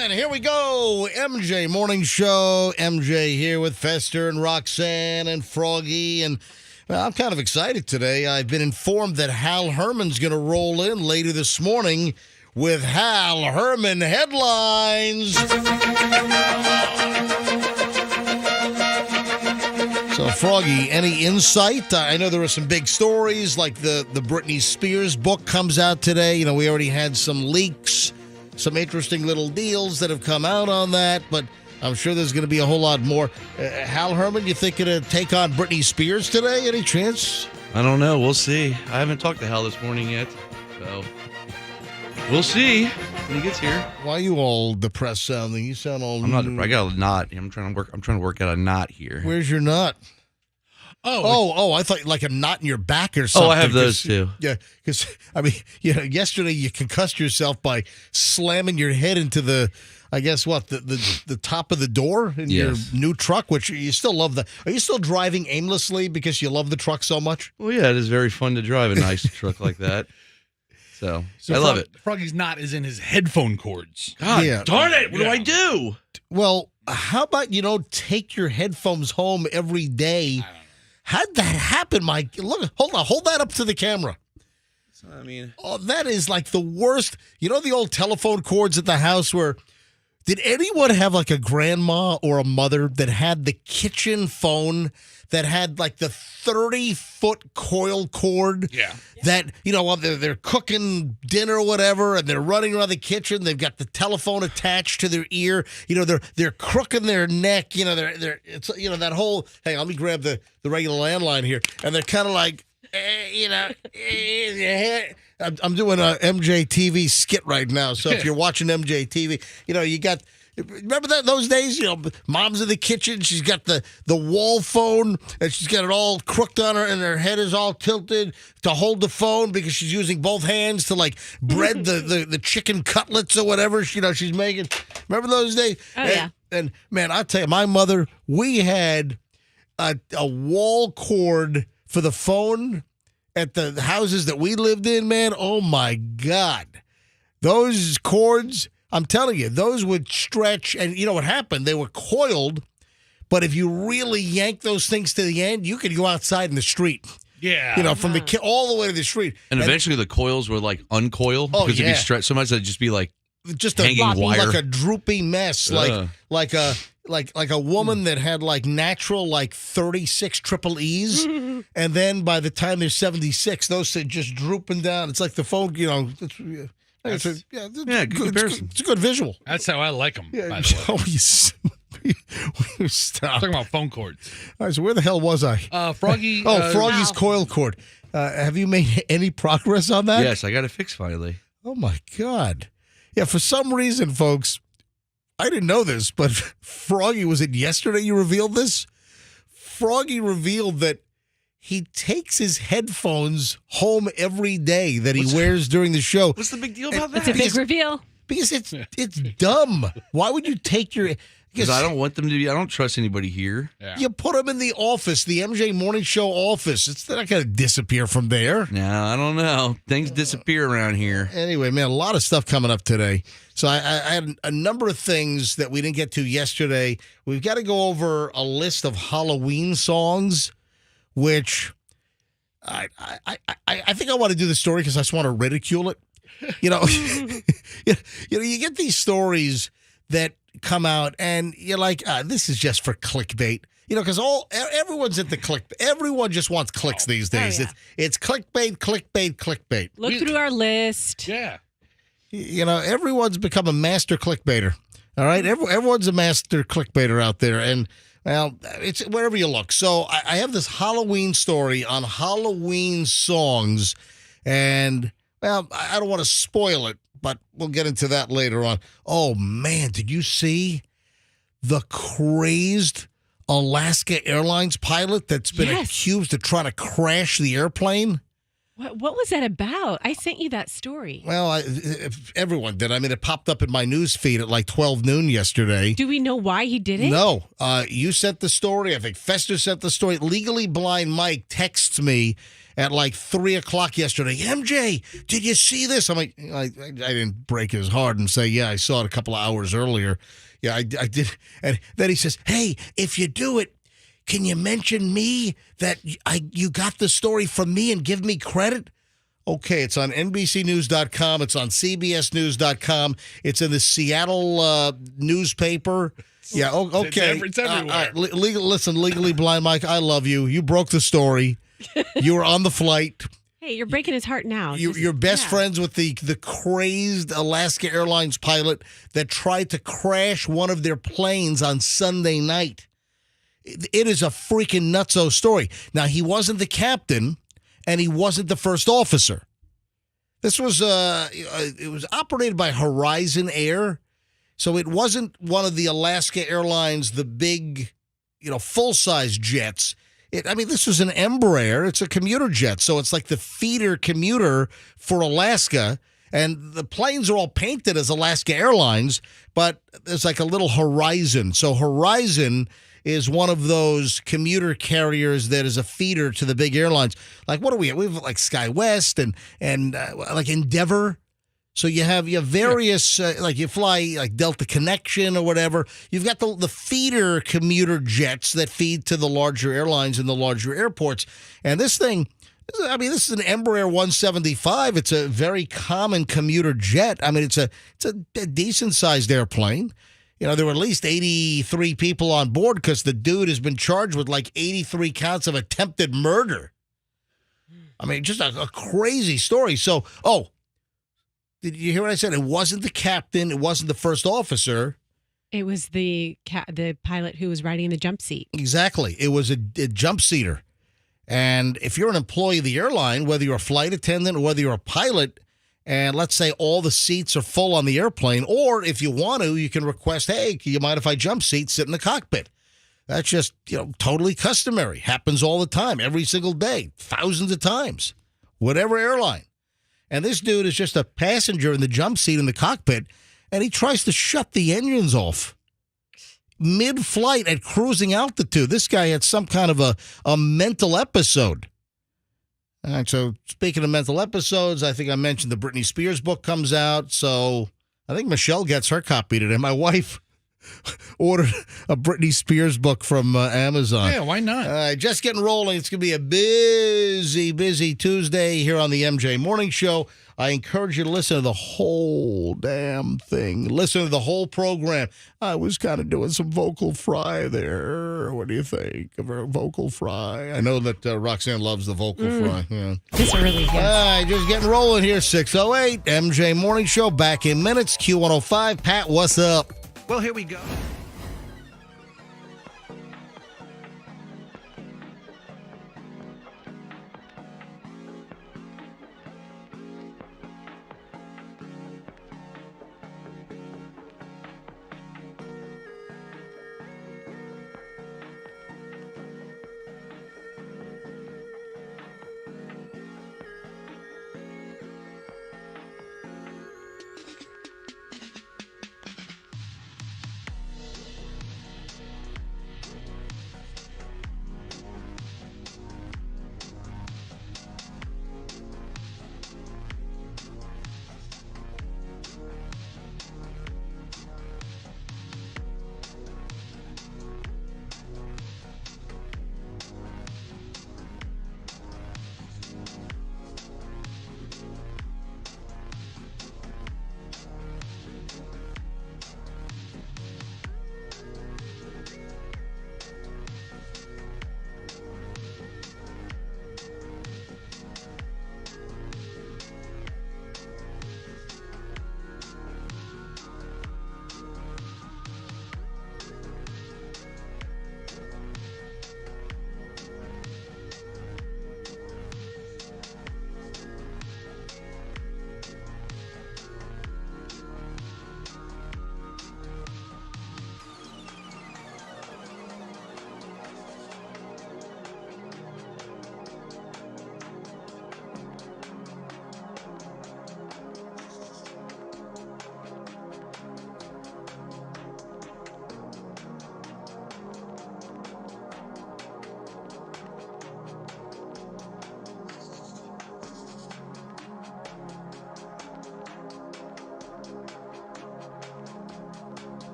And here we go. MJ Morning Show. MJ here with Fester and Roxanne and Froggy. And well, I'm kind of excited today. I've been informed that Hal Herman's going to roll in later this morning with Hal Herman headlines. So, Froggy, any insight? I know there were some big stories, like the Britney Spears book comes out today. You know, we already had some leaks, some interesting little deals that have come out on that, but I'm sure there's going to be a whole lot more. Hal Herman, you think going to take on Britney Spears today? Any chance? I don't know. We'll see. I haven't talked to Hal this morning yet, so we'll see when he gets here. Why are you all depressed sounding? You sound all... I'm not. I got a knot. I'm trying to work out a knot here. Where's your knot? Oh! I thought like a knot in your back or something. Oh, I have those too. Yeah, because I mean, yesterday you concussed yourself by slamming your head into the, I guess the top of the door in your new truck, which you still love. Are you still driving aimlessly because you love the truck so much? Well, yeah, it is very fun to drive a nice truck like that. So I love it. Froggy's knot is in his headphone cords. God darn it! What do I do? Well, how about you don't take your headphones home every day? How'd that happen, Mike? Look, hold that up to the camera. I mean, that is like the worst. You know the old telephone cords at the house where, did anyone have like a grandma or a mother that had the kitchen phone that had like the 30-foot coil cord? Yeah. That, while they're cooking dinner or whatever and they're running around the kitchen, they've got the telephone attached to their ear. They're crooking their neck. It's that whole, hey, let me grab the regular landline here. And they're kind of like, I'm doing a MJ TV skit right now. So if you're watching MJ TV, you got... Remember those days? Mom's in the kitchen. She's got the wall phone, and she's got it all crooked on her, and her head is all tilted to hold the phone because she's using both hands to like bread the chicken cutlets or whatever she's making. Remember those days? Oh, yeah. And man, I'll tell you, my mother, we had a wall cord for the phone at the houses that we lived in. Man, oh my God, those cords. I'm telling you, those would stretch, and you know what happened? They were coiled, but if you really yank those things to the end, you could go outside in the street. Yeah. From the all the way to the street. and eventually the coils would like uncoil because it'd be stretched. Sometimes it'd just be like just hanging wire, like a droopy mess, like a woman that had like natural 36 triple E's, and then by the time they're 76, those are just drooping down. It's like the phone, It's a good visual. That's how I like them, Yeah. by the way. You stop. Talking about phone cords. All right, so where the hell was I? Froggy. Froggy's coil cord. Have you made any progress on that? Yes, I got it fixed finally. Oh, my God. Yeah, for some reason, folks, I didn't know this, but Froggy, was it yesterday you revealed this? Froggy revealed that he takes his headphones home every day that he wears during the show. What's the big deal about that? It's a big reveal. Because it's dumb. Why would you take your... Because I don't want them to be... I don't trust anybody here. Yeah. You put them in the office, the MJ Morning Show office. They're not going to disappear from there. No, I don't know. Things disappear around here. Anyway, man, a lot of stuff coming up today. So I had a number of things that we didn't get to yesterday. We've got to go over a list of Halloween songs, which I think I want to do the story because I just want to ridicule it. You get these stories that come out and you're like, this is just for clickbait. Because everyone's at the click. Everyone just wants clicks these days. Oh, yeah. It's clickbait. Look through our list. Yeah. Everyone's become a master clickbaiter. All right, everyone's a master clickbaiter out there, and well, it's wherever you look. So I have this Halloween story on Halloween songs, and well, I don't want to spoil it, but we'll get into that later on. Oh man, did you see the crazed Alaska Airlines pilot that's been accused of trying to crash the airplane? What was that about? I sent you that story. Well, everyone did. I mean, it popped up in my news feed at like 12 noon yesterday. Do we know why he did it? No, you sent the story. I think Fester sent the story. Legally Blind Mike texts me at like 3 o'clock yesterday. MJ, did you see this? I'm like, I didn't break his heart and say, yeah, I saw it a couple of hours earlier. Yeah, I did. And then he says, hey, if you do it, can you mention me that you got the story from me and give me credit? Okay, it's on NBCNews.com. It's on CBSNews.com. It's in the Seattle newspaper. Yeah, okay. It's everywhere. All right, listen, Legally Blind Mike, I love you. You broke the story. You were on the flight. Hey, you're breaking his heart now. You're best friends with the crazed Alaska Airlines pilot that tried to crash one of their planes on Sunday night. It is a freaking nutso story. Now, he wasn't the captain, and he wasn't the first officer. This was it was operated by Horizon Air, so it wasn't one of the Alaska Airlines, the big, full-size jets. This was an Embraer. It's a commuter jet, so it's like the feeder commuter for Alaska. And the planes are all painted as Alaska Airlines, but there's like a little Horizon. So Horizon is one of those commuter carriers that is a feeder to the big airlines. Like, what do we have? We have like SkyWest and like Endeavor. So you have various, like you fly like Delta Connection or whatever. You've got the feeder commuter jets that feed to the larger airlines and the larger airports. And this thing, this is an Embraer 175. It's a very common commuter jet. It's a decent-sized airplane. There were at least 83 people on board because the dude has been charged with like 83 counts of attempted murder. Just a crazy story. So, did you hear what I said? It wasn't the captain. It wasn't the first officer. It was the pilot who was riding the jump seat. Exactly. It was a jump seater. And if you're an employee of the airline, whether you're a flight attendant or whether you're a pilot, and let's say all the seats are full on the airplane, or if you want to, you can request, hey, you mind if I jump seat, sit in the cockpit? That's just, totally customary. Happens all the time, every single day, thousands of times, whatever airline. And this dude is just a passenger in the jump seat in the cockpit, and he tries to shut the engines off mid-flight at cruising altitude. This guy had some kind of a mental episode. All right, so speaking of mental episodes, I think I mentioned the Britney Spears book comes out, so I think Michelle gets her copy today. My wife ordered a Britney Spears book from Amazon. Yeah, why not? All right, just getting rolling. It's going to be a busy Tuesday here on the MJ Morning Show. I encourage you to listen to the whole damn thing. Listen to the whole program. I was kind of doing some vocal fry there. What do you think of our vocal fry? I know that Roxanne loves the vocal fry. Yeah. It's really good. All right, just getting rolling here. 6:08 MJ Morning Show back in minutes. Q105. Pat, what's up? Well, here we go.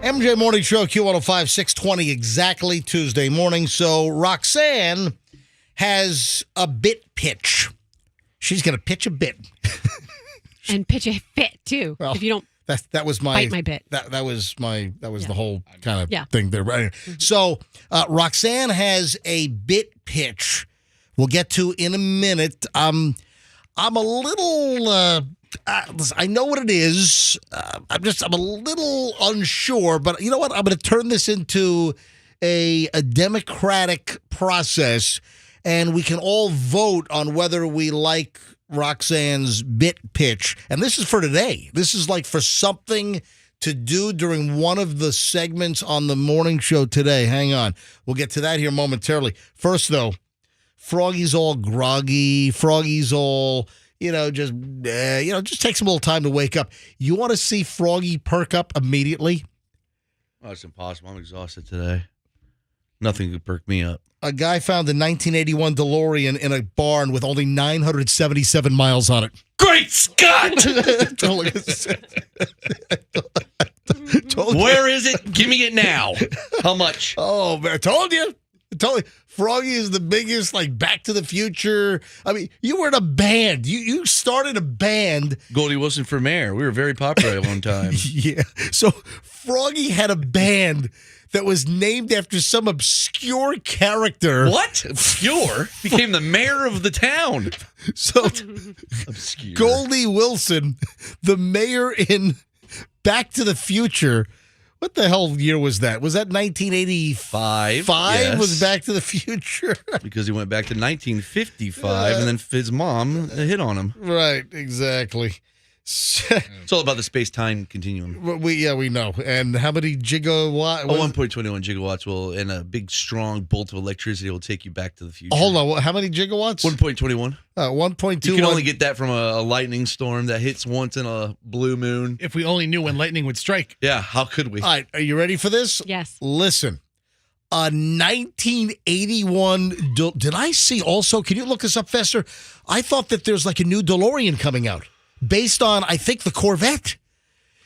MJ Morning Show, Q105, 620, exactly Tuesday morning. So Roxanne has a bit pitch. She's going to pitch a bit. And pitch a fit, too. Well, if you don't that was my bite my bit. That was the whole kind of Yeah. thing there. Right? So Roxanne has a bit pitch. We'll get to in a minute. I'm a little. I know what it is. I'm a little unsure, but you know what? I'm going to turn this into a democratic process, and we can all vote on whether we like Roxanne's bit pitch. And this is for today. This is like for something to do during one of the segments on the morning show today. Hang on. We'll get to that here momentarily. First, though, Froggy's all groggy. Froggy's all, just takes him a little time to wake up. You want to see Froggy perk up immediately? Oh, it's impossible. I'm exhausted today. Nothing could perk me up. A guy found a 1981 DeLorean in a barn with only 977 miles on it. Great Scott! Where is it? Give me it now. How much? Oh, man, I told you. Froggy is the biggest, Back to the Future. I mean, you were in a band. You started a band. Goldie Wilson for mayor. We were very popular at one time. Yeah. So Froggy had a band that was named after some obscure character. What? Obscure? Became the mayor of the town. So Obscure. Goldie Wilson, the mayor in Back to the Future. What the hell year was that? Was that 1985? Yes. Was Back to the Future? Because he went back to 1955 and then his mom hit on him. Right, exactly. It's all about the space-time continuum. We know. And how many gigawatts? 1.21 gigawatts will, and a big, strong bolt of electricity will take you back to the future. Hold on. How many gigawatts? 1.21. 1.2. You can only get that from a lightning storm that hits once in a blue moon. If we only knew when lightning would strike. Yeah, how could we? All right, are you ready for this? Yes. Listen. A 1981. Did I see also? Can you look this up, Fester? I thought that there's a new DeLorean coming out based on, I think, the Corvette.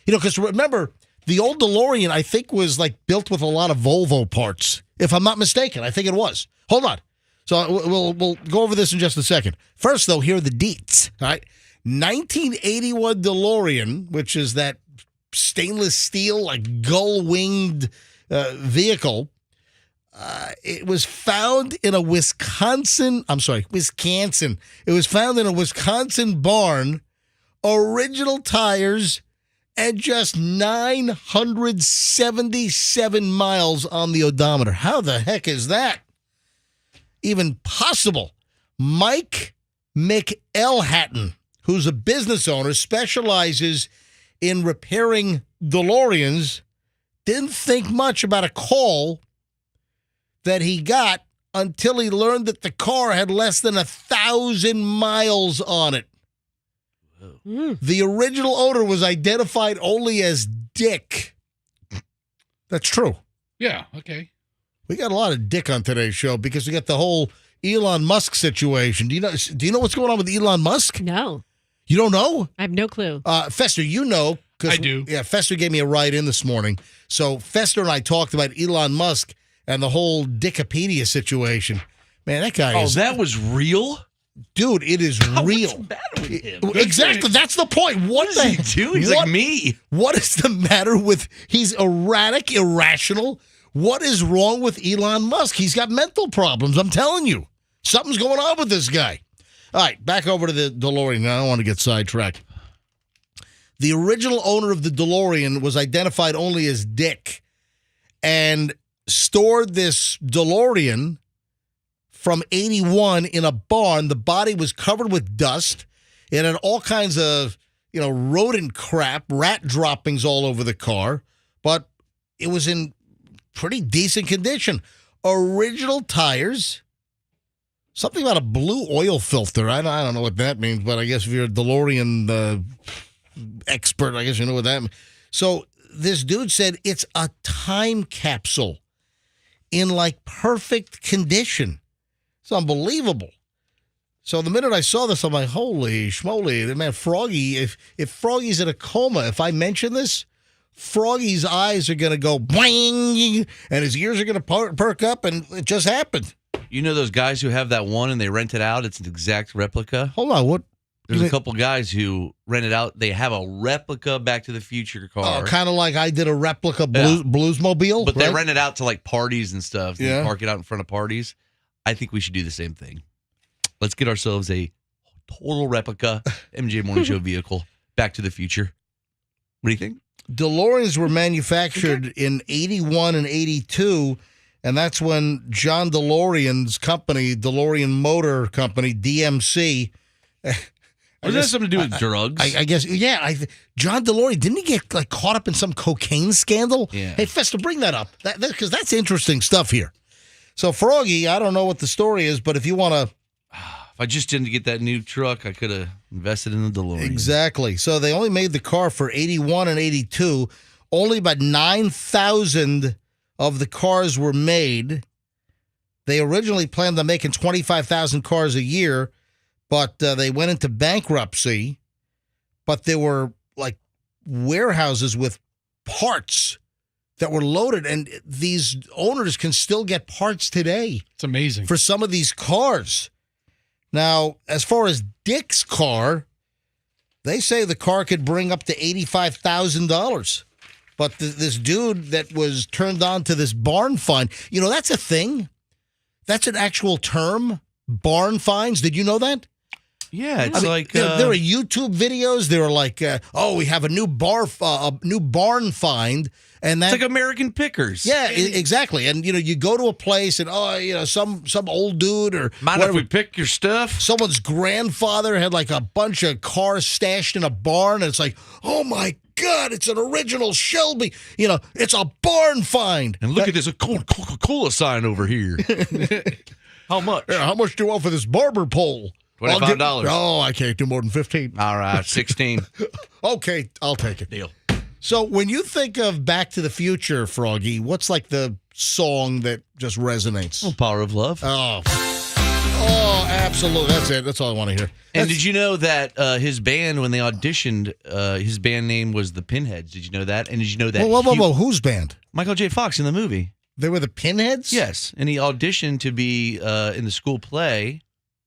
Because remember, the old DeLorean, I think, was built with a lot of Volvo parts. If I'm not mistaken, I think it was. Hold on. So we'll go over this in just a second. First, though, here are the deets. All right. 1981 DeLorean, which is that stainless steel, gull-winged vehicle. It was found in a Wisconsin. It was found in a Wisconsin barn, original tires, and just 977 miles on the odometer. How the heck is that even possible? Mike McElhatton, who's a business owner, specializes in repairing DeLoreans, didn't think much about a call that he got until he learned that the car had less than 1,000 miles on it. The original owner was identified only as Dick. That's true. Yeah, okay. We got a lot of Dick on today's show because we got the whole Elon Musk situation. Do you know what's going on with Elon Musk? No. You don't know? I have no clue. Fester, you know. I do. Yeah, Fester gave me a ride in this morning. So Fester and I talked about Elon Musk and the whole Dickopedia situation. Man, that guy is... Oh, that was real? Dude, it is real. What's the matter with him? Exactly. That's the point. What does he do? He's like me. What is the matter with... He's erratic, irrational. What is wrong with Elon Musk? He's got mental problems. I'm telling you. Something's going on with this guy. All right, back over to the DeLorean. I don't want to get sidetracked. The original owner of the DeLorean was identified only as Dick and stored this DeLorean from 81 in a barn. The body was covered with dust. It had all kinds of, rodent crap, rat droppings all over the car, but it was in pretty decent condition. Original tires, something about a blue oil filter. I don't know what that means, but I guess if you're a DeLorean expert, I guess you know what that means. So this dude said it's a time capsule in perfect condition. It's unbelievable. So the minute I saw this, I'm like, holy schmoly, man, Froggy, if Froggy's in a coma, if I mention this, Froggy's eyes are going to go boing, and his ears are going to perk up, and it just happened. You know those guys who have that one and they rent it out? It's an exact replica. Hold on, what? There's a couple guys who rent it out. They have a replica Back to the Future car. Oh, kind of like I did a replica Bluesmobile. But they right? rent it out to like parties and stuff. They Yeah. park it out in front of parties. I think we should do the same thing. Let's get ourselves a total replica MJ Morning Show vehicle, Back to the Future. What do you think? DeLoreans were manufactured in 81 and 82, and that's when John DeLorean's company, DeLorean Motor Company, DMC. Does that have something to do with drugs? I guess, yeah. John DeLorean, didn't he get like caught up in some cocaine scandal? Yeah. Hey, Fester, bring that up, because that's interesting stuff here. So, Froggy, I don't know what the story is, but if you want to. If I just didn't get that new truck, I could have invested in the DeLorean. Exactly. So they only made the car for 81 and 82. Only about 9,000 of the cars were made. They originally planned on making 25,000 cars a year, but they went into bankruptcy. But there were like warehouses with parts that were loaded, and these owners can still get parts today It's amazing. for some of these cars. Now, as far as Dick's car, they say the car could bring up to $85,000. But this dude that was turned on to this barn find, that's a thing. That's an actual term, barn finds. Did you know that? Yeah, it's I mean, like there are YouTube videos. They were like, we have a new barn find, and that's it's like American Pickers. yeah, exactly. And you go to a place, and some old dude or Mind if we pick your stuff? someone's grandfather had like a bunch of cars stashed in a barn, and it's like, oh my God, it's an original Shelby. It's a barn find. And look at this Coca-Cola sign over here. How much? Yeah, how much do you want for this barber pole? $25. Oh, I can't do more than 15. All right, 16. Okay, I'll take it. Deal. So when you think of Back to the Future, Froggy, what's like the song that just resonates? Well, Power of Love. Oh, absolutely. That's it. That's all I want to hear. And did you know that his band, when they auditioned, his band name was the Pinheads? Did you know that? And did you know that? Whoa. Whose band? Michael J. Fox in the movie. They were the Pinheads? Yes. And he auditioned to be in the school play.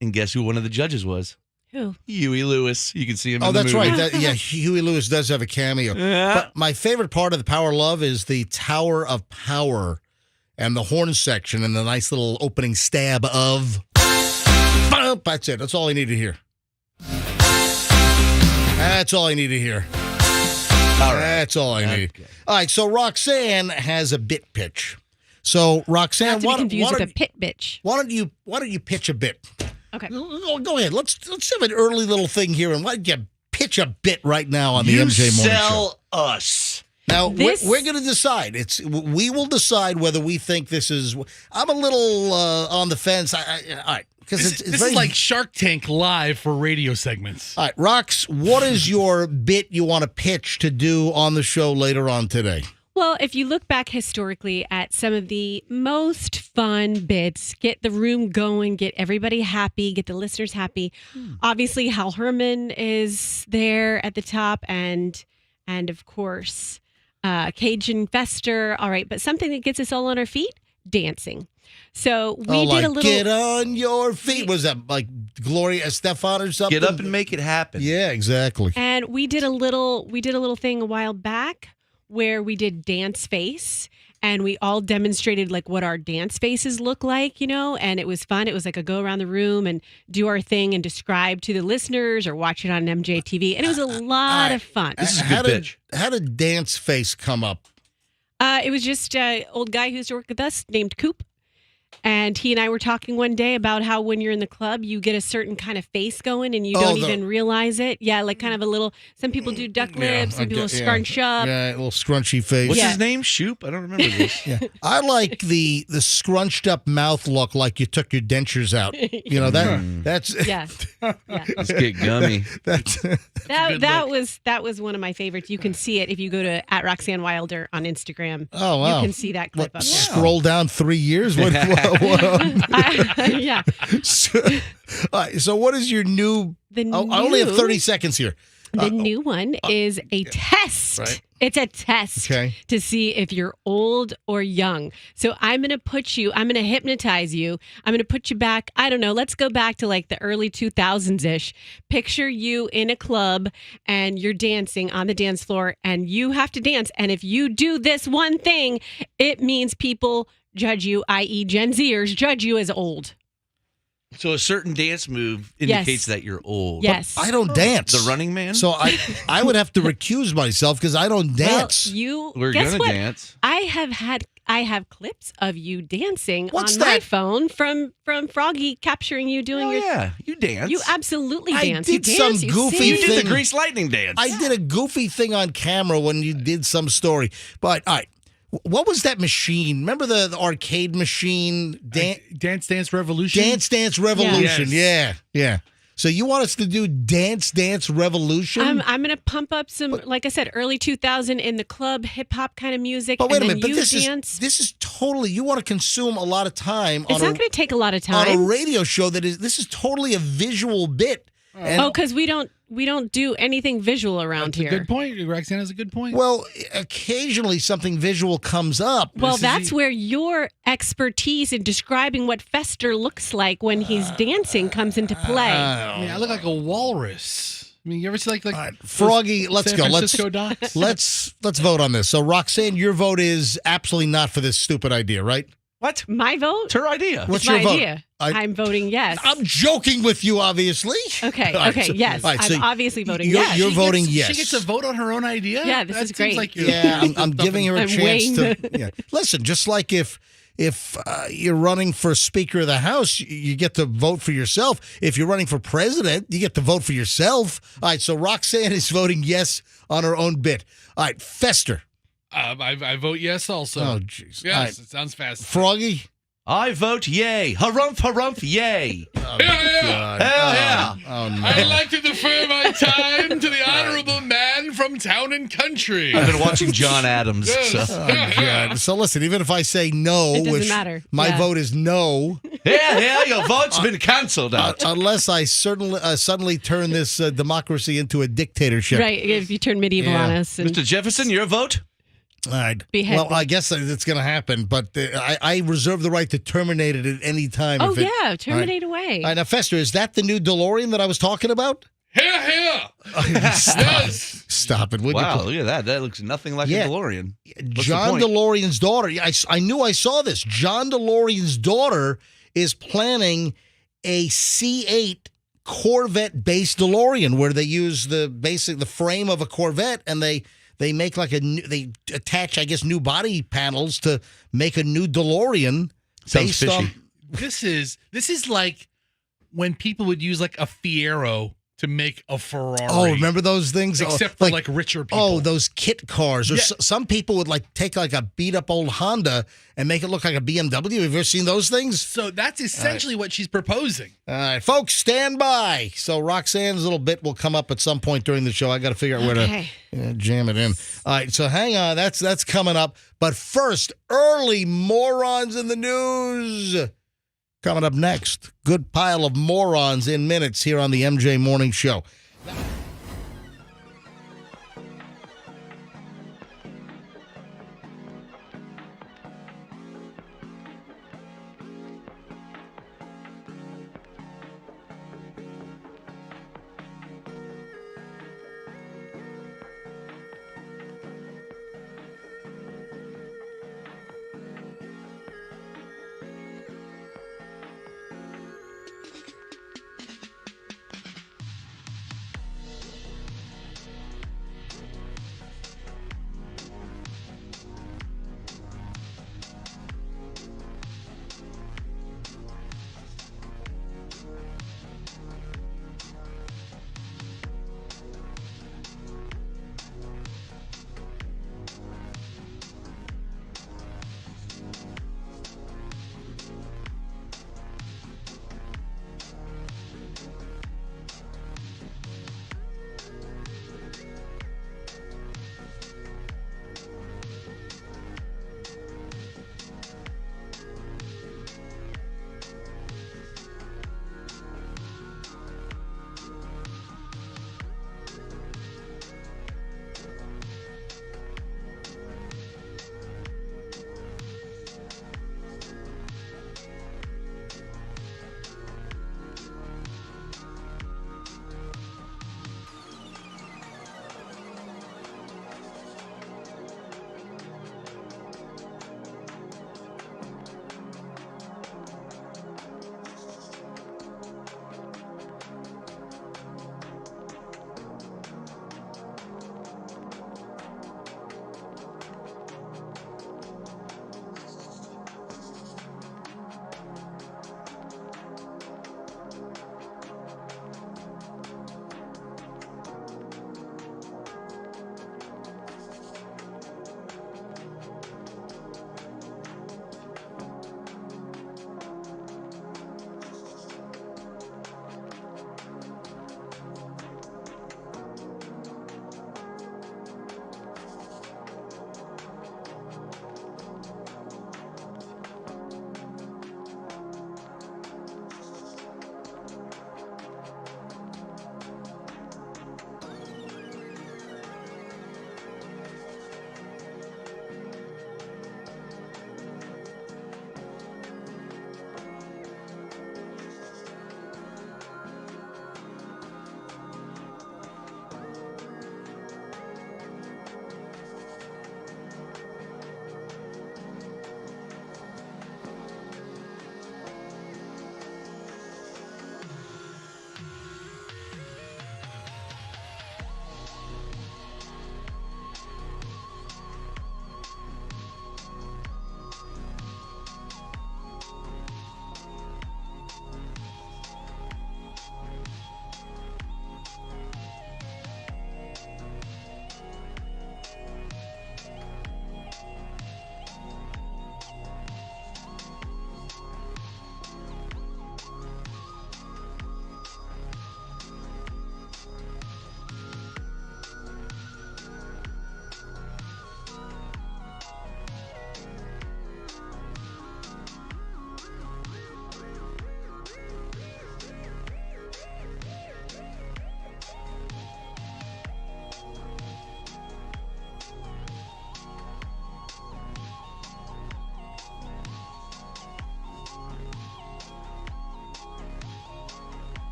And guess who one of the judges was? Who? Huey Lewis. You can see him in the Oh, that's movie. right. Huey Lewis does have a cameo. Yeah. But my favorite part of the Power of Love is the Tower of Power and the horn section and the nice little opening stab of. That's it. That's all I need to hear. That's all I need to hear. All right. That's all I need. Okay. All right. So Roxanne has a bit pitch. So Roxanne, Not to be confused with a pit bitch. why don't you pitch a bit? Okay. Go ahead. Let's have an early little thing here, and why don't you pitch a bit right now on the You MJ Morning Show? sell us. Now This- we're going to decide. We will decide whether we think this is. I'm a little on the fence. All right, because This, it's this very, is like Shark Tank live for radio segments. All right, Rox, what is your bit you want to pitch to do on the show later on today? Well, if you look back historically at some of the most fun bits, get the room going, get everybody happy, get the listeners happy. Obviously, Hal Herman is there at the top, and of course, Cajun Fester. All right, but something that gets us all on our feet, dancing. So we did a little. Get on your feet. Was that like Gloria Estefan or something? Get up and make it happen. Yeah, exactly. And we did a little thing a while back where we did dance face, and we all demonstrated like what our dance faces look like, and it was fun. It was like a go around the room and do our thing and describe to the listeners or watch it on MJ TV. And it was a lot of fun. This is a How good did- pitch. How did Dance Face come up? It was just an old guy who used to work with us named Coop. And he and I were talking one day about how when you're in the club, you get a certain kind of face going and you don't even realize it. Yeah, like kind of a little, some people do duck lips, some people scrunch up. Yeah, a little scrunchy face. What's Yeah. his name? Shoop? I don't remember this. Yeah. I like the scrunched up mouth look like you took your dentures out. That's Yeah. Let's get gummy. that's That was one of my favorites. You can see it if you go to @Roxanne Wilder on Instagram. oh wow. You can see that clip up there. Scroll down 3 years. What? Yeah. So, all right, so what is your new? The I only have new- 30 seconds here. The new one is a test. right. It's a test to see if you're old or young. So I'm going to hypnotize you. I'm going to put you back. I don't know. Let's go back to like the early 2000s-ish. Picture you in a club and you're dancing on the dance floor and you have to dance. And if you do this one thing, it means people judge you, i.e. Gen Zers, judge you as old. So a certain dance move indicates that you're old. Yes. I don't dance. The Running Man? So I would have to recuse myself because I don't dance. Well, We're guess going to what? dance. I have clips of you dancing What's on my that? phone from Froggy capturing you doing Oh, your. yeah. You dance. You absolutely I dance. did you some dance, you goofy sing. You did thing. the Grease Lightning dance. I did a goofy thing on camera when you did some story. But all right, what was that machine? Remember the arcade machine? Dance Dance Revolution. Dance Revolution. Yes. Yeah. So you want us to do Dance Revolution? I'm going to pump up some, like I said, early 2000 in the club, hip hop kind of music. But wait a and minute. then But you dance. this is totally. You want to consume a lot of time It's on not going to take a lot of on a time. radio show that is. This is totally a visual bit. And, Because we don't do anything visual around That's here. a good point. Roxanne has a good point. well, occasionally something visual comes up. Well, This is that's where your expertise in describing what Fester looks like when he's dancing comes into play. I mean, I look like a walrus. I mean, you ever see like All right, those Froggy, let's San go. Francisco docs? Let's vote on this. So Roxanne, your vote is absolutely not for this stupid idea, right? What? My vote? It's her idea. What's It's my your vote? idea. I'm voting yes. I'm joking with you, obviously. Okay, All right, okay, so- yes. all right, so I'm obviously voting you're- yes. you're voting She yes. gets a vote on her own idea? Yeah, this That is seems great. Like you're Yeah, I'm giving her a I'm chance weighing to. the- Yeah. Listen, just like if you're running for Speaker of the House, you get to vote for yourself. If you're running for president, you get to vote for yourself. All right, so Roxanne is voting yes on her own bit. All right, Fester. I vote yes also. Oh, jeez. Yes, All right, it sounds fast. Froggy. I vote yay. Harumph, yay. Oh, Yeah. God. Hell yeah. Oh, no. I'd like to defer my time to the honorable man from Town and Country. I've been watching John Adams. Yes. So. Oh, God. So listen, even if I say no, It doesn't which matter. my Yeah. vote is no, Yeah, your vote's been canceled out. unless I certainly suddenly turn this democracy into a dictatorship. Right, if you turn medieval Yeah. on us. And Mr. Jefferson, your vote? All right. Behead Well, me. I guess it's going to happen, but I reserve the right to terminate it at any time. oh, if it, yeah, terminate away. All right, now, Fester, is that the new DeLorean that I was talking about? Here. Stop it. Would Wow, you? look at that. That looks nothing like Yeah. a DeLorean. John the point? DeLorean's daughter. I knew I saw this. John DeLorean's daughter is planning a C8 Corvette-based DeLorean where they use the frame of a Corvette and they make like they attach, I guess, new body panels to make a new DeLorean Sounds based fishy. on. This is like when people would use like a Fiero to make a Ferrari. Oh, remember those things? Except for like richer people. Oh, those kit cars. Or Yeah. some people would like take like a beat up old Honda and make it look like a BMW. Have you ever seen those things? So that's essentially what she's proposing. All right, folks, stand by. So Roxanne's little bit will come up at some point during the show. I got to figure out where Okay. to jam it in. All right, so hang on. That's coming up. But first, early morons in the news. Coming up next, good pile of morons in minutes here on the MJ Morning Show.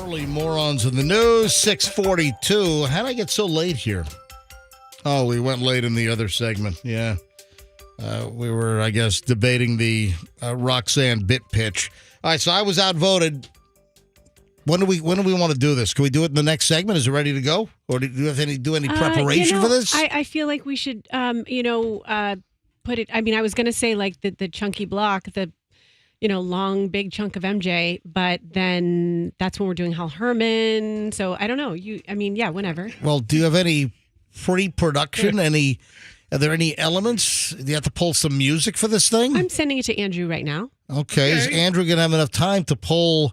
Early morons in the news, 6:42. How did I get so late here? Oh, we went late in the other segment. Yeah. We were, I guess, debating the Roxanne bit pitch. All right, so I was outvoted. When do we want to do this? Can we do it in the next segment? Is it ready to go? Or do you have do any preparation for this? I feel like we should, put it. I mean, I was going to say like the chunky block, the long, big chunk of MJ, but then that's when we're doing Hal Herman. So I don't know. Whenever. Well, do you have any pre-production? Are there any elements? Do you have to pull some music for this thing? I'm sending it to Andrew right now. Okay. Is Andrew going to have enough time to pull?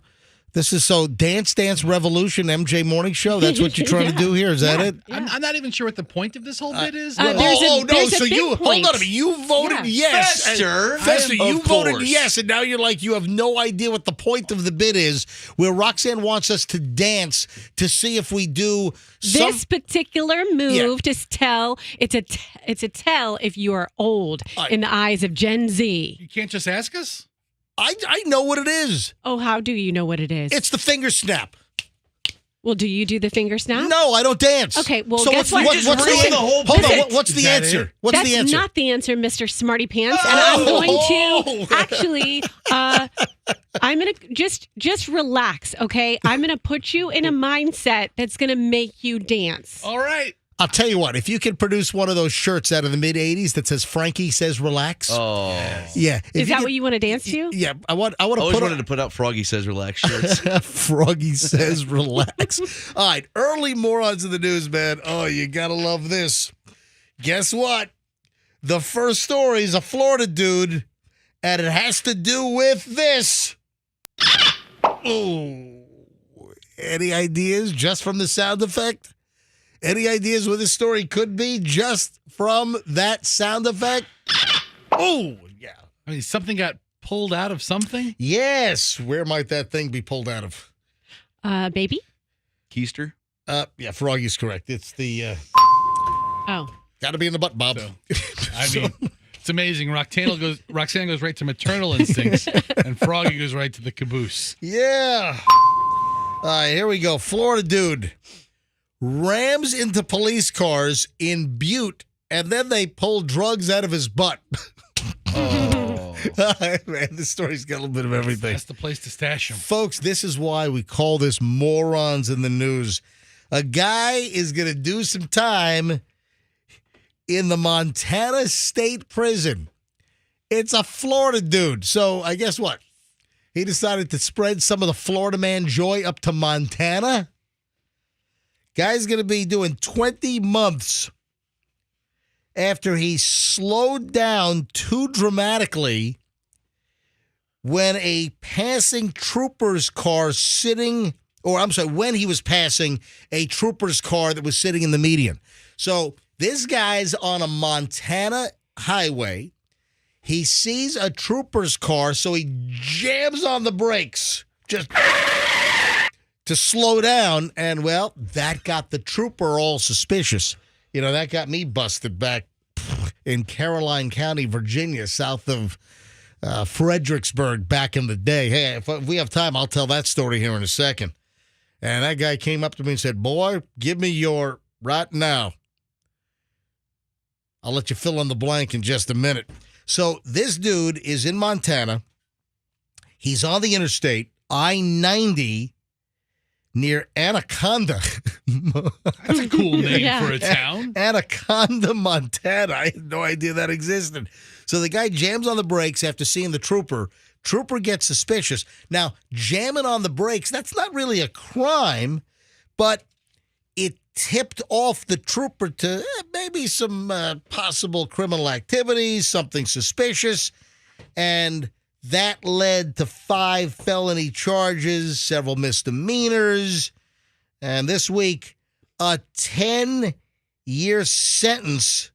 This is Dance Dance Revolution MJ Morning Show. That's what you're trying to do here. Is that it? Yeah. I'm not even sure what the point of this whole bit is. So you hold on a minute. You voted yes, Fester. You voted yes, and now you're like you have no idea what the point of the bit is. Where Roxanne wants us to dance to see if we do this particular move to tell. It's a tell if you are old in the eyes of Gen Z. You can't just ask us. I know what it is. Oh, how do you know what it is? It's the finger snap. Well, do you do the finger snap? No, I don't dance. Okay, well, so guess what's what? What's the answer? What's the answer? That's not the answer, Mr. Smarty Pants. And I'm going to actually, I'm going to just relax, okay? I'm going to put you in a mindset that's going to make you dance. All right. I'll tell you what, if you could produce one of those shirts out of the mid-'80s that says Frankie says relax. Oh. Yeah. Is that what you want to dance to? Yeah, I want to Always put wanted to put out Froggy Says Relax shirts. Froggy says relax. All right, early morons in the news, man. Oh, you got to love this. Guess what? The first story is a Florida dude, and it has to do with this. Oh. Any ideas just from the sound effect? Any ideas what this story could be just from that sound effect? Oh, yeah. I mean, something got pulled out of something? Yes. Where might that thing be pulled out of? Baby? Keister? Yeah, Froggy's correct. It's the Oh. got to be in the butt, Bob. So, I mean, it's amazing. Roxanne goes right to maternal instincts, and Froggy goes right to the caboose. Yeah. All right, here we go. Florida dude rams into police cars in Butte, and then they pull drugs out of his butt. Oh. Man, this story's got a little bit of everything. That's the place to stash them. Folks, this is why we call this morons in the news. A guy is going to do some time in the Montana State Prison. It's a Florida dude. So I guess what? He decided to spread some of the Florida man joy up to Montana. Guy's going to be doing 20 months after he slowed down too dramatically when a passing trooper's car when he was passing a trooper's car that was sitting in the median. So this guy's on a Montana highway. He sees a trooper's car, so he jams on the brakes just to slow down. And, well, that got the trooper all suspicious. You know, that got me busted back in Caroline County, Virginia, south of Fredericksburg back in the day. Hey, if we have time, I'll tell that story here in a second. And that guy came up to me and said, boy, give me your right now. I'll let you fill in the blank in just a minute. So this dude is in Montana. He's on the interstate, I-90, near Anaconda. That's a cool name Yeah. for a town. Anaconda, Montana. I had no idea that existed. So the guy jams on the brakes after seeing the trooper. Trooper gets suspicious. Now, jamming on the brakes, that's not really a crime, but it tipped off the trooper to maybe some possible criminal activities, something suspicious, and that led to 5 felony charges, several misdemeanors, and this week, a 10-year sentence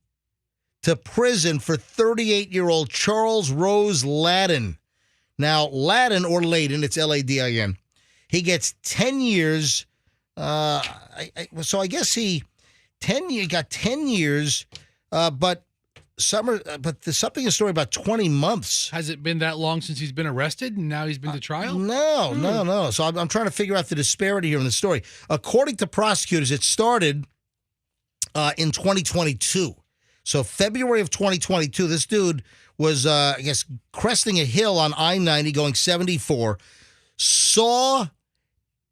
to prison for 38-year-old Charles Rose Ladin. Now, Ladin, or Ladin, it's Ladin, he gets 10 years. So I guess he got 10 years, but there's something in the story about 20 months. Has it been that long since he's been arrested and now he's been to trial? No. So I'm trying to figure out the disparity here in the story. According to prosecutors, it started in 2022. So February of 2022, this dude was, cresting a hill on I-90 going 74, saw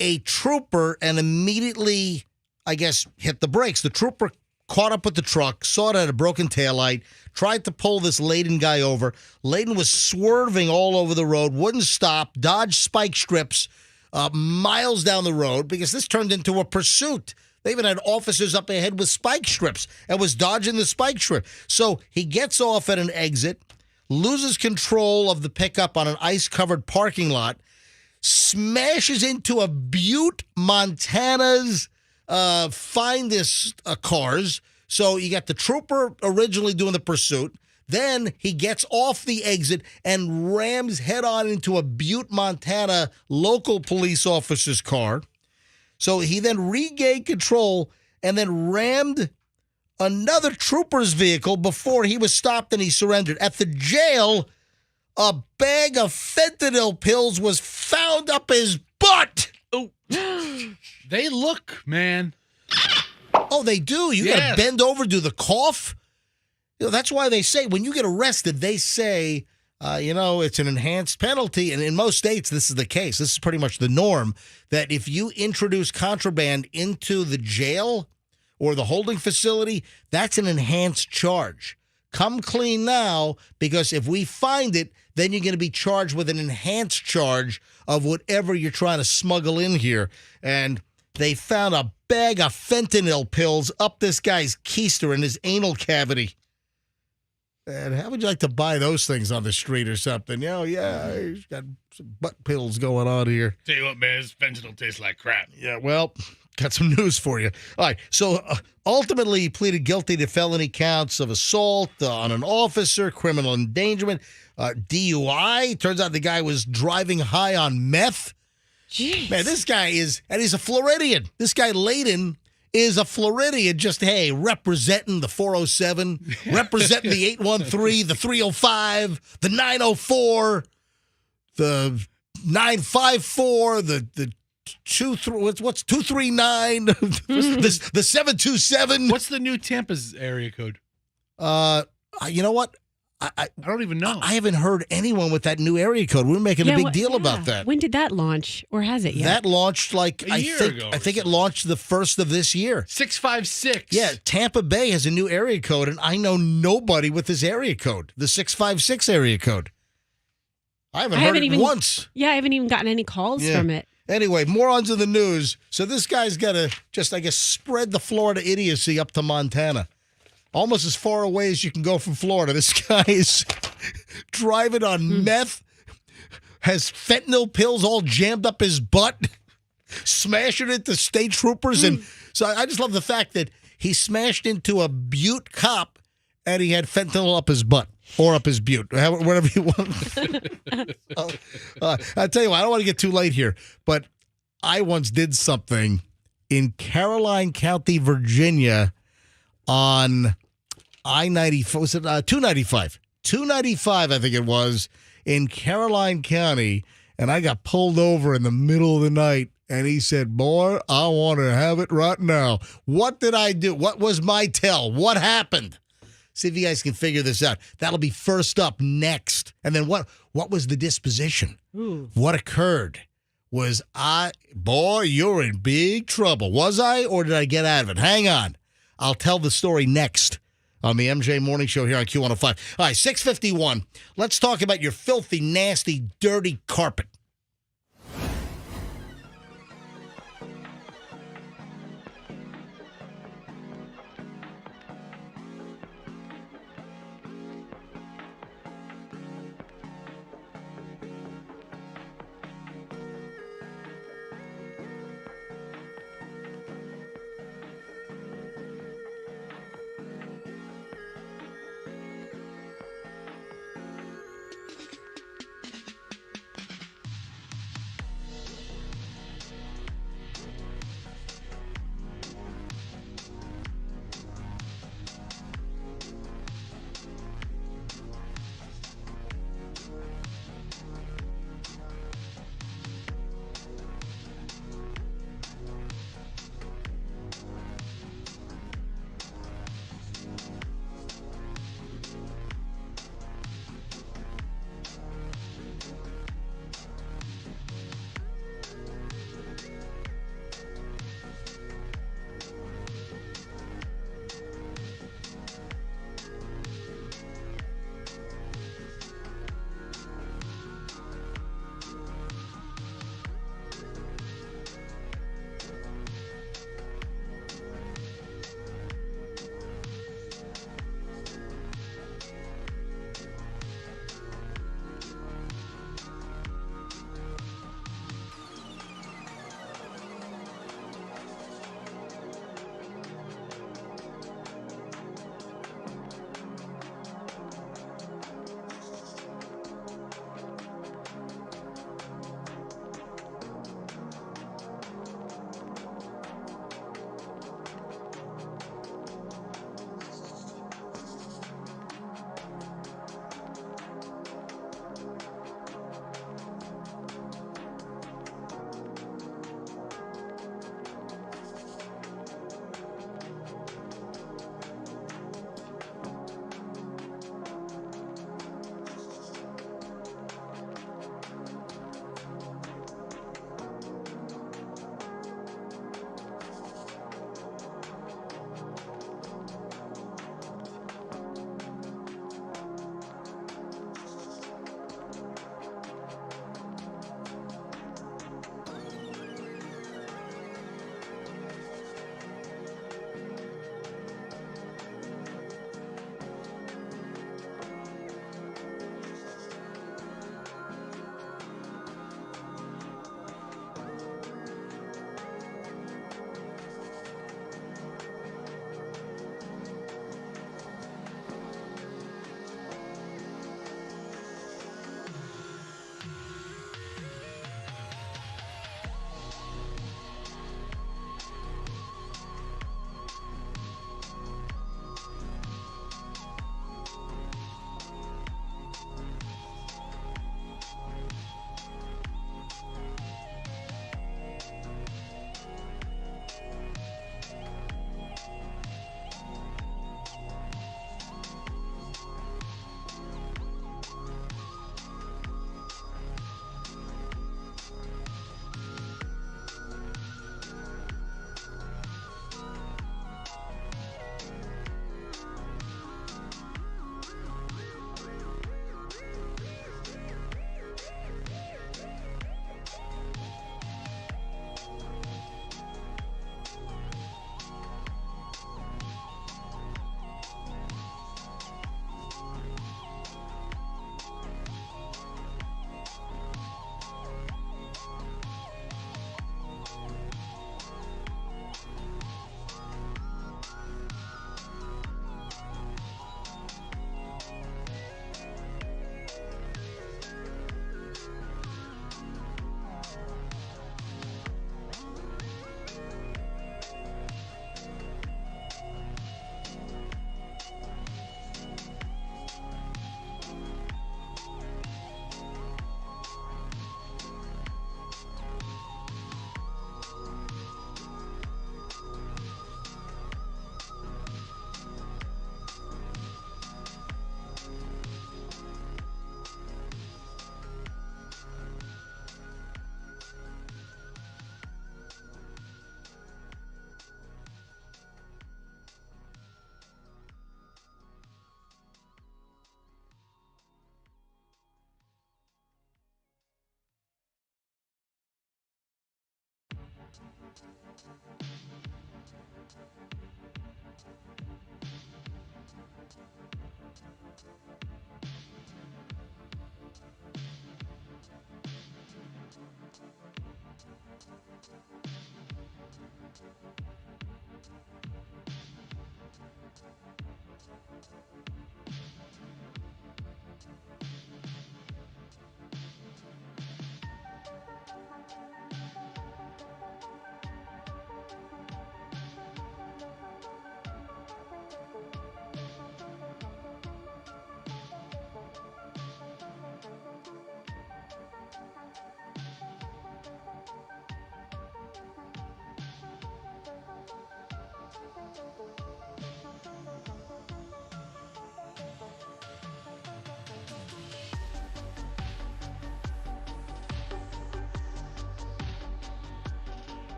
a trooper and immediately, hit the brakes. The trooper caught up with the truck, saw it had a broken taillight, tried to pull this Layden guy over. Layden was swerving all over the road, wouldn't stop, dodged spike strips miles down the road because this turned into a pursuit. They even had officers up ahead with spike strips and was dodging the spike strip. So he gets off at an exit, loses control of the pickup on an ice-covered parking lot, smashes into a Butte, Montana's finest cars. So you got the trooper originally doing the pursuit. Then he gets off the exit and rams head-on into a Butte, Montana local police officer's car. So he then regained control and then rammed another trooper's vehicle before he was stopped and he surrendered. At the jail, a bag of fentanyl pills was found up his butt. Oh, they look, man. Oh, they do. You got to bend over, do the cough. You know, that's why they say when you get arrested, they say, it's an enhanced penalty. And in most states, this is the case. This is pretty much the norm that if you introduce contraband into the jail or the holding facility, that's an enhanced charge. Come clean now, because if we find it, then you're going to be charged with an enhanced charge of whatever you're trying to smuggle in here. And they found a bag of fentanyl pills up this guy's keister in his anal cavity. And how would you like to buy those things on the street or something? Yeah, he's got some butt pills going on here. Tell you what, man, this fentanyl tastes like crap. Yeah, well, got some news for you. All right, so ultimately he pleaded guilty to felony counts of assault on an officer, criminal endangerment, DUI. Turns out the guy was driving high on meth. Jeez. Man, this guy is, and he's a Floridian. This guy, Layden, is a Floridian, just, hey, representing the 407, representing the 813, the 305, the 904, the 954, the 239, the 727. What's the new Tampa's area code? You know what? I don't even know. I haven't heard anyone with that new area code. We're making a big deal about that. When did that launch, or has it yet? That launched like A year ago I think it launched the 1st of this year. 656. Yeah, Tampa Bay has a new area code, and I know nobody with this area code, the 656 area code. I haven't heard it once. Yeah, I haven't even gotten any calls from it. Anyway, more onto the news. So this guy's got to just, I guess, spread the Florida idiocy up to Montana. Almost as far away as you can go from Florida. This guy is driving on meth, has fentanyl pills all jammed up his butt, smashing into state troopers. And so I just love the fact that he smashed into a Butte cop and he had fentanyl up his butt or up his butte, whatever you want. I tell you what, I don't want to get too late here, but I once did something in Caroline County, Virginia on I-95, was it 295? 295, I think it was, in Caroline County, and I got pulled over in the middle of the night, and he said, boy, I want to have it right now. What did I do? What was my tell? What happened? See if you guys can figure this out. That'll be first up next. And then what was the disposition? Ooh. What occurred? Was boy, you're in big trouble. Was I, or did I get out of it? Hang on. I'll tell the story next on the MJ Morning Show here on Q105. All right, 6:51. Let's talk about your filthy, nasty, dirty carpet.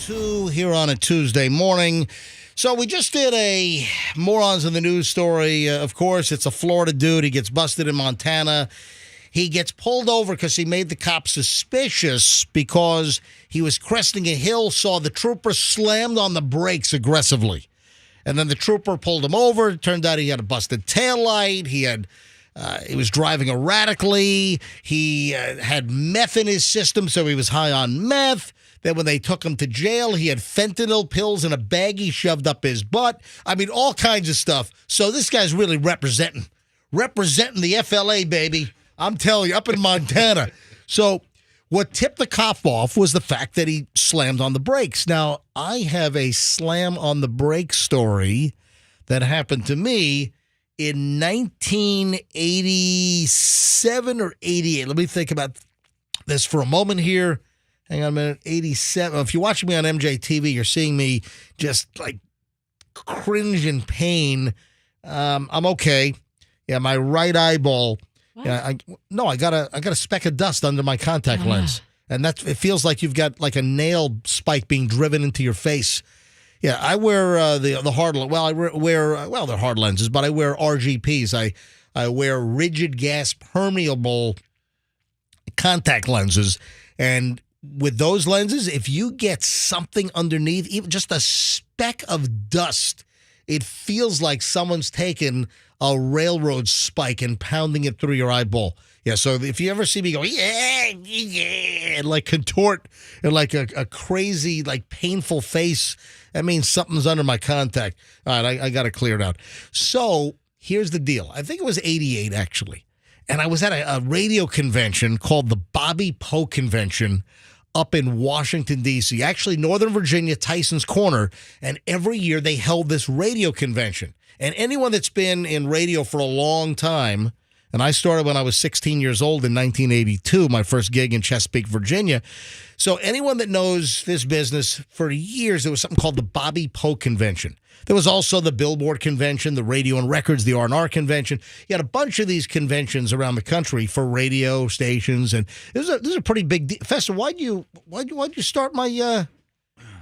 2 here on a Tuesday morning. So we just did a Morons in the News story. Of course, it's a Florida dude. He gets busted in Montana. He gets pulled over because he made the cop suspicious because he was cresting a hill, saw the trooper slammed on the brakes aggressively. And then the trooper pulled him over. It turned out he had a busted taillight. He was driving erratically. He had meth in his system, so he was high on meth. Then when they took him to jail, he had fentanyl pills in a baggie shoved up his butt. I mean, all kinds of stuff. So this guy's really representing the FLA, baby. I'm telling you, up in Montana. So what tipped the cop off was the fact that he slammed on the brakes. Now, I have a slam on the brake story that happened to me in 1987 or 88. Let me think about this for a moment here. Hang on a minute. 87. If you're watching me on MJTV, you're seeing me just like cringe in pain. I'm okay. Yeah, my right eyeball. What? Yeah, I got a speck of dust under my contact lens, and it feels like you've got like a nail spike being driven into your face. Yeah, I wear the hard. Well, I wear they're hard lenses, but I wear RGPs. I wear rigid gas permeable contact lenses, and with those lenses, if you get something underneath, even just a speck of dust, it feels like someone's taken a railroad spike and pounding it through your eyeball. Yeah, so if you ever see me go, yeah, and like contort in like a crazy, like painful face, that means something's under my contact. All right, I got it cleared out. So here's the deal. I think it was 88, actually. And I was at a radio convention called the Bobby Poe Convention up in Washington, D.C., actually Northern Virginia, Tyson's Corner. And every year they held this radio convention. And anyone that's been in radio for a long time, and I started when I was 16 years old in 1982, my first gig in Chesapeake, Virginia. So anyone that knows this business for years, there was something called the Bobby Poe Convention. There was also the Billboard Convention, the Radio and Records, the R&R Convention. You had a bunch of these conventions around the country for radio stations, and this is a pretty big deal. Fester, why'd you start my?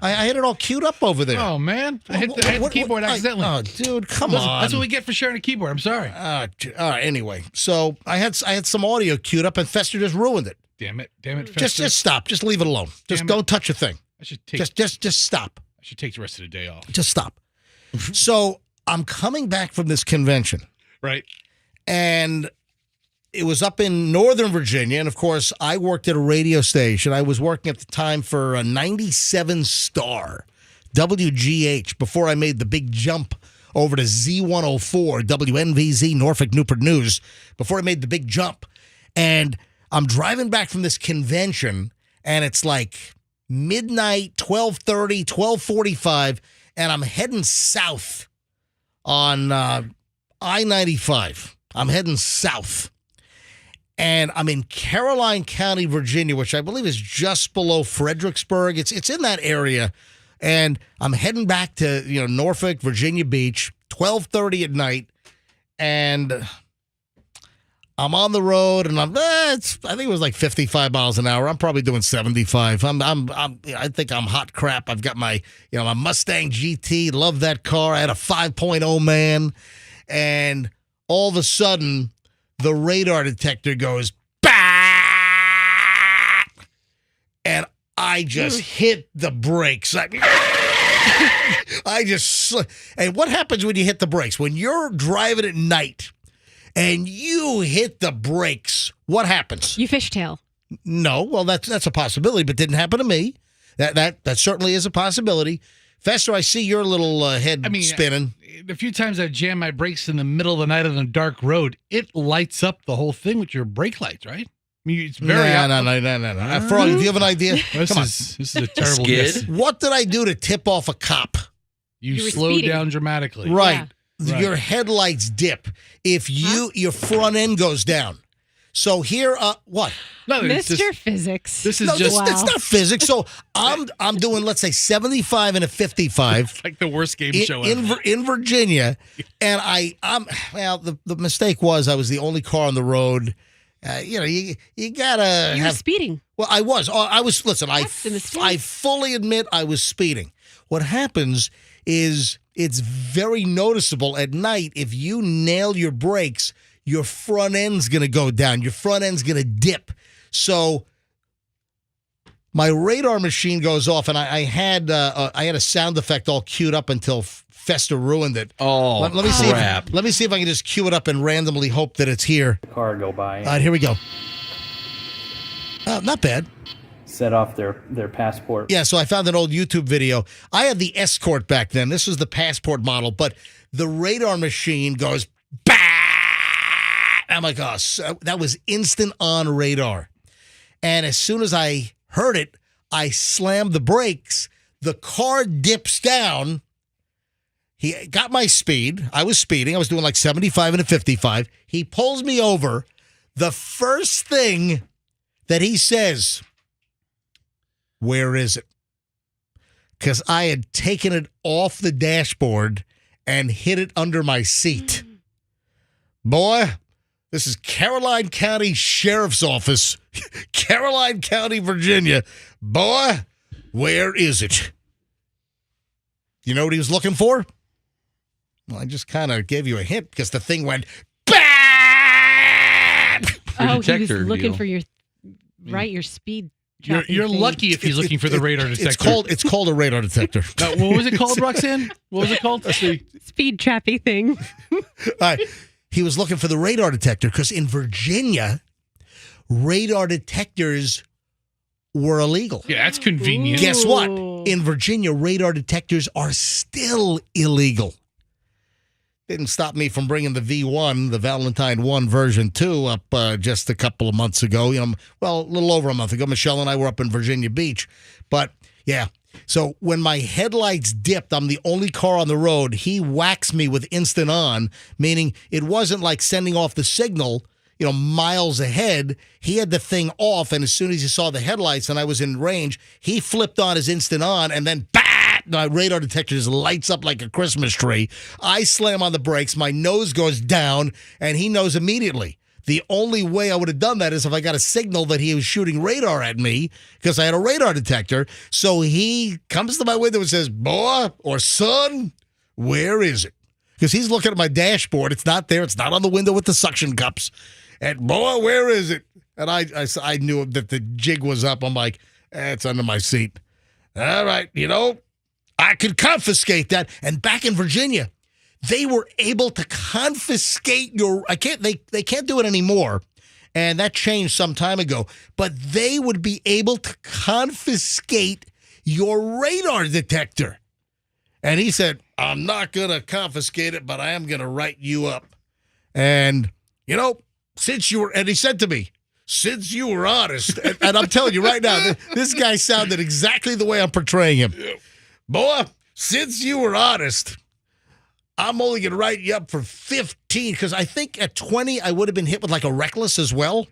I had it all queued up over there. Oh man, I hit the keyboard accidentally. Oh, dude, come on. That's what we get for sharing a keyboard. I'm sorry. All right. Anyway, so I had some audio queued up, and Fester just ruined it. Damn it, Fester. Just stop. Just leave it alone. Just don't touch a thing. I should take. Just stop. I should take the rest of the day off. Just stop. So I'm coming back from this convention, Right. and it was up in Northern Virginia, and of course, I worked at a radio station. I was working at the time for a 97 Star, WGH, before I made the big jump over to Z104, WNVZ, Norfolk Newport News, before I made the big jump. And I'm driving back from this convention, and it's like midnight, 12:30, 12:45, and I'm heading south on I-95. I'm heading south. And I'm in Caroline County, Virginia, which I believe is just below Fredericksburg. It's in that area. And I'm heading back to, Norfolk, Virginia Beach, 12:30 at night. And I'm on the road, and I think it was like 55 miles an hour. I'm probably doing 75. I think I'm hot crap. I've got my, my Mustang GT. Love that car. I had a 5.0 man. And all of a sudden, the radar detector goes, bah! And I just hit the brakes. And what happens when you hit the brakes? When you're driving at night and you hit the brakes, what happens? You fishtail. No, well, that's a possibility, but didn't happen to me. That certainly is a possibility. Fester, I see your little head spinning. The few times I've jammed my brakes in the middle of the night on a dark road, it lights up the whole thing with your brake lights, right? I mean, it's very... No. Froggy, do you have an idea? This is a terrible guess. What did I do to tip off a cop? You slowed down dramatically. Right. Yeah. Your headlights dip if your front end goes down. So here, what? No, Mr. Physics. This is just... It's not physics. So I'm doing, let's say, 75 and a 55. It's like the worst game show ever. In Virginia, and the mistake was I was the only car on the road. you gotta You were have. speeding. Well, I was. Listen, That's the mistake. I fully admit I was speeding. What happens is it's very noticeable at night if you nail your brakes, your front end's going to go down. Your front end's going to dip. So my radar machine goes off, and I had a sound effect all queued up until Fester ruined it. Oh, Let me crap. let me see if I can just cue it up and randomly hope that it's here. Car go by All and right, here we go. Not bad. set off their passport. Yeah, so I found an old YouTube video. I had the Escort back then. This was the Passport model, but the radar machine goes, bah! I'm like, oh, so that was instant on radar. And as soon as I heard it, I slammed the brakes. The car dips down. He got my speed. I was speeding. I was doing like 75 and a 55. He pulls me over. The first thing that he says, where is it? Because I had taken it off the dashboard and hid it under my seat. Boy, this is Caroline County Sheriff's Office, Caroline County, Virginia. Boy, where is it? You know what he was looking for? Well, I just kind of gave you a hint because the thing went, bad. Your Oh, he was detector looking deal. for your speed. You're tracking thing. lucky if he's looking for the radar detector. It's called a radar detector. What was it called, Roxanne? What was it called? Let's see. speed trappy thing. All right. He was looking for the radar detector because in Virginia, radar detectors were illegal. Yeah, that's convenient. Guess what? Ooh. In Virginia, radar detectors are still illegal. Didn't stop me from bringing the V1, the Valentine 1 version 2, up just a couple of months ago. Well, a little over a month ago. Michelle and I were up in Virginia Beach. But, yeah. So when my headlights dipped, I'm the only car on the road. He whacks me with instant on, meaning it wasn't like sending off the signal, miles ahead. He had the thing off, and as soon as he saw the headlights and I was in range, he flipped on his instant on, and then my radar detector just lights up like a Christmas tree. I slam on the brakes, my nose goes down, and he knows immediately. The only way I would have done that is if I got a signal that he was shooting radar at me because I had a radar detector. So he comes to my window and says, boy or son, where is it? Because he's looking at my dashboard. It's not there. It's not on the window with the suction cups. And boy, where is it? And I knew that the jig was up. I'm like, it's under my seat. All right, I could confiscate that. And back in Virginia, they were able to confiscate they can't do it anymore. And that changed some time ago. But they would be able to confiscate your radar detector. And he said, I'm not going to confiscate it, but I am going to write you up. And, and he said to me, since you were honest, and I'm telling you right now, this guy sounded exactly the way I'm portraying him. Boy, since you were honest, I'm only going to write you up for 15, because I think at 20, I would have been hit with like a reckless as well.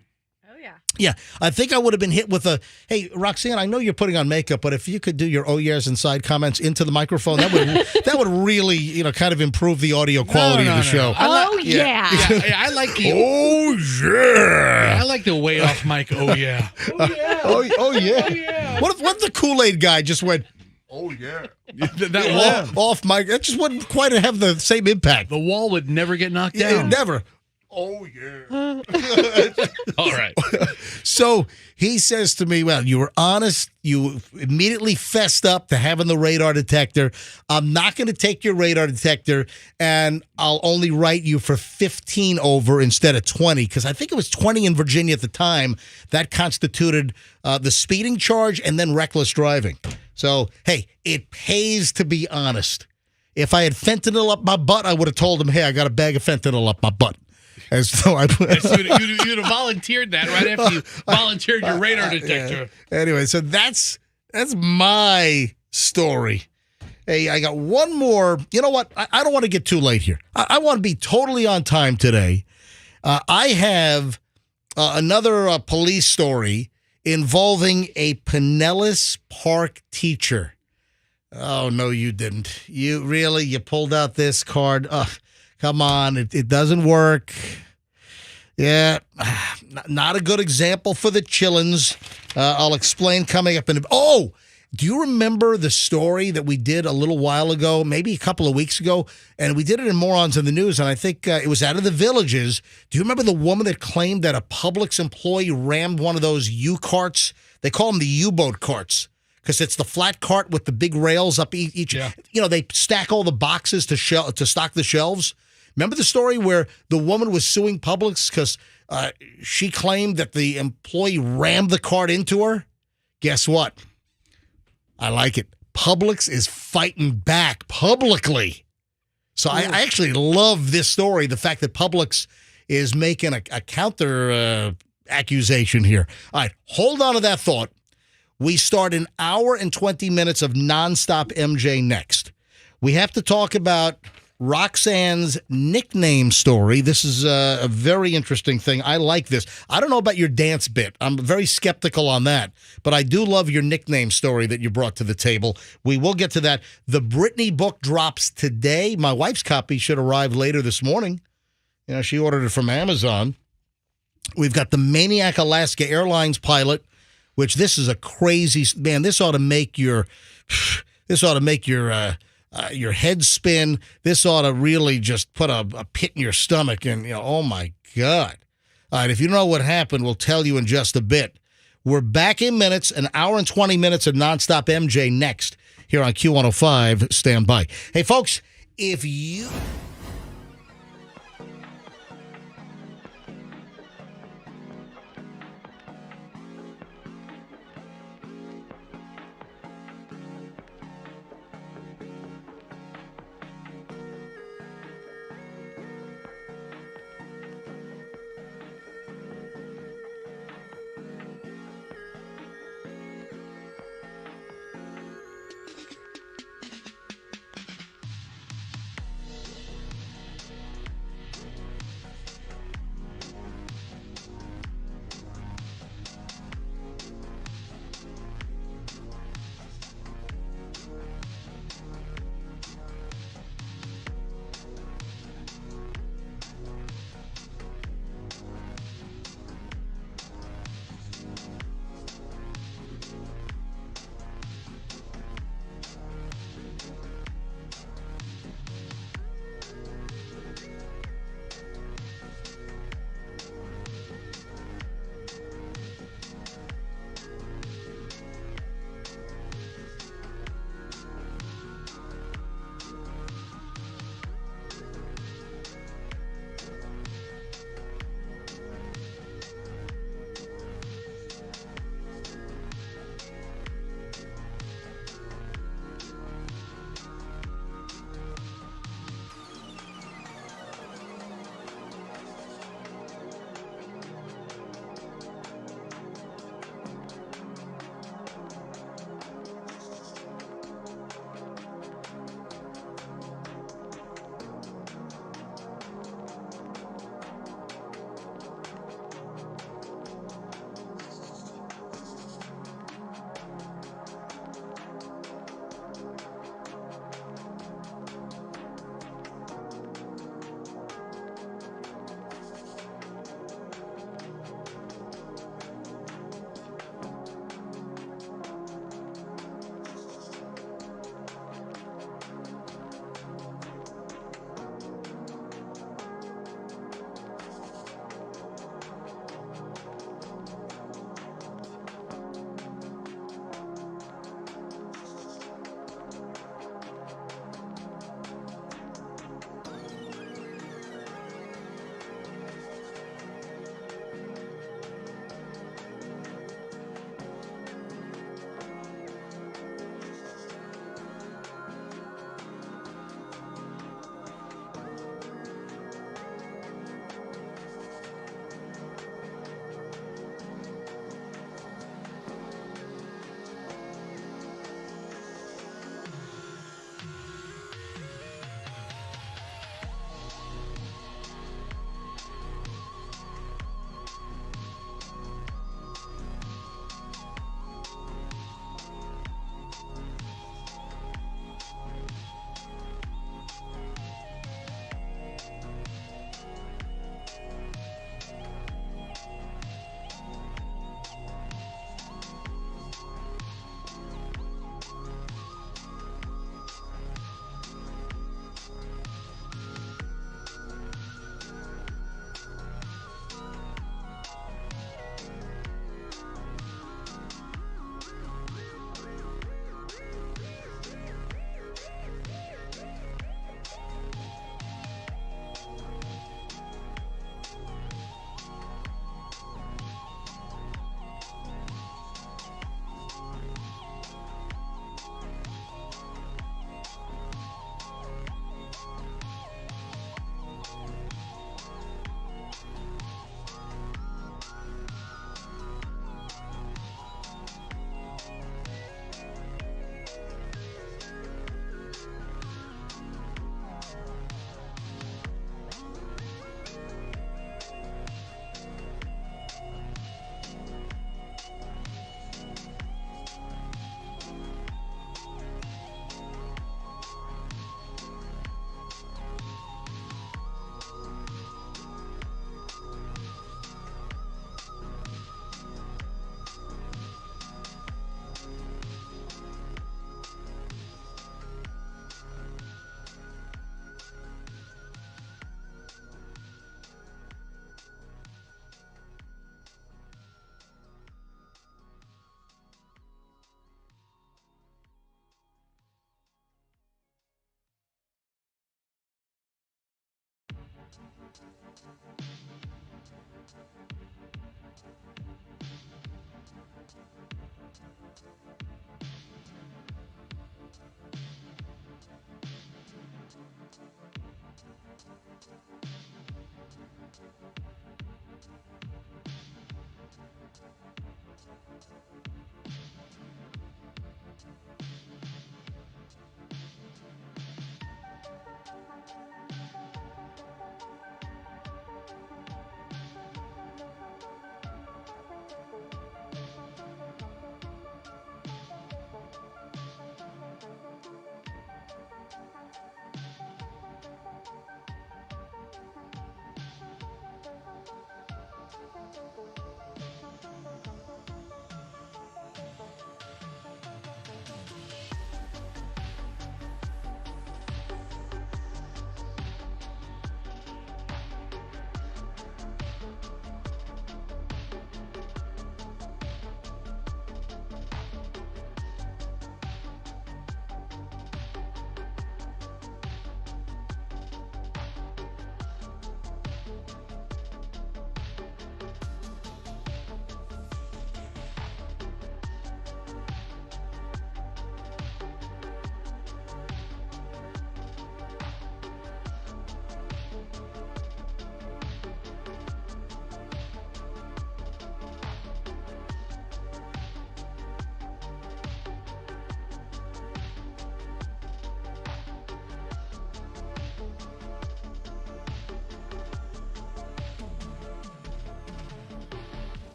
Oh, yeah. Yeah, I think I would have been hit with hey, Roxanne, I know you're putting on makeup, but if you could do your oh yeahs and side comments into the microphone, that would really, kind of improve the audio quality of the show. Oh, yeah. Yeah, I like the. Oh, yeah. I like the way off mic. Oh yeah. Oh, yeah. Oh yeah. What if the Kool-Aid guy just went, oh, yeah. That wall. Off mic? That just wouldn't quite have the same impact. The wall would never get knocked Yeah, down. never. Oh, yeah. All right. So he says to me, well, you were honest. You immediately fessed up to having the radar detector. I'm not going to take your radar detector, and I'll only write you for 15 over instead of 20, because I think it was 20 in Virginia at the time. That constituted the speeding charge and then reckless driving. So, hey, it pays to be honest. If I had fentanyl up my butt, I would have told him, hey, I got a bag of fentanyl up my butt. As though You'd have volunteered that right after you volunteered your radar detector. Anyway, so that's my story. Hey, I got one more. You know what? I don't want to get too late here. I want to be totally on time today. I have another police story involving a Pinellas Park teacher. Oh, no, you didn't. You pulled out this card. Come on, it doesn't work. Yeah, not a good example for the Chillins. I'll explain coming up in. Oh, do you remember the story that we did a little while ago, maybe a couple of weeks ago? And we did it in Morons in the News, and I think it was out of the Villages. Do you remember the woman that claimed that a Publix employee rammed one of those U-carts? They call them the U-boat carts because it's the flat cart with the big rails up each. Yeah. You know, they stack all the boxes to stock the shelves. Remember the story where the woman was suing Publix because she claimed that the employee rammed the cart into her? Guess what? I like it. Publix is fighting back publicly. So I actually love this story, the fact that Publix is making a counter accusation here. All right, hold on to that thought. We start an hour and 20 minutes of nonstop MJ next. We have to talk about Roxanne's nickname story. This is a very interesting thing. I like this. I don't know about your dance bit. I'm very skeptical on that, but I do love your nickname story that you brought to the table. We will get to that. The Britney book drops today. My wife's copy should arrive later this morning. You know, she ordered it from Amazon. We've got the Maniac Alaska Airlines pilot, which this is a crazy, man, this ought to make your head spin. This ought to really just put a pit in your stomach. And, you know, oh, my God. All right, if you don't know what happened, we'll tell you in just a bit. We're back in minutes, an hour and 20 minutes of nonstop MJ next here on Q105. Stand by. Hey, folks, if you...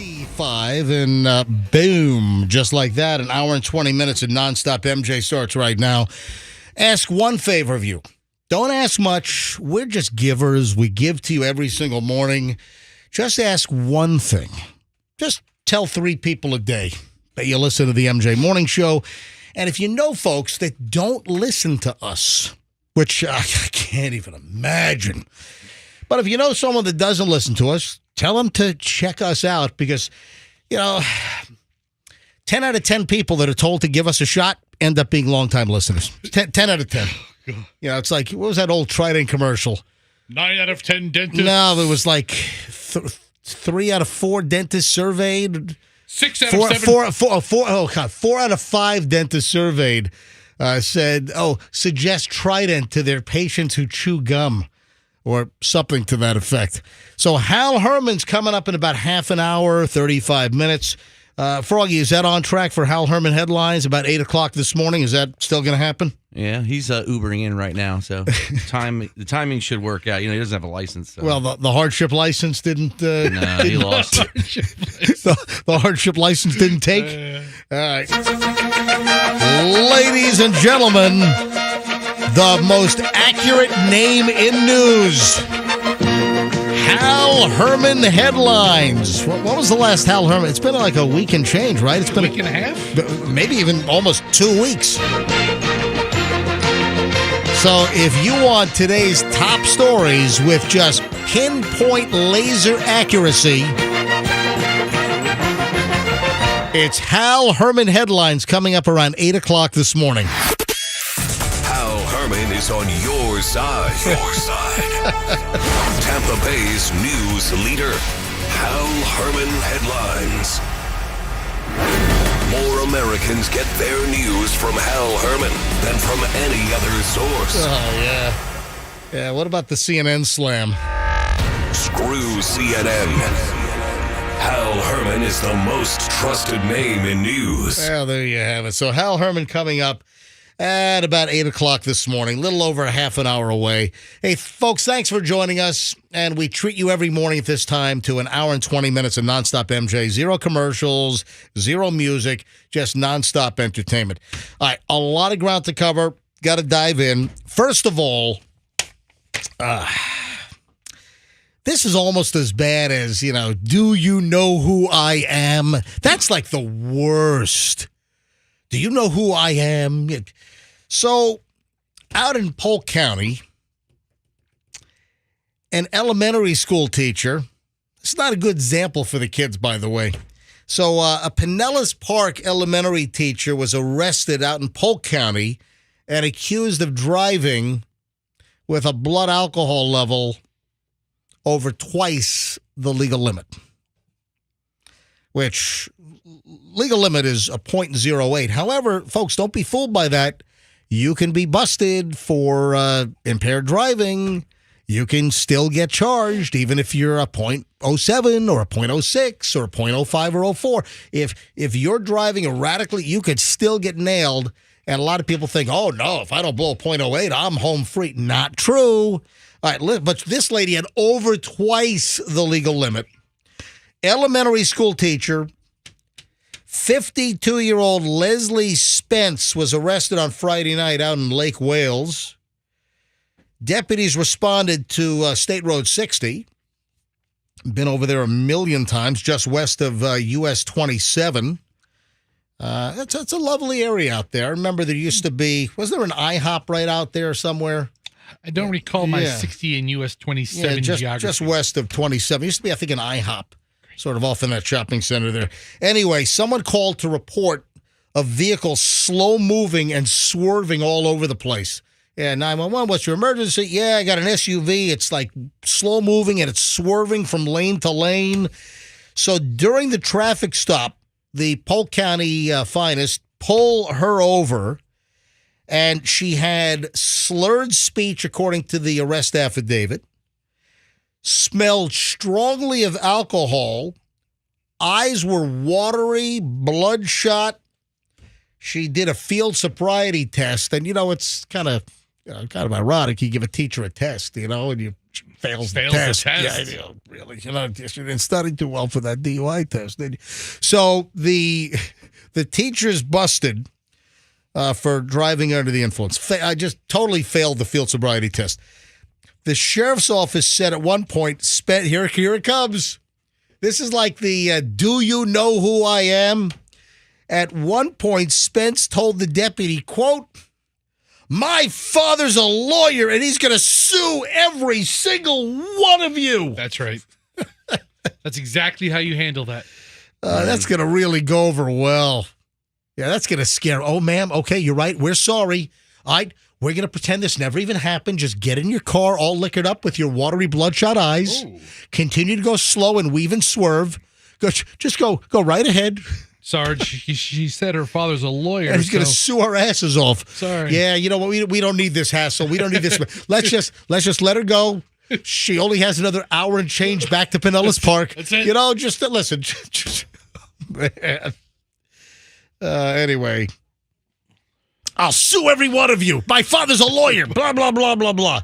55 and boom, just like that, an hour and 20 minutes of nonstop MJ starts right now. Ask one favor of you. Don't ask much. We're just givers. We give to you every single morning. Just ask one thing. Just tell 3 people a day that you listen to the MJ Morning Show. And if you know folks that don't listen to us, which I can't even imagine, but if you know someone that doesn't listen to us, tell them to check us out because, 10 out of 10 people that are told to give us a shot end up being longtime listeners. 10 out of 10. It's like, what was that old Trident commercial? 9 out of 10 dentists. No, it was like 3 out of 4 dentists surveyed. 6 out of 7. 4 out of 5 dentists surveyed said, suggest Trident to their patients who chew gum or something to that effect. So Hal Herman's coming up in about half an hour, 35 minutes. Froggy, is that on track for Hal Herman headlines about 8 o'clock this morning? Is that still going to happen? Yeah, he's Ubering in right now, so the timing should work out. He doesn't have a license. So. Well, the hardship license didn't. No, he lost it. The hardship license didn't take. All right, ladies and gentlemen, the most accurate name in news. Hal Herman headlines. What was the last Hal Herman? It's been like a week and change, right? It's been a week and a half? Maybe even almost 2 weeks. So if you want today's top stories with just pinpoint laser accuracy, it's Hal Herman headlines coming up around 8 o'clock this morning. Hal Herman is on your side. Your side. Tampa Bay's news leader, Hal Herman headlines. More Americans get their news from Hal Herman than from any other source. Oh, yeah. Yeah, what about the CNN slam? Screw CNN. Hal Herman is the most trusted name in news. Well, there you have it. So Hal Herman coming up at about 8 o'clock this morning, a little over a half an hour away. Hey, folks, thanks for joining us. And we treat you every morning at this time to an hour and 20 minutes of nonstop MJ. 0 commercials, 0 music, just nonstop entertainment. All right, a lot of ground to cover. Got to dive in. First of all, this is almost as bad as, do you know who I am? That's like the worst. Do you know who I am? So, out in Polk County, an elementary school teacher, it's not a good example for the kids, by the way. So, a Pinellas Park elementary teacher was arrested out in Polk County and accused of driving with a blood alcohol level over twice the legal limit, which legal limit is a 0.08. However, folks, don't be fooled by that. You can be busted for impaired driving. You can still get charged, even if you're a 0.07 or a 0.06 or a 0.05 or 04. If you're driving erratically, you could still get nailed. And a lot of people think, oh, no, if I don't blow a 0.08, I'm home free. Not true. All right, but this lady had over twice the legal limit. Elementary school teacher, 52-year-old Leslie Spence was arrested on Friday night out in Lake Wales. Deputies responded to State Road 60. Been over there a million times, just west of US 27. That's a lovely area out there. I remember there used to be, was there an IHOP right out there somewhere? I don't recall my 60 and US 27 geography. Just west of 27. Used to be, I think, an IHOP, sort of off in that shopping center there. Anyway, someone called to report a vehicle slow moving and swerving all over the place. Yeah, 911, what's your emergency? Yeah, I got an SUV. It's like slow moving and it's swerving from lane to lane. So during the traffic stop, the Polk County finest pull her over, and she had slurred speech, according to the arrest affidavit, smelled strongly of alcohol, eyes were watery, bloodshot. She did a field sobriety test, and, it's kind of ironic. You give a teacher a test, and fails the Fails the test. test. Yeah, I know, really. You didn't study too well for that DUI test, did you? So the teacher's busted for driving under the influence. I just totally failed the field sobriety test. The sheriff's office said at one point, here it comes. This is like the do you know who I am? At one point, Spence told the deputy, quote, "My father's a lawyer and he's going to sue every single one of you." That's right. That's exactly how you handle that. That's going to really go over well. Yeah, that's going to scare. Oh, ma'am. Okay, you're right. We're sorry. All right, we're going to pretend this never even happened. Just get in your car all liquored up with your watery bloodshot eyes. Ooh. Continue to go slow and weave and swerve. Just go right ahead. Sarge, she said her father's a lawyer. And he's going to so- sue our asses off. Sorry. Yeah, you know what? We don't need this hassle. We don't need this. Let's just let her go. She only has another hour and change back to Pinellas Park. That's it. You know, just listen. Man. Anyway, I'll sue every one of you. My father's a lawyer. Blah, blah, blah, blah, blah.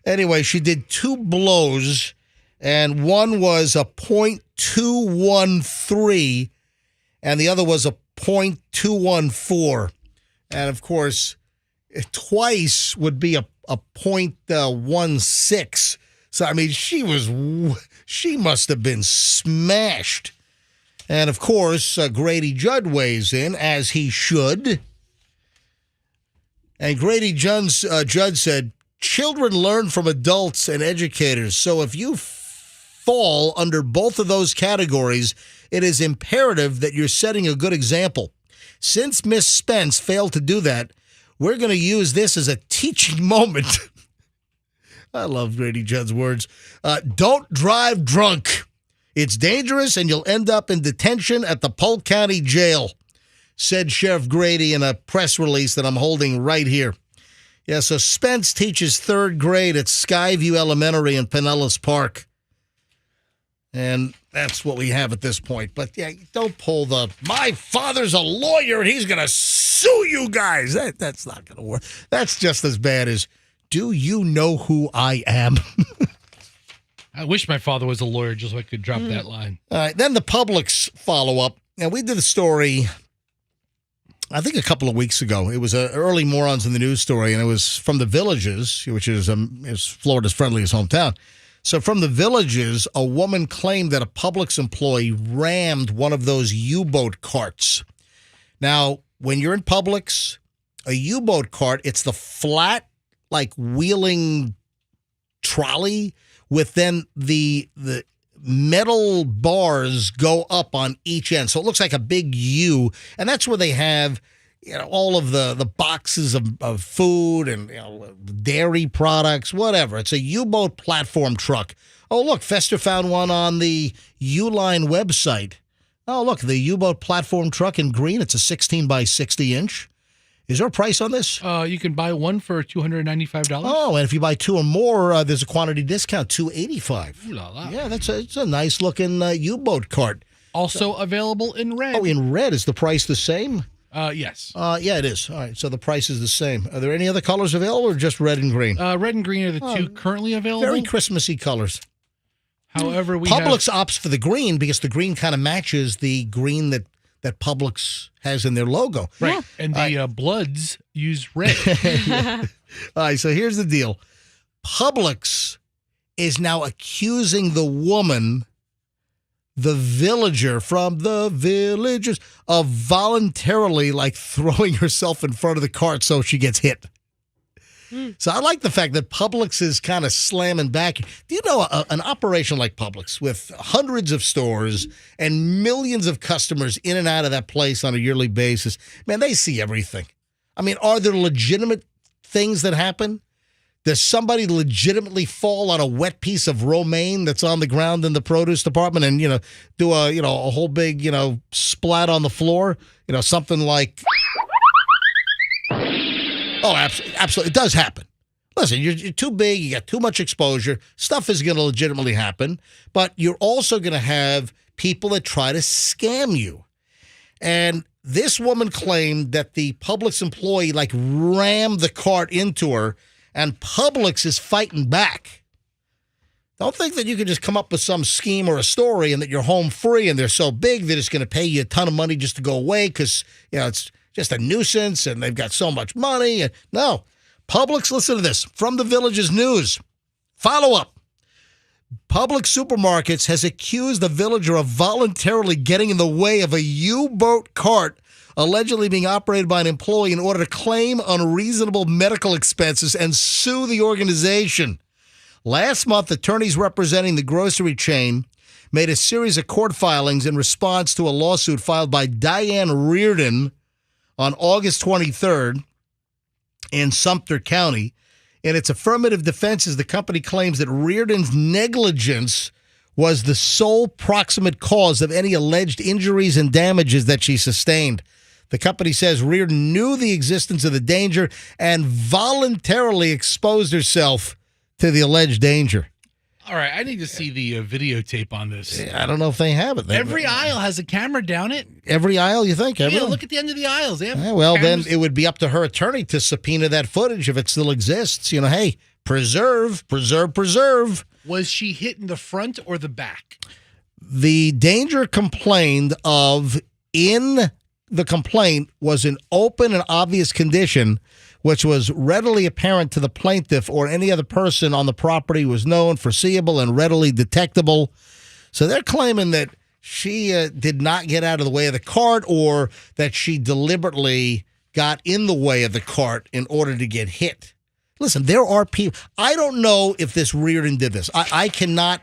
Anyway, she did 2 blows, and one was a .213, and the other was a .214. And, of course, twice would be a .16. So, I mean, she must have been smashed. And, of course, Grady Judd weighs in, as he should. And Grady Judd said, "Children learn from adults and educators. So if you fall under both of those categories, it is imperative that you're setting a good example. Since Miss Spence failed to do that, we're going to use this as a teaching moment." I love Grady Judd's words. "Don't drive drunk. It's dangerous and you'll end up in detention at the Polk County Jail," said Sheriff Grady in a press release that I'm holding right here. Yeah, so Spence teaches 3rd grade at Skyview Elementary in Pinellas Park. And that's what we have at this point. But, yeah, don't pull "my father's a lawyer and he's going to sue you guys." That's not going to work. That's just as bad as, "Do you know who I am?" I wish my father was a lawyer just so I could drop that line. All right, then the Publix follow-up. Now, we did a story, I think a couple of weeks ago. It was early Morons in the News story, and it was from the Villages, which is Florida's friendliest hometown. So from the Villages, a woman claimed that a Publix employee rammed one of those U-boat carts. Now, when you're in Publix, a U-boat cart, it's the flat, like, wheeling trolley with then the metal bars go up on each end. So it looks like a big U, and that's where they have, you know, all of the boxes of food and, you know, dairy products, whatever. It's a U-boat platform truck. Oh, look, Fester found one on the U-Line website. Oh, look, the U-boat platform truck in green. It's a 16 by 60 inch. Is there a price on this? You can buy one for $295. Oh, and if you buy 2 or more, there's a quantity discount, $285. Ooh la la. Yeah, it's a nice looking U-boat cart. Also available in red. Oh, in red, is the price the same? Yes. Yeah, it is. All right, so the price is the same. Are there any other colors available, or just red and green? Red and green are the two currently available. Very Christmassy colors. However, Publix opts for the green because the green kind of matches the green that Publix has in their logo. Right. Yeah. And the Bloods use red. All right, so here's the deal. Publix is now accusing the woman, the villager from the Villages, of voluntarily, like, throwing herself in front of the cart so she gets hit. So I like the fact that Publix is kind of slamming back. Do you know an operation like Publix with hundreds of stores and millions of customers in and out of that place on a yearly basis? Man, they see everything. I mean, are there legitimate things that happen? Does somebody legitimately fall on a wet piece of romaine that's on the ground in the produce department and, do a whole big, splat on the floor? Something like... Oh, absolutely. It does happen. Listen, you're too big. You got too much exposure. Stuff is going to legitimately happen. But you're also going to have people that try to scam you. And this woman claimed that the Publix employee, rammed the cart into her, and Publix is fighting back. Don't think that you can just come up with some scheme or a story and that you're home free and they're so big that it's going to pay you a ton of money just to go away because, it's just a nuisance and they've got so much money. And no. Publix, listen to this. From the Village's News. Follow up. Publix Supermarkets has accused the villager of voluntarily getting in the way of a U-boat cart allegedly being operated by an employee in order to claim unreasonable medical expenses and sue the organization. Last month, attorneys representing the grocery chain made a series of court filings in response to a lawsuit filed by Diane Reardon on August 23rd in Sumter County. In its affirmative defenses, the company claims that Reardon's negligence was the sole proximate cause of any alleged injuries and damages that she sustained. The company says Reardon knew the existence of the danger and voluntarily exposed herself to the alleged danger. All right, I need to see the videotape on this. I don't know if they have it. Every aisle has a camera down it. Every aisle, you think? Yeah, look at the end of the aisles. They have Well, cameras. then it would be up to her attorney to subpoena that footage if it still exists. Hey, preserve. Was she hit in the front or the back? The danger complained of in the complaint was an open and obvious condition which was readily apparent to the plaintiff or any other person on the property, was known, foreseeable, and readily detectable. So they're claiming that she did not get out of the way of the cart or that she deliberately got in the way of the cart in order to get hit. Listen, there are people. I don't know if this Reardon did this. I'm not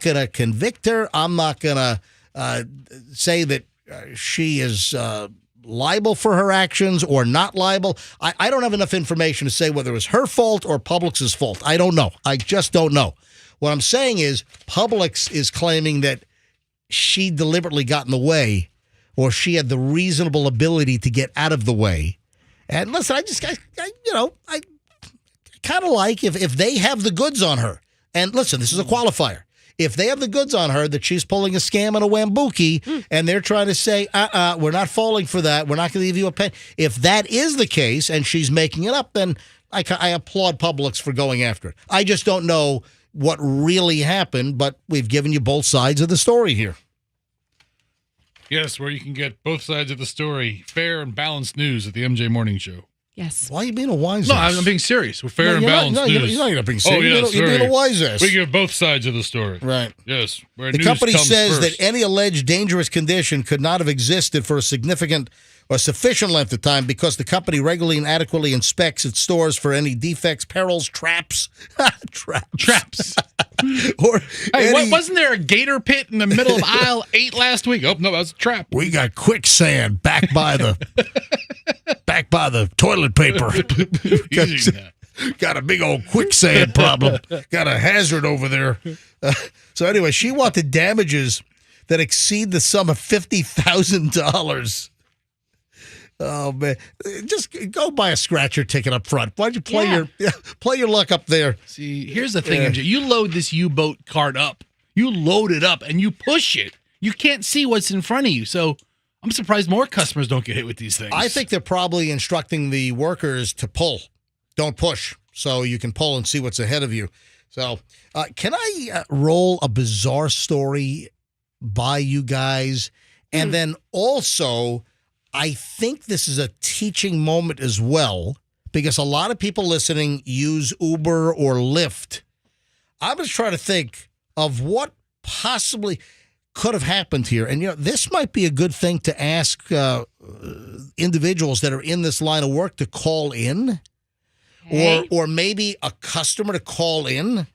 going to convict her. I'm not going to say that she is liable for her actions or not liable. I don't have enough information to say whether it was her fault or Publix's fault. I don't know. I just don't know. What I'm saying is Publix is claiming that she deliberately got in the way or she had the reasonable ability to get out of the way. And listen, I kind of like if they have the goods on her. And listen, this is a qualifier. If they have the goods on her that she's pulling a scam and a wambuki and they're trying to say, we're not falling for that, we're not going to give you a pen. If that is the case and she's making it up, then I applaud Publix for going after it. I just don't know what really happened, but we've given you both sides of the story here. Yes, where you can get both sides of the story. Fair and balanced news at the MJ Morning Show. Yes. Why are you being a wise No, ass? I'm being serious. We're fair and balanced news. You're not being serious. You're being a wise ass. We give both sides of the story. Right. Yes. Where The news company comes says first. that any alleged dangerous condition could not have existed for a significant or sufficient length of time because the company regularly and adequately inspects its stores for any defects, perils, traps. Traps. Or Hey, wasn't there a gator pit in the middle of aisle 8 last week? Oh, no, that was a trap. we got quicksand back by the toilet paper. Easy now. Got a big old quicksand problem. Got a hazard over there. So anyway, she wanted damages that exceed the sum of $50,000. Oh man! Just go buy a scratcher ticket up front. Why'd you play your luck up there? See, here's the thing, MJ. You load this U-boat cart up. You load it up and you push it. You can't see what's in front of you. So I'm surprised more customers don't get hit with these things. I think they're probably instructing the workers to pull, don't push, so you can pull and see what's ahead of you. So, can I roll a bizarre story by you guys? And then also, I think this is a teaching moment as well, because a lot of people listening use Uber or Lyft. I'm just trying to think of what possibly could have happened here. And, this might be a good thing to ask individuals that are in this line of work to call in, or maybe a customer to call in.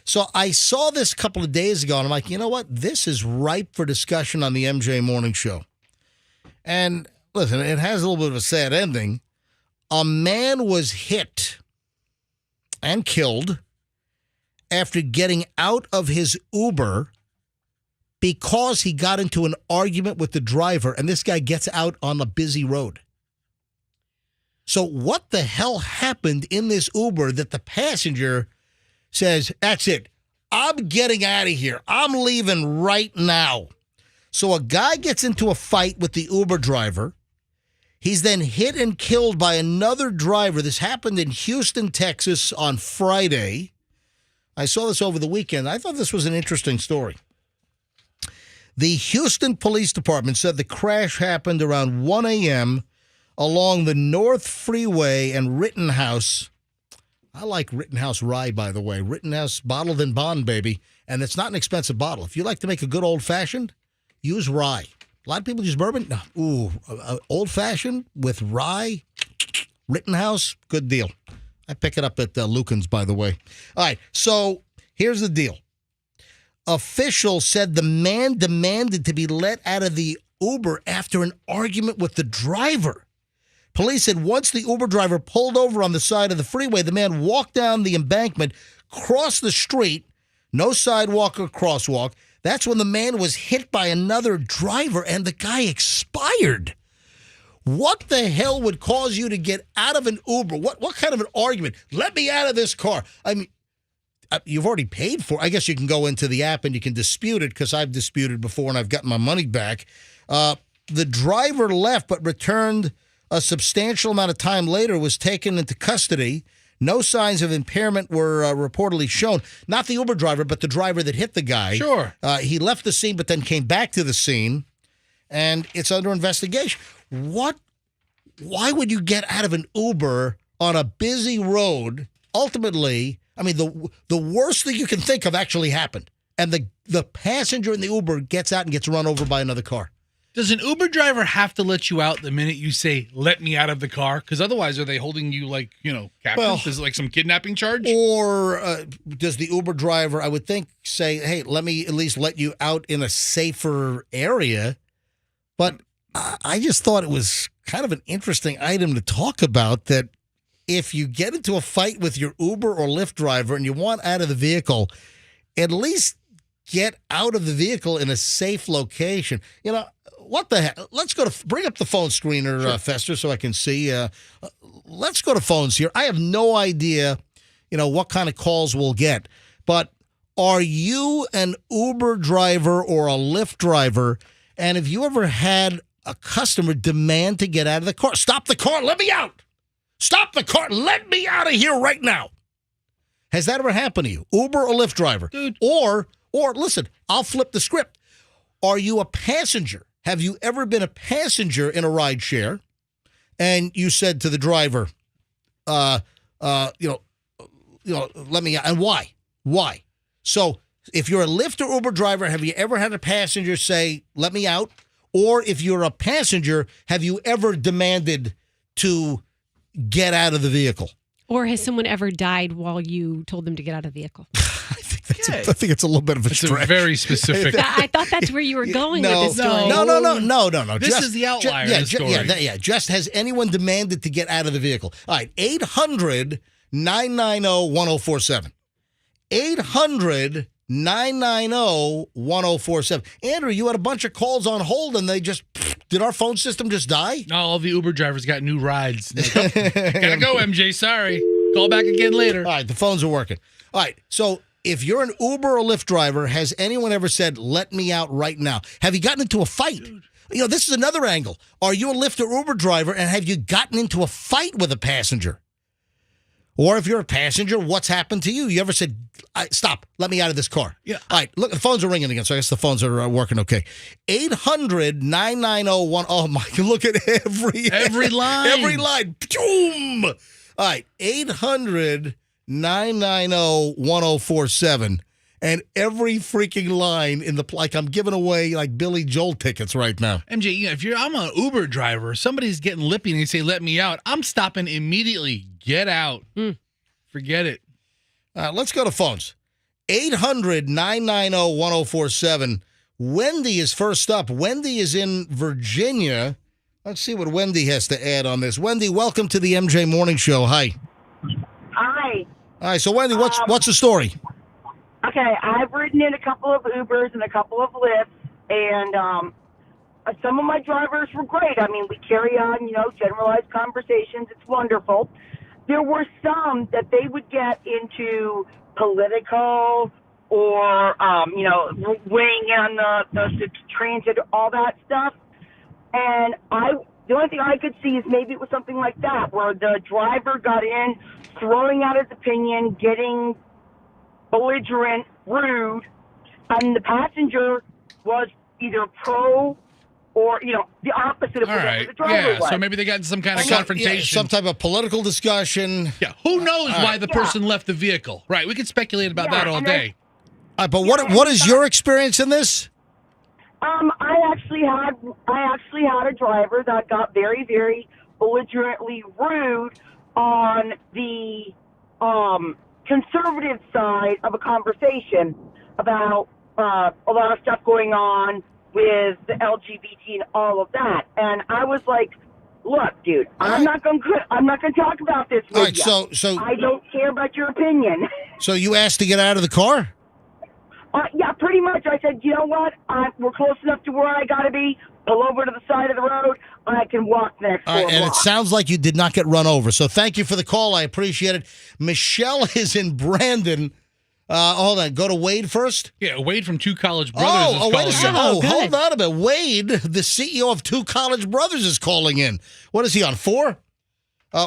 So I saw this a couple of days ago, and I'm like, you know what? This is ripe for discussion on the MJ Morning Show. And listen, it has a little bit of a sad ending. A man was hit and killed after getting out of his Uber because he got into an argument with the driver, and this guy gets out on a busy road. So what the hell happened in this Uber that the passenger says, that's it, I'm getting out of here. I'm leaving right now. So a guy gets into a fight with the Uber driver. He's then hit and killed by another driver. This happened in Houston, Texas on Friday. I saw this over the weekend. I thought this was an interesting story. The Houston Police Department said the crash happened around 1 a.m. along the North Freeway and Rittenhouse. I like Rittenhouse rye, by the way. Rittenhouse bottled in bond, baby. And it's not an expensive bottle. If you like to make a good old-fashioned, use rye. A lot of people use bourbon. No. Ooh, old-fashioned with rye, Rittenhouse, good deal. I pick it up at Lucan's, by the way. All right, so here's the deal. Officials said the man demanded to be let out of the Uber after an argument with the driver. Police said once the Uber driver pulled over on the side of the freeway, the man walked down the embankment, crossed the street, no sidewalk or crosswalk. That's when the man was hit by another driver and the guy expired. What the hell would cause you to get out of an Uber? What kind of an argument? Let me out of this car. I mean, you've already paid for it. I guess you can go into the app and you can dispute it because I've disputed before and I've gotten my money back. The driver left but returned a substantial amount of time later, was taken into custody. No signs of impairment were reportedly shown. Not the Uber driver, but the driver that hit the guy. Sure. He left the scene but then came back to the scene, and it's under investigation. Why would you get out of an Uber on a busy road? Ultimately, I mean, the worst thing you can think of actually happened, and the passenger in the Uber gets out and gets run over by another car. Does an Uber driver have to let you out the minute you say, let me out of the car? Because otherwise, are they holding you like, captive? Well, Is it like some kidnapping charge? Or does the Uber driver, I would think, say, hey, let me at least let you out in a safer area? But I just thought it was kind of an interesting item to talk about, that if you get into a fight with your Uber or Lyft driver and you want out of the vehicle, at least get out of the vehicle in a safe location. What the heck? Let's bring up the phone screener, sure. Fester, so I can see. Let's go to phones here. I have no idea, what kind of calls we'll get. But are you an Uber driver or a Lyft driver? And have you ever had a customer demand to get out of the car? Stop the car. Let me out. Stop the car. Let me out of here right now. Has that ever happened to you? Uber or Lyft driver? Dude. Or listen, I'll flip the script. Are you a passenger? Have you ever been a passenger in a ride share and you said to the driver, let me out? And why? Why? So if you're a Lyft or Uber driver, have you ever had a passenger say, let me out? Or if you're a passenger, have you ever demanded to get out of the vehicle? Or has someone ever died while you told them to get out of the vehicle? I think it's a little bit of a stretch. It's a very specific. I thought that's where you were going with this story. No. This is the outlier of the story. Just has anyone demanded to get out of the vehicle? All right, 800-990-1047. 800-990-1047. Andrew, you had a bunch of calls on hold, and did our phone system just die? No, all the Uber drivers got new rides. Like, gotta go, MJ. Sorry. Call back again later. All right, the phones are working. All right, so if you're an Uber or Lyft driver, has anyone ever said, let me out right now? Have you gotten into a fight? Dude. This is another angle. Are you a Lyft or Uber driver, and have you gotten into a fight with a passenger? Or if you're a passenger, what's happened to you? You ever said, stop, let me out of this car? Yeah. All right, look, the phones are ringing again, so I guess the phones are working okay. 800-990-1. Oh, my, look at every line. Every line. Boom! All right, 800-990-1047. And every freaking line like I'm giving away like Billy Joel tickets right now. MJ, if I'm an Uber driver, somebody's getting lippy and they say, let me out, I'm stopping immediately. Get out. Forget it. Let's go to phones. 800-990-1047. Wendy is first up. Wendy is in Virginia. Let's see what Wendy has to add on this. Wendy, welcome to the MJ Morning Show. Hi. Hi. All right, so Wendy, what's the story? Okay, I've ridden in a couple of Ubers and a couple of Lyfts, and some of my drivers were great. I mean, we carry on, generalized conversations. It's wonderful. There were some that they would get into political or, weighing in on the transit, all that stuff. And the only thing I could see is maybe it was something like that, where the driver got in, throwing out his opinion, getting belligerent, rude, and the passenger was either pro or, the opposite of All what right. the driver Yeah. was. So maybe they got in some kind of Yeah, confrontation. some type of political discussion. Yeah. Who knows why the Yeah. person left the vehicle? Right. We could speculate about that all and day. All right, but what is your experience in this? I actually had a driver that got very, very belligerently rude on the conservative side of a conversation about a lot of stuff going on with the LGBT and all of that. And I was like, "Look, dude, I'm not gonna talk about this with All right, you. so I don't care about your opinion." so you asked to get out of the car? Yeah, pretty much. I said, "You know what? We're close enough to where I gotta be. Pull over to the side of the road. I can walk the next 4 And it blocks." sounds like you did not get run over. So thank you for the call. I appreciate it. Michelle is in Brandon. Hold on. Go to Wade first. Yeah. Wade from Two College Brothers is Wait a calling second. in. Oh, good. hold on a minute. Wade, the CEO of Two College Brothers, is calling in. What is he on, 4?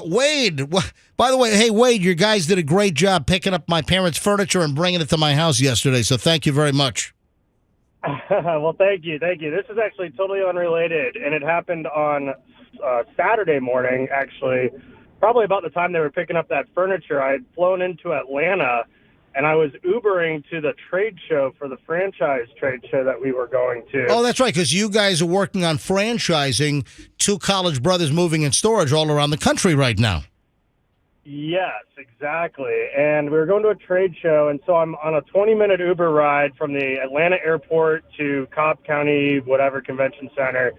Wade, by the way, hey, Wade, your guys did a great job picking up my parents' furniture and bringing it to my house yesterday, so thank you very much. Well, thank you. This is actually totally unrelated, and it happened on Saturday morning, actually, probably about the time they were picking up that furniture. I had flown into Atlanta, and I was Ubering to the trade show for the franchise trade show that we were going to. Oh, that's right, because you guys are working on franchising Two College Brothers Moving and Storage all around the country right now. Yes, exactly. And we were going to a trade show, and so I'm on a 20-minute Uber ride from the Atlanta airport to Cobb County, whatever, convention center,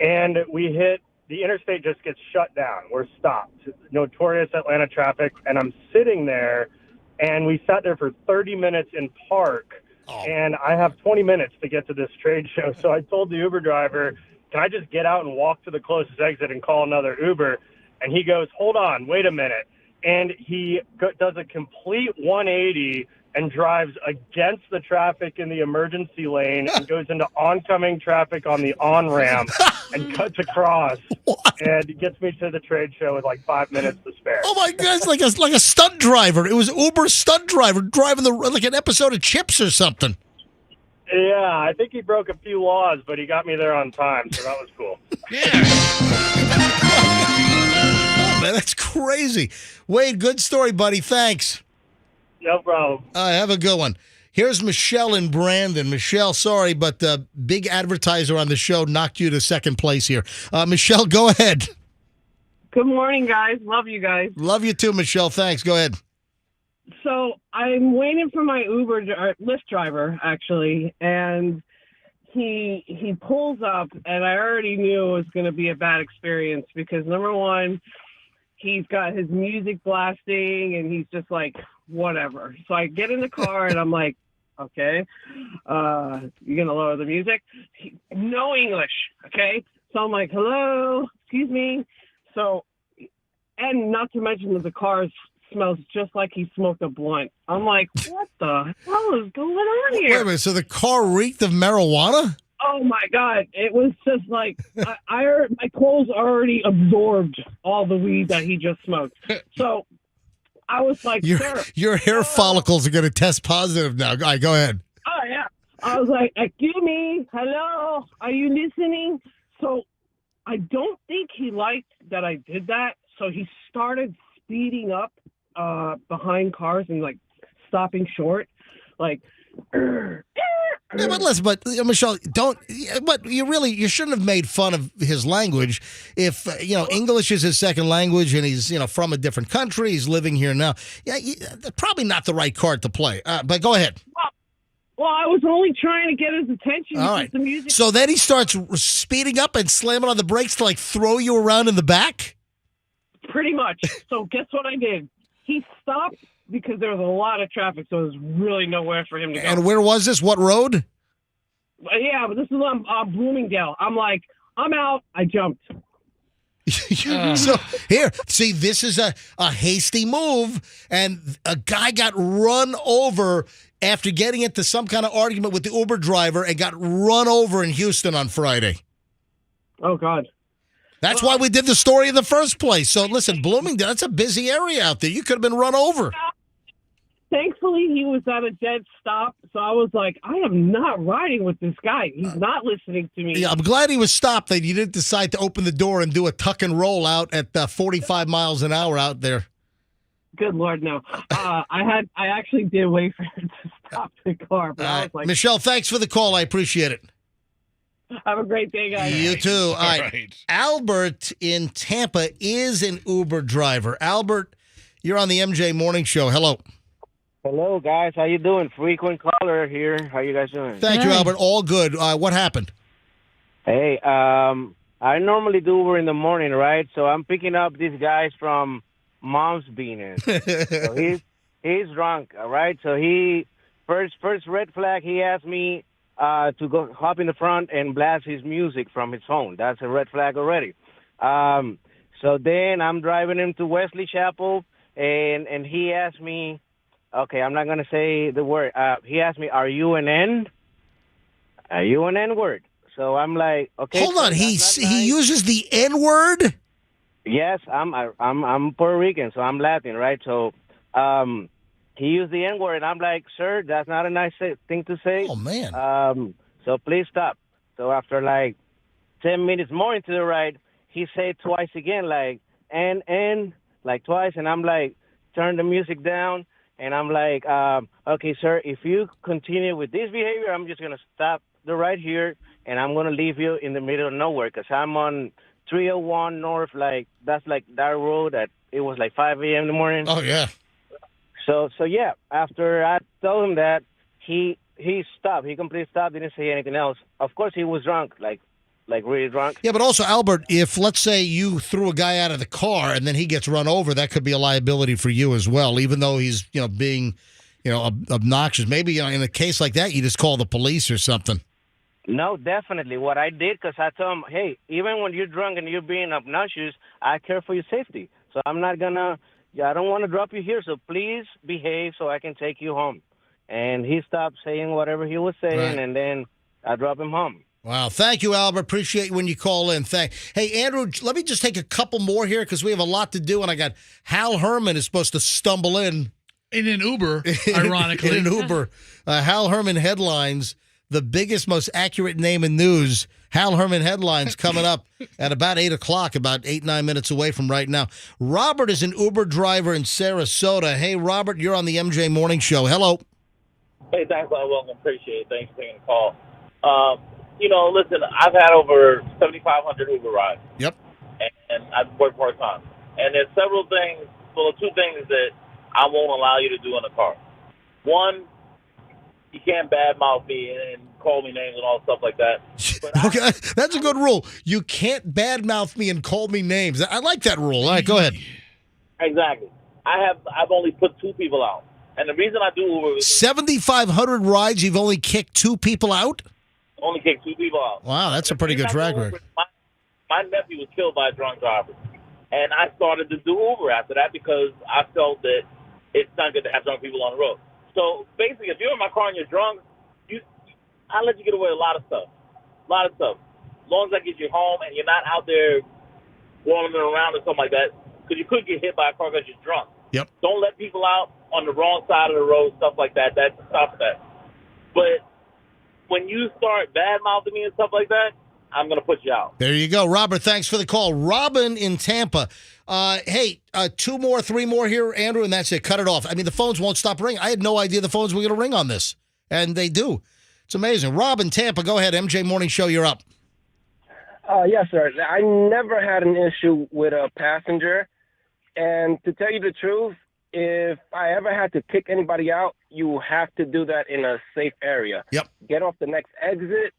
and we hit the interstate just gets shut down. We're stopped. Notorious Atlanta traffic, and I'm sitting there, and we sat there for 30 minutes in park, and I have 20 minutes to get to this trade show. So I told the Uber driver, "Can I just get out and walk to the closest exit and call another Uber?" And he goes, "Hold on, wait a minute." And he does a complete 180 and drives against the traffic in the emergency lane and goes into oncoming traffic on the on-ramp and cuts across and gets me to the trade show with like 5 minutes to spare. Oh my God, it's like a stunt driver. It was Uber stunt driver driving like an episode of Chips or something. Yeah, I think he broke a few laws, but he got me there on time, so that was cool. Yeah. Oh man, that's crazy. Wade, good story, buddy. Thanks. No problem. Have a good one. Here's Michelle in Brandon. Michelle, sorry, but the big advertiser on the show knocked you to second place here. Michelle, go ahead. Good morning, guys. Love you guys. Love you too, Michelle. Thanks. Go ahead. So I'm waiting for my Lyft driver, actually, and he pulls up, and I already knew it was going to be a bad experience because, number one, he's got his music blasting, and he's just like, whatever. So I get in the car, and I'm like, okay, you going to lower the music? No English, okay? So I'm like, hello, excuse me. So, and not to mention that the car smells just like he smoked a blunt. I'm like, what the hell is going on here? Wait a minute. So the car reeked of marijuana? Oh my God. It was just like, my clothes already absorbed all the weed that he just smoked. So I was like, sir. Your hair follicles are going to test positive now. All right, go ahead. Oh, yeah. I was like, excuse me. Hello. Are you listening? So I don't think he liked that I did that. So he started speeding up behind cars and like stopping short. Like, Yeah, but listen, Michelle, you shouldn't have made fun of his language. If English is his second language and he's from a different country, he's living here now. Yeah, probably not the right card to play. But go ahead. Well, I was only trying to get his attention. All right. The music. So then he starts speeding up and slamming on the brakes to like throw you around in the back. Pretty much. So guess what I did? He stopped because there was a lot of traffic, so there's really nowhere for him to go. And where was this? What road? Yeah, but this is on Bloomingdale. I'm like, I'm out. I jumped. So here, see, this is a hasty move, and a guy got run over after getting into some kind of argument with the Uber driver and got run over in Houston on Friday. Oh, God. That's why we did the story in the first place. So listen, Bloomingdale, that's a busy area out there. You could have been run over. thankfully, he was at a dead stop. So I was like, I am not riding with this guy. He's not listening to me. Yeah, I'm glad he was stopped. That you didn't decide to open the door and do a tuck and roll out at 45 miles an hour out there. Good Lord, no. I actually did wait for him to stop the car. But I was like, Michelle, thanks for the call. I appreciate it. have a great day, guys. You too. All right. Albert in Tampa is an Uber driver. Albert, you're on the MJ Morning Show. Hello. Hello, guys. How you doing? Frequent caller here. How you guys doing? Thank you, Albert. All good. What happened? Hey, I normally do Uber in the morning, right? So I'm picking up these guys from Mom's Beans. So he's drunk, all right? So he first red flag. He asked me to go hop in the front and blast his music from his phone. That's a red flag already. So then I'm driving him to Wesley Chapel, and he asked me. Okay, I'm not going to say the word. He asked me, are you an N? Are you an N-word? So I'm like, okay. Hold on. He uses the N-word? Yes, I'm Puerto Rican, so I'm Latin, right? So he used the N-word, and I'm like, sir, that's not a nice thing to say. Oh, man. So please stop. So after like 10 minutes more into the ride, he said twice again, like, N, like twice. And I'm like, turn the music down. And I'm like, okay, sir, if you continue with this behavior, I'm just going to stop the ride here, and I'm going to leave you in the middle of nowhere because I'm on 301 North, like, that's like that road that it was like 5 a.m. in the morning. Oh, yeah. So yeah, after I told him that, he stopped. He completely stopped, didn't say anything else. Of course, he was drunk, like really drunk. Yeah, but also, Albert, if, let's say, you threw a guy out of the car and then he gets run over, that could be a liability for you as well, even though he's, being, obnoxious. Maybe, in a case like that, you just call the police or something. No, definitely. What I did, because I told him, hey, even when you're drunk and you're being obnoxious, I care for your safety. So I'm not going to, I don't want to drop you here, so please behave so I can take you home. And he stopped saying whatever he was saying, and then I dropped him home. Wow. Thank you, Albert. Appreciate you when you call in. Hey, Andrew, let me just take a couple more here because we have a lot to do, and I got Hal Herman is supposed to stumble in an Uber, ironically. in an Uber. Hal Herman headlines, the biggest, most accurate name in news. Hal Herman headlines coming up at about 8 o'clock, about 9 minutes away from right now. Robert is an Uber driver in Sarasota. Hey, Robert, you're on the MJ Morning Show. Hello. Hey, thanks, welcome. Appreciate it. Thanks for taking the call. Listen, I've had over 7,500 Uber rides. Yep. And I've worked part-time. And there's two things that I won't allow you to do in the car. One, you can't badmouth me and call me names and all stuff like that. But okay, that's a good rule. You can't badmouth me and call me names. I like that rule. All right, go ahead. Exactly. I've only put 2 people out. And the reason I do Uber is 7,500 rides, you've only kicked 2 people out? Only kicked 2 people out. Wow, that's a pretty good track record. My nephew was killed by a drunk driver. And I started to do Uber after that because I felt that it's not good to have drunk people on the road. So basically, if you're in my car and you're drunk, I let you get away with a lot of stuff. As long as I get you home and you're not out there wandering around or something like that, because you could get hit by a car because you're drunk. Yep. Don't let people out on the wrong side of the road, stuff like that. Stop that. But when you start bad-mouthing me and stuff like that, I'm going to put you out. There you go. Robert, thanks for the call. Robin in Tampa. Hey, 2 more, 3 more here, Andrew, and that's it. Cut it off. I mean, the phones won't stop ringing. I had no idea the phones were going to ring on this, and they do. It's amazing. Robin, Tampa, go ahead. MJ Morning Show, you're up. Yes, sir. I never had an issue with a passenger, and to tell you the truth, if I ever had to kick anybody out, you have to do that in a safe area. Yep. Get off the next exit,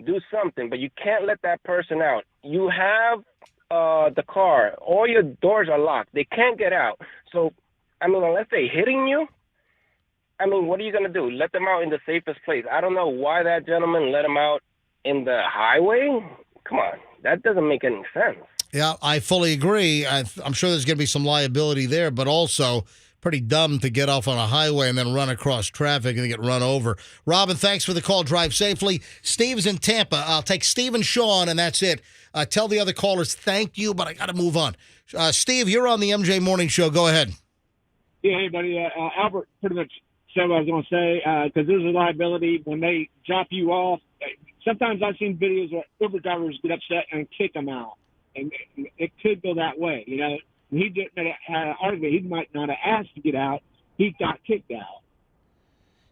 do something, but you can't let that person out. You have the car. All your doors are locked. They can't get out. So, unless they're hitting you, what are you going to do? Let them out in the safest place. I don't know why that gentleman let him out in the highway. Come on. That doesn't make any sense. Yeah, I fully agree. I'm sure there's going to be some liability there, but also pretty dumb to get off on a highway and then run across traffic and get run over. Robin, thanks for the call. Drive safely. Steve's in Tampa. I'll take Steve and Sean, and that's it. Tell the other callers thank you, but I got to move on. Steve, you're on the MJ Morning Show. Go ahead. Yeah, hey, buddy. Albert pretty much said what I was going to say, because there's a liability when they drop you off. Sometimes I've seen videos where Uber drivers get upset and kick them out, and it could go that way. You know, he didn't had an argument. He might not have asked to get out. He got kicked out.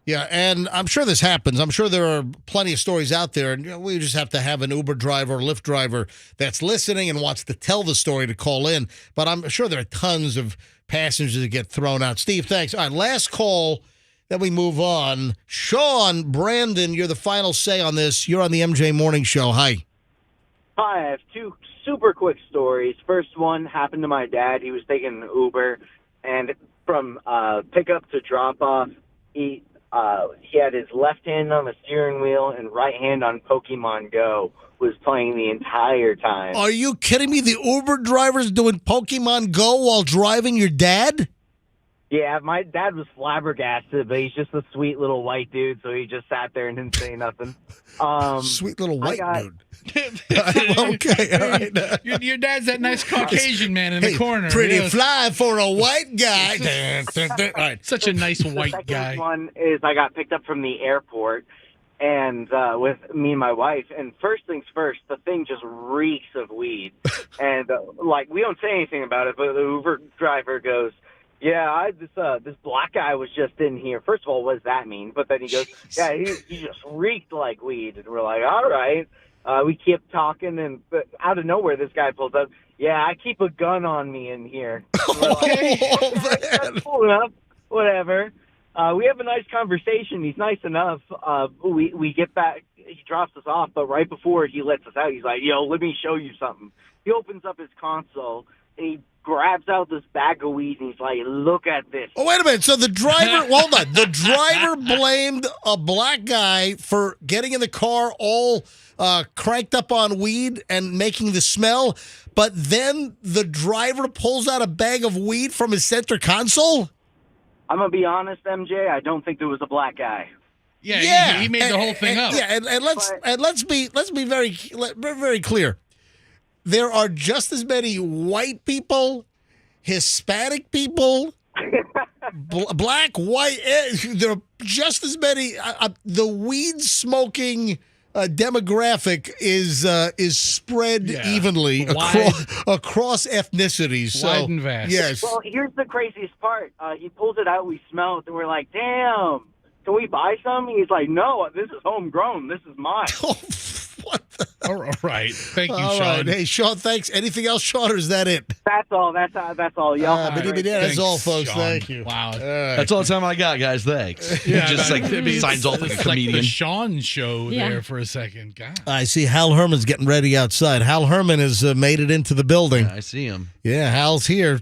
Yeah, and I'm sure this happens. I'm sure there are plenty of stories out there, and we just have to have an Uber driver or Lyft driver that's listening and wants to tell the story to call in. But I'm sure there are tons of passengers that get thrown out. Steve, thanks. All right, last call, then we move on. Sean, Brandon, you're the final say on this. You're on the MJ Morning Show. Hi. Hi, I have two super quick stories. First one happened to my dad. He was taking an Uber, and from pickup to drop off, he had his left hand on the steering wheel and right hand on Pokemon Go, was playing the entire time. Are you kidding me? The Uber driver's doing Pokemon Go while driving your dad? Yeah, my dad was flabbergasted, but he's just a sweet little white dude, so he just sat there and didn't say nothing. Sweet little white dude. Okay, all right. Your dad's that nice Caucasian man in the corner. Pretty Yes. fly for a white guy. All right. Such a nice white Second guy. one is I got picked up from the airport, and with me and my wife, and first things first, the thing just reeks of weed. And we don't say anything about it, but the Uber driver goes, "Yeah, this black guy was just in here." First of all, what does that mean? But then he goes, "Yeah, he just reeked like weed." And we're like, "All right." We kept talking, and out of nowhere, this guy pulls up. "Yeah, I keep a gun on me in here." Okay. That's cool enough. Whatever. We have a nice conversation. He's nice enough. We get back. He drops us off, but right before he lets us out, he's like, "Yo, let me show you something." He opens up his console, and he grabs out this bag of weed, and he's like, "Look at this." Oh, wait a minute. So the driver, hold on. The driver blamed a black guy for getting in the car all cranked up on weed and making the smell, but then the driver pulls out a bag of weed from his center console? I'm going to be honest, MJ, I don't think there was a black guy. Yeah. He made the whole thing up. Yeah, and let's be very clear. There are just as many white people, Hispanic people, black, white. There are just as many. The weed smoking demographic is spread evenly across ethnicities. So, wide and vast. Yes. Well, here's the craziest part. He pulls it out. We smell it, and we're like, "Damn, can we buy some?" He's like, "No, this is homegrown. This is mine." All right. Thank you, All Sean. right. Hey, Sean, thanks. Anything else, Sean, or is that it? That's all. That's all. Y'all. That's all, folks. Sean. Thank you. Wow. That's all the time I got, guys. Thanks. Yeah, Just like signs off like a it's comedian. Like the Sean show there for a second. God. I see Hal Herman's getting ready outside. Hal Herman has made it into the building. I see him. Yeah, Hal's here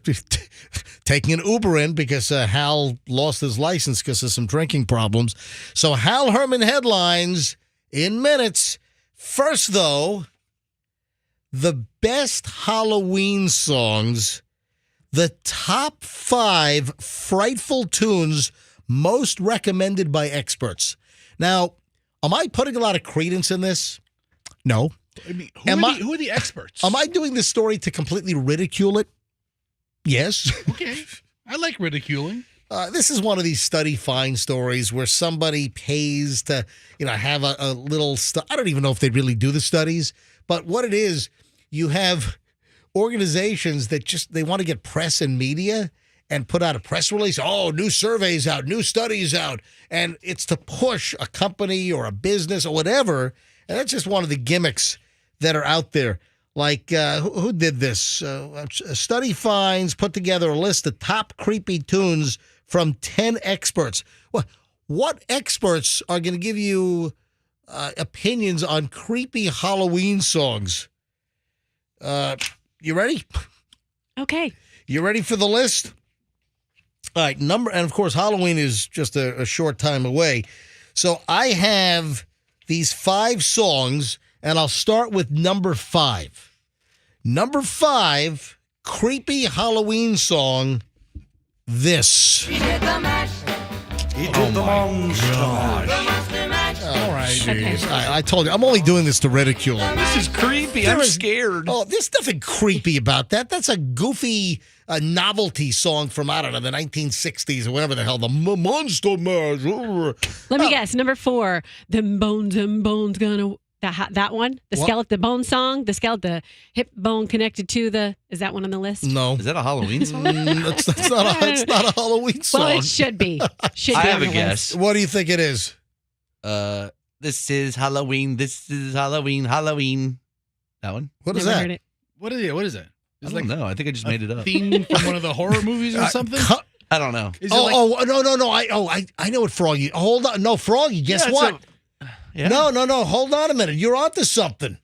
taking an Uber in because Hal lost his license because of some drinking problems. So Hal Herman headlines in minutes. First, though, the best Halloween songs, the top 5 frightful tunes most recommended by experts. Now, am I putting a lot of credence in this? No. I mean, who are the experts? Am I doing this story to completely ridicule it? Yes. Okay. I like ridiculing. This is one of these study find stories where somebody pays to, have a little I don't even know if they really do the studies, but what it is, you have organizations that they want to get press and media and put out a press release. Oh, new surveys out, new studies out. And it's to push a company or a business or whatever. And that's just one of the gimmicks that are out there. Like, who did this? Study Finds put together a list of top creepy tunes from 10 experts. What experts are going to give you opinions on creepy Halloween songs? You ready? Okay. You ready for the list? All right, and of course, Halloween is just a short time away. So I have these 5 songs, and I'll start with number 5. Number 5, creepy Halloween song, this. He did the mash. He did the monster mash. All right. jeez. I told you, I'm only doing this to ridicule him. This is creepy. I'm scared. Oh, there's nothing creepy about that. That's a goofy novelty song from, I don't know, the 1960s or whatever the hell, the Monster Mash. Let me guess. Number 4, them bones gonna... That one? The skeleton, the bone song? The hip bone connected to the... Is that one on the list? No. Is that a Halloween song? It's not a Halloween song. Well, it should be. Should I be have on a the guess. list. What do you think it is? This is Halloween. This is Halloween. Halloween. That one? What is Never that? heard it. What is it? What is it? I don't know. I think I just made it up. Theme from one of the horror movies or something? I don't know. Is it like, No. I know what Froggy. Hold on. No, Froggy, guess Yeah, what? Yeah. No. Hold on a minute. You're onto something.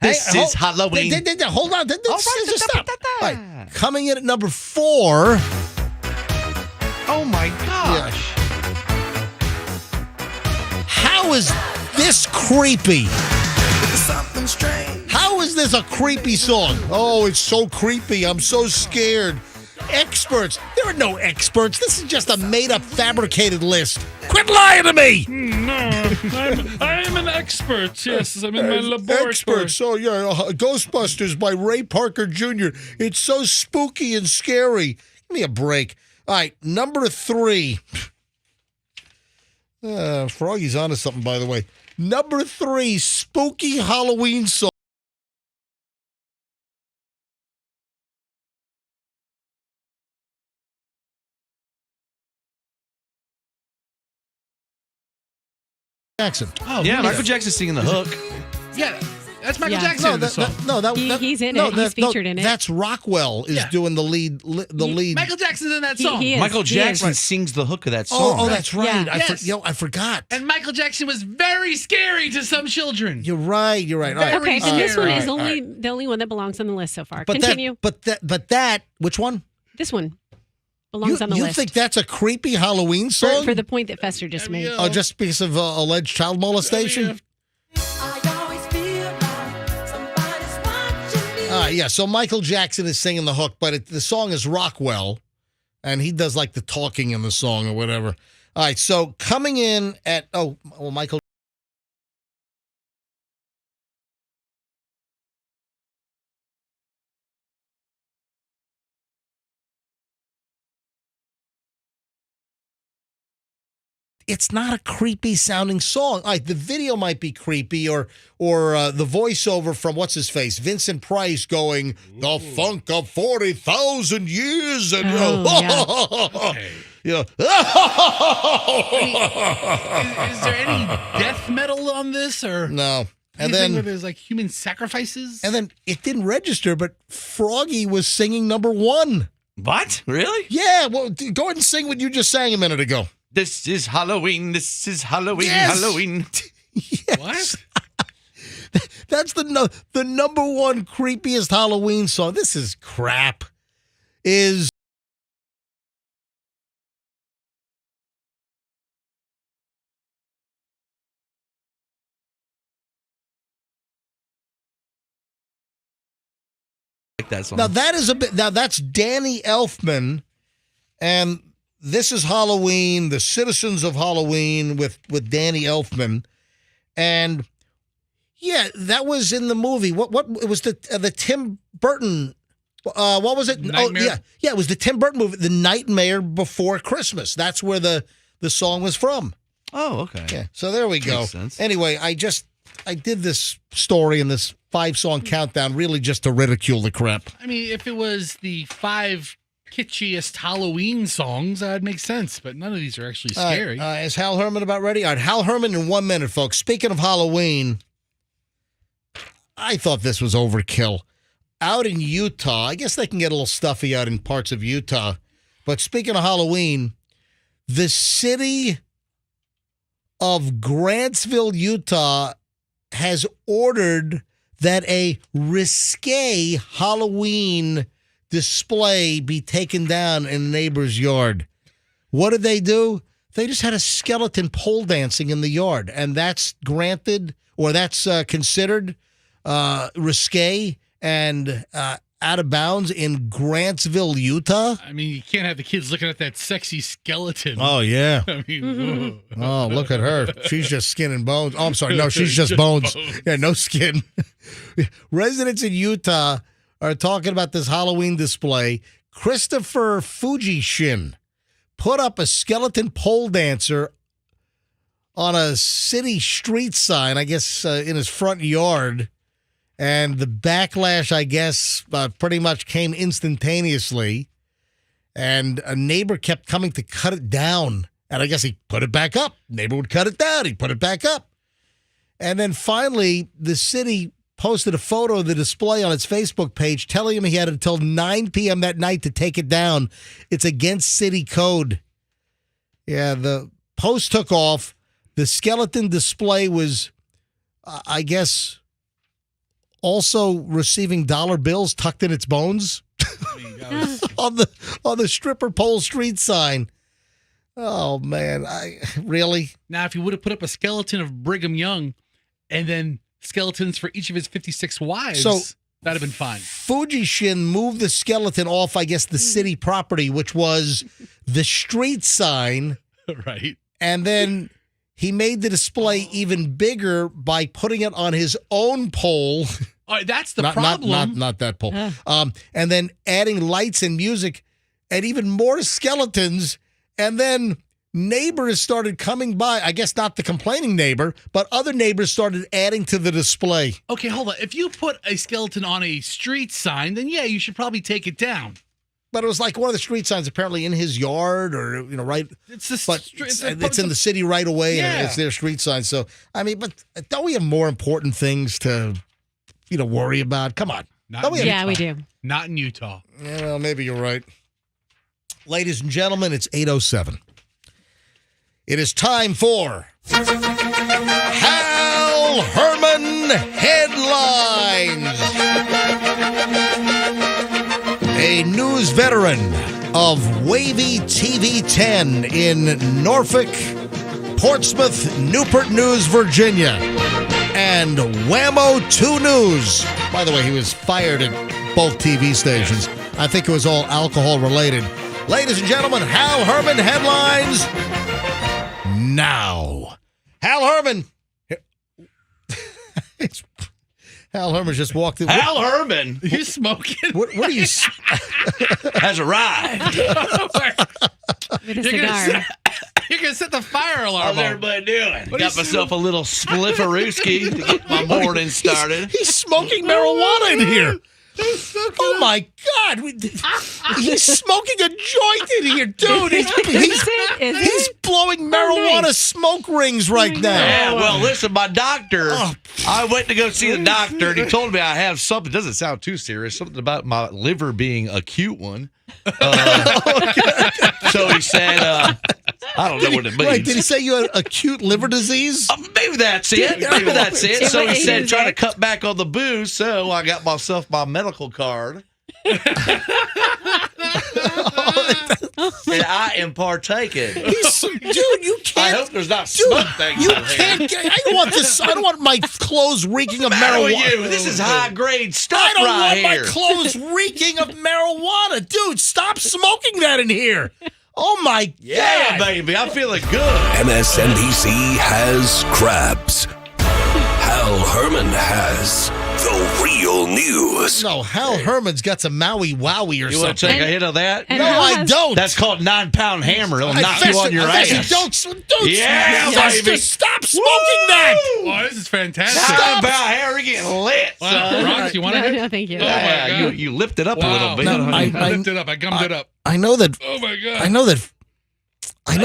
This is Halloween. Hold on. Just stop. All right. Coming in at number 4. Oh my gosh. How is this creepy? How is this a creepy song? Oh, it's so creepy. I'm so scared. Experts. There are no experts. This is just a made-up, fabricated list. Quit lying to me. No, I'm an expert. Yes, I'm in my laboratory. Experts. Oh, yeah. Ghostbusters by Ray Parker Jr. It's so spooky and scary. Give me a break. All right, number 3. Froggy's onto something, by the way. Number 3, spooky Halloween song. Jackson. oh, Yeah, really? Michael Jackson singing the hook. Yeah, that's Michael Yeah. Jackson in the song. He's in it. He's featured in it. That's Rockwell is doing the lead. Lead. Michael Jackson's in that song. He is. Michael He Jackson is. sings the hook of that song. Oh, that's right. Yeah. I forgot. And Michael Jackson was very scary to some children. You're right. All right. Okay, then this one is all right. the only one that belongs on the list so far. But Continue. that. Which one? This one belongs on the you list. think that's a creepy Halloween song? For the point that Fester just made. Oh, just because of alleged child molestation? Yeah, so Michael Jackson is singing the hook, but the song is Rockwell, and he does like the talking in the song or whatever. All right, so coming in at, Michael. It's not a creepy sounding song. All right, the video might be creepy, or the voiceover from what's his face, Vincent Price, going the funk of 40,000 years, and Is there any death metal on this, or no? And anything then where there's like human sacrifices? And then it didn't register, but Froggy was singing number 1. What? Really? Yeah. Well, go ahead and sing what you just sang a minute ago. This is Halloween. This is Halloween. Yes. Halloween. What? That's the number 1 creepiest Halloween song. This is crap. Is Like that song. now that is a bit. Now that's Danny Elfman, and this is Halloween. The Citizens of Halloween with Danny Elfman, and yeah, that was in the movie. What it was the Tim Burton. What was it? Nightmare? Oh yeah. It was the Tim Burton movie, The Nightmare Before Christmas. That's where the song was from. Oh, okay. Yeah. So there we go. Makes sense. Anyway, I did this story and this 5-song countdown really just to ridicule the crap. I mean, if it was the 5 kitschiest Halloween songs, that'd make sense. But none of these are actually scary. Is Hal Herman about ready? All right, Hal Herman in 1 minute, folks. Speaking of Halloween, I thought this was overkill. Out in Utah, I guess they can get a little stuffy out in parts of Utah. But speaking of Halloween, the city of Grantsville, Utah, has ordered that a risque Halloween display be taken down in a neighbor's yard. What did they do? They just had a skeleton pole dancing in the yard, and that's granted, or that's considered risque. And out of bounds in Grantsville, Utah. I mean, you can't have the kids looking at that sexy skeleton. Oh, yeah. I mean, Oh, look at her. She's just skin and bones. Oh, I'm sorry. No, she's just bones. Yeah, no skin. Residents in Utah are talking about this Halloween display. Christopher Fujishin put up a skeleton pole dancer on a city street sign, I guess, in his front yard. And the backlash, I guess, pretty much came instantaneously. And a neighbor kept coming to cut it down. And I guess he put it back up. Neighbor would cut it down. He'd put it back up. And then finally, the city posted a photo of the display on its Facebook page telling him he had until 9 p.m. that night to take it down. It's against city code. Yeah, the post took off. The skeleton display was, I guess, also receiving dollar bills tucked in its bones on the stripper pole street sign. Oh, man. Really? now, if you would have put up a skeleton of Brigham Young and then skeletons for each of his 56 wives, that'd have been fine. Fujishin moved the skeleton off, I guess, the city property, which was the street sign. Right. And then he made the display even bigger by putting it on his own pole. That's the problem. Not that pole. And then adding lights and music and even more skeletons. And then neighbors started coming by. I guess not the complaining neighbor, but other neighbors started adding to the display. Okay, hold on. If you put a skeleton on a street sign, then yeah, you should probably take it down. But it was like one of the street signs apparently in his yard or, right. It's in the city right away and it's their street sign. So, I mean, but don't we have more important things to, worry about? Come on. We do. Not in Utah. Yeah, well, maybe you're right. Ladies and gentlemen, it's 8:07. It is time for Hal Herman Headlines. A news veteran of Wavy TV 10 in Norfolk, Portsmouth, Newport News, Virginia, and Whammo 2 News. By the way, he was fired at both TV stations. I think it was all alcohol related. Ladies and gentlemen, Hal Herman Headlines now. Hal Herman. Hal Herman just walked in. Hal Herman? You smoking? What are you? Has arrived. With a cigar. You're going to set the fire alarm How's off. everybody doing? What Got myself a little splifferooski to get my morning started. He's smoking marijuana in here. Oh my God! He's smoking a joint in here, dude. He's blowing marijuana smoke rings right now. Yeah, well, listen, my doctor. I went to go see the doctor, and he told me I have something. It doesn't sound too serious. Something about my liver being a cute one. So he said, I don't know what it means. Wait, did he say you had acute liver disease? Maybe that's it. Maybe that's it. So he said, try to cut back on the booze. So I got myself my medical card. And I am partaking. Dude, you can't. I hope there's not smoke things. You can't get. I don't want this. I don't want my clothes reeking of marijuana. This is high grade stuff. I don't right want here. my clothes reeking of marijuana, dude. Stop smoking that in here. Oh my God. Yeah, baby. I'm feeling good. MSNBC has crabs. Hal Herman has the real news. No, Hal Herman's got some Maui Wowie or You something. want to take a hit of that? No, I don't. That's called 9-pound hammer. It'll knock you on your ass. Don't Yeah, baby. Stop smoking that. Oh, this is fantastic. 9-pound hammer. You're getting lit, son. Rox, you want to No, thank you. Yeah, you lift it up a little bit. I lifted it up. I gummed it up. I know that. Oh my God. I know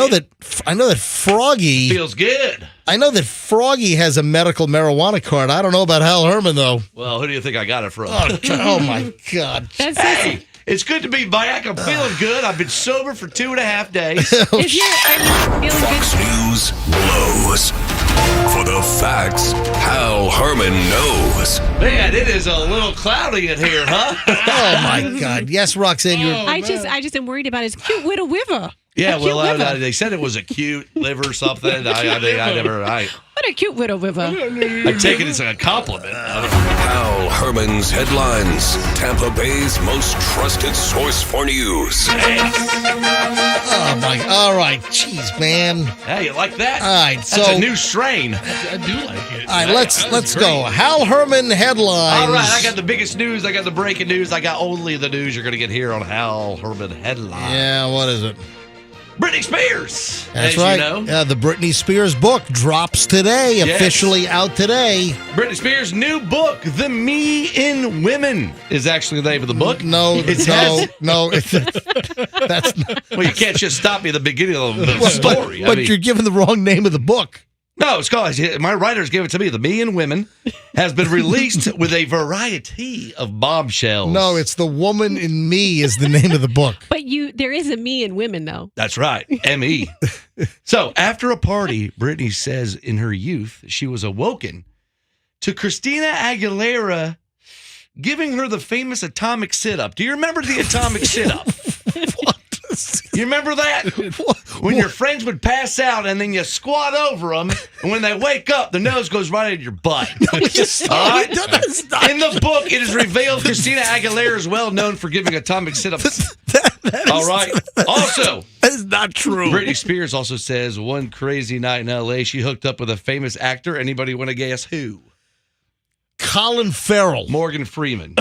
that Froggy feels good. I know that Froggy has a medical marijuana card. I don't know about Hal Herman though. Well, who do you think I got it from? Oh my God. Hey, it's good to be back. I'm feeling good. I've been sober for 2.5 days. Fox News blows. For the facts, Hal Herman knows. Man, it is a little cloudy in here, huh? Oh my God. Yes, Roxanne, you're I just am worried about his cute widow wiver. Yeah, A cute well, liver. they said it was a cute liver or something. I What a cute widow river. take it as a compliment. Hal Herman's headlines. Tampa Bay's most trusted source for news. Oh, my. All right. Jeez, man. Hey, you like that? All right. That's So, a new strain. I do like it. all right, let's go. Hal Herman headlines. All right, I got the biggest news. I got the breaking news. I got only the news you're going to get here on Hal Herman headlines. Yeah, what is it? Britney Spears. That's as right. You know. Yeah, the Britney Spears book drops today, Yes. officially out today. Britney Spears' new book, The Me in Women, is actually the name of the book. No, It no, has- no. That's not. Well, you can't just stop me at the beginning of the story. But you're giving the wrong name of the book. No, it's called, my writers gave it to me. The Me in Women has been released with a variety of bombshells. No, it's The Woman in Me is the name of the book. But there is a me in women, though. That's right, M.E. So, after a party, Britney says in her youth, she was awoken to Christina Aguilera giving her the famous atomic sit-up. Do you remember the atomic sit-up? You remember that? When your friends would pass out and then you squat over them, and when they wake up, the nose goes right in your butt. All right? In the book, it is revealed Christina Aguilera is well known for giving atomic sit-ups. All right. Also, that is not true. Britney Spears also says one crazy night in L.A., she hooked up with a famous actor. Anybody want to guess who? Colin Farrell. Morgan Freeman.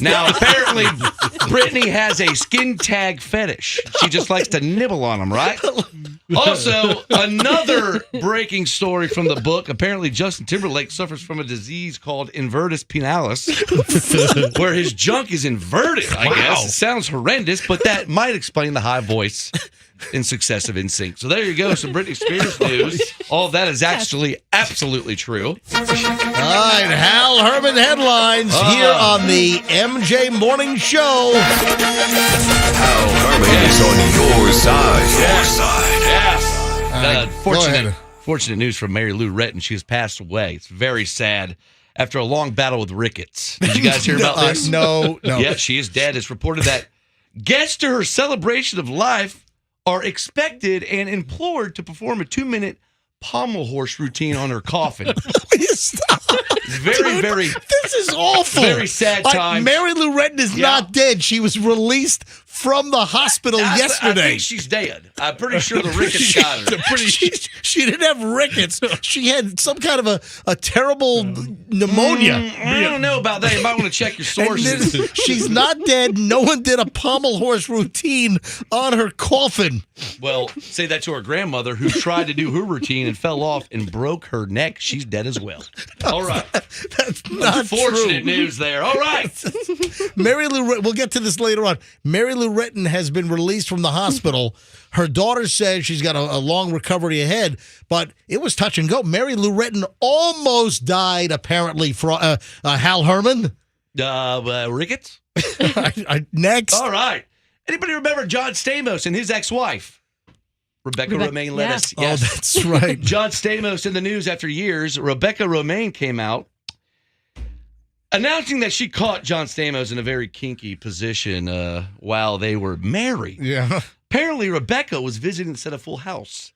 Now, apparently, Britney has a skin tag fetish. She just likes to nibble on them, right? Also, another breaking story from the book. Apparently, Justin Timberlake suffers from a disease called invertus penialis, where his junk is inverted, I guess. It sounds horrendous, but that might explain the high voice in success of NSYNC. So there you go, some Britney Spears news. All of that is actually absolutely true. All right, Hal Herman headlines here on the MJ Morning Show. Hal Herman is on your side. Your side. Yes. Go ahead. Fortunate news from Mary Lou Retton. She has passed away. It's very sad. After a long battle with rickets. Did you guys hear about this? No. Yeah, she is dead. It's reported that guests to her celebration of life are expected and implored to perform a 2-minute pommel horse routine on her coffin. Stop. Very, very. This is awful. Very sad time. Mary Lou Retton is not dead. She was released from the hospital yesterday. I think she's dead. I'm pretty sure the rickets got her. She didn't have rickets. She had some kind of a terrible pneumonia. I don't know about that. You might want to check your sources. She's not dead. No one did a pommel horse routine on her coffin. Well, say that to her grandmother who tried to do her routine and fell off and broke her neck. She's dead as well. All right. That's not Unfortunate true. news there. All right. Mary Lou Retton, we'll get to this later on. Mary Lou Retton has been released from the hospital. Her daughter says she's got a long recovery ahead, but it was touch and go. Mary Lou Retton almost died, apparently, for Hal Herman. Rickets? Next. All right. Anybody remember John Stamos and his ex-wife? Rebecca Romaine Lettuce. Yeah. Oh, that's right. John Stamos in the news after years. Rebecca Romaine came out announcing that she caught John Stamos in a very kinky position while they were married. Yeah. Apparently, Rebecca was visiting the set of Full House.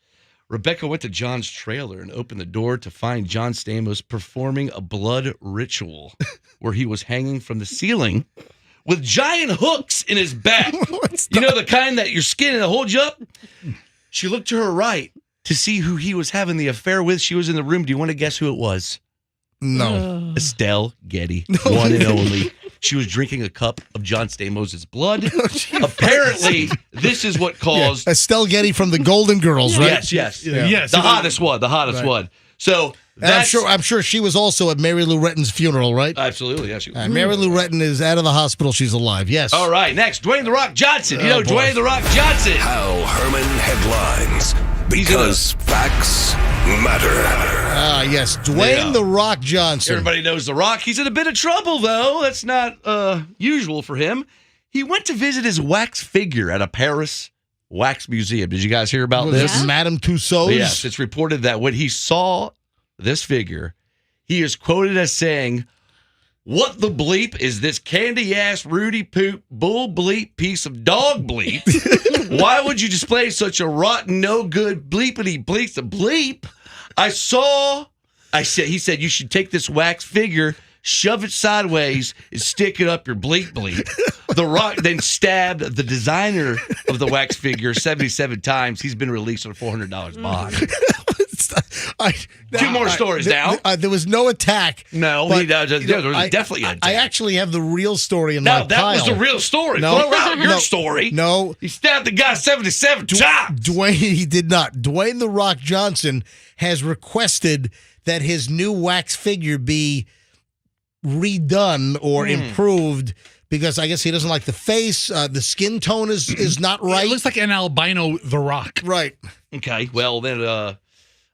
Rebecca went to John's trailer and opened the door to find John Stamos performing a blood ritual where he was hanging from the ceiling with giant hooks in his back. You know, the kind that your skin holds you up? She looked to her right to see who he was having the affair with. She was in the room. Do you want to guess who it was? No. Estelle Getty, one and only. She was drinking a cup of John Stamos' blood. Apparently, this is what caused... Estelle Getty from the Golden Girls, right? Yes. Yeah. The hottest one. Right. So... I'm sure she was also at Mary Lou Retton's funeral, right? Absolutely, yeah. She was. Mary Lou Retton is out of the hospital. She's alive. Yes. All right, next, Dwayne The Rock Johnson. You know Dwayne The Rock Johnson. Hal Herman headlines. Because facts matter. Yes. Dwayne The Rock Johnson. Everybody knows The Rock. He's in a bit of trouble, though. That's not usual for him. He went to visit his wax figure at a Paris wax museum. Did you guys hear about this? Madame Tussauds? Yes, it's reported that when he saw this figure, he is quoted as saying, What the bleep is this candy ass Rudy poop bull bleep piece of dog bleep? Why would you display such a rotten, no good bleepity bleep? The bleep. He said you should take this wax figure, shove it sideways, and stick it up your bleep bleep. The Rock then stabbed the designer of the wax figure 77 times. He's been released on a $400 bond. Two more stories now. There was no attack. No, but, there was definitely an attack. I actually have the real story in my pile. That was the real story. No, throw out your story. No. He stabbed the guy 77 times. Dwayne, he did not. Dwayne The Rock Johnson has requested that his new wax figure be redone or improved because I guess he doesn't like the face. The skin tone is not right. It looks like an albino The Rock. Right. Okay, well, then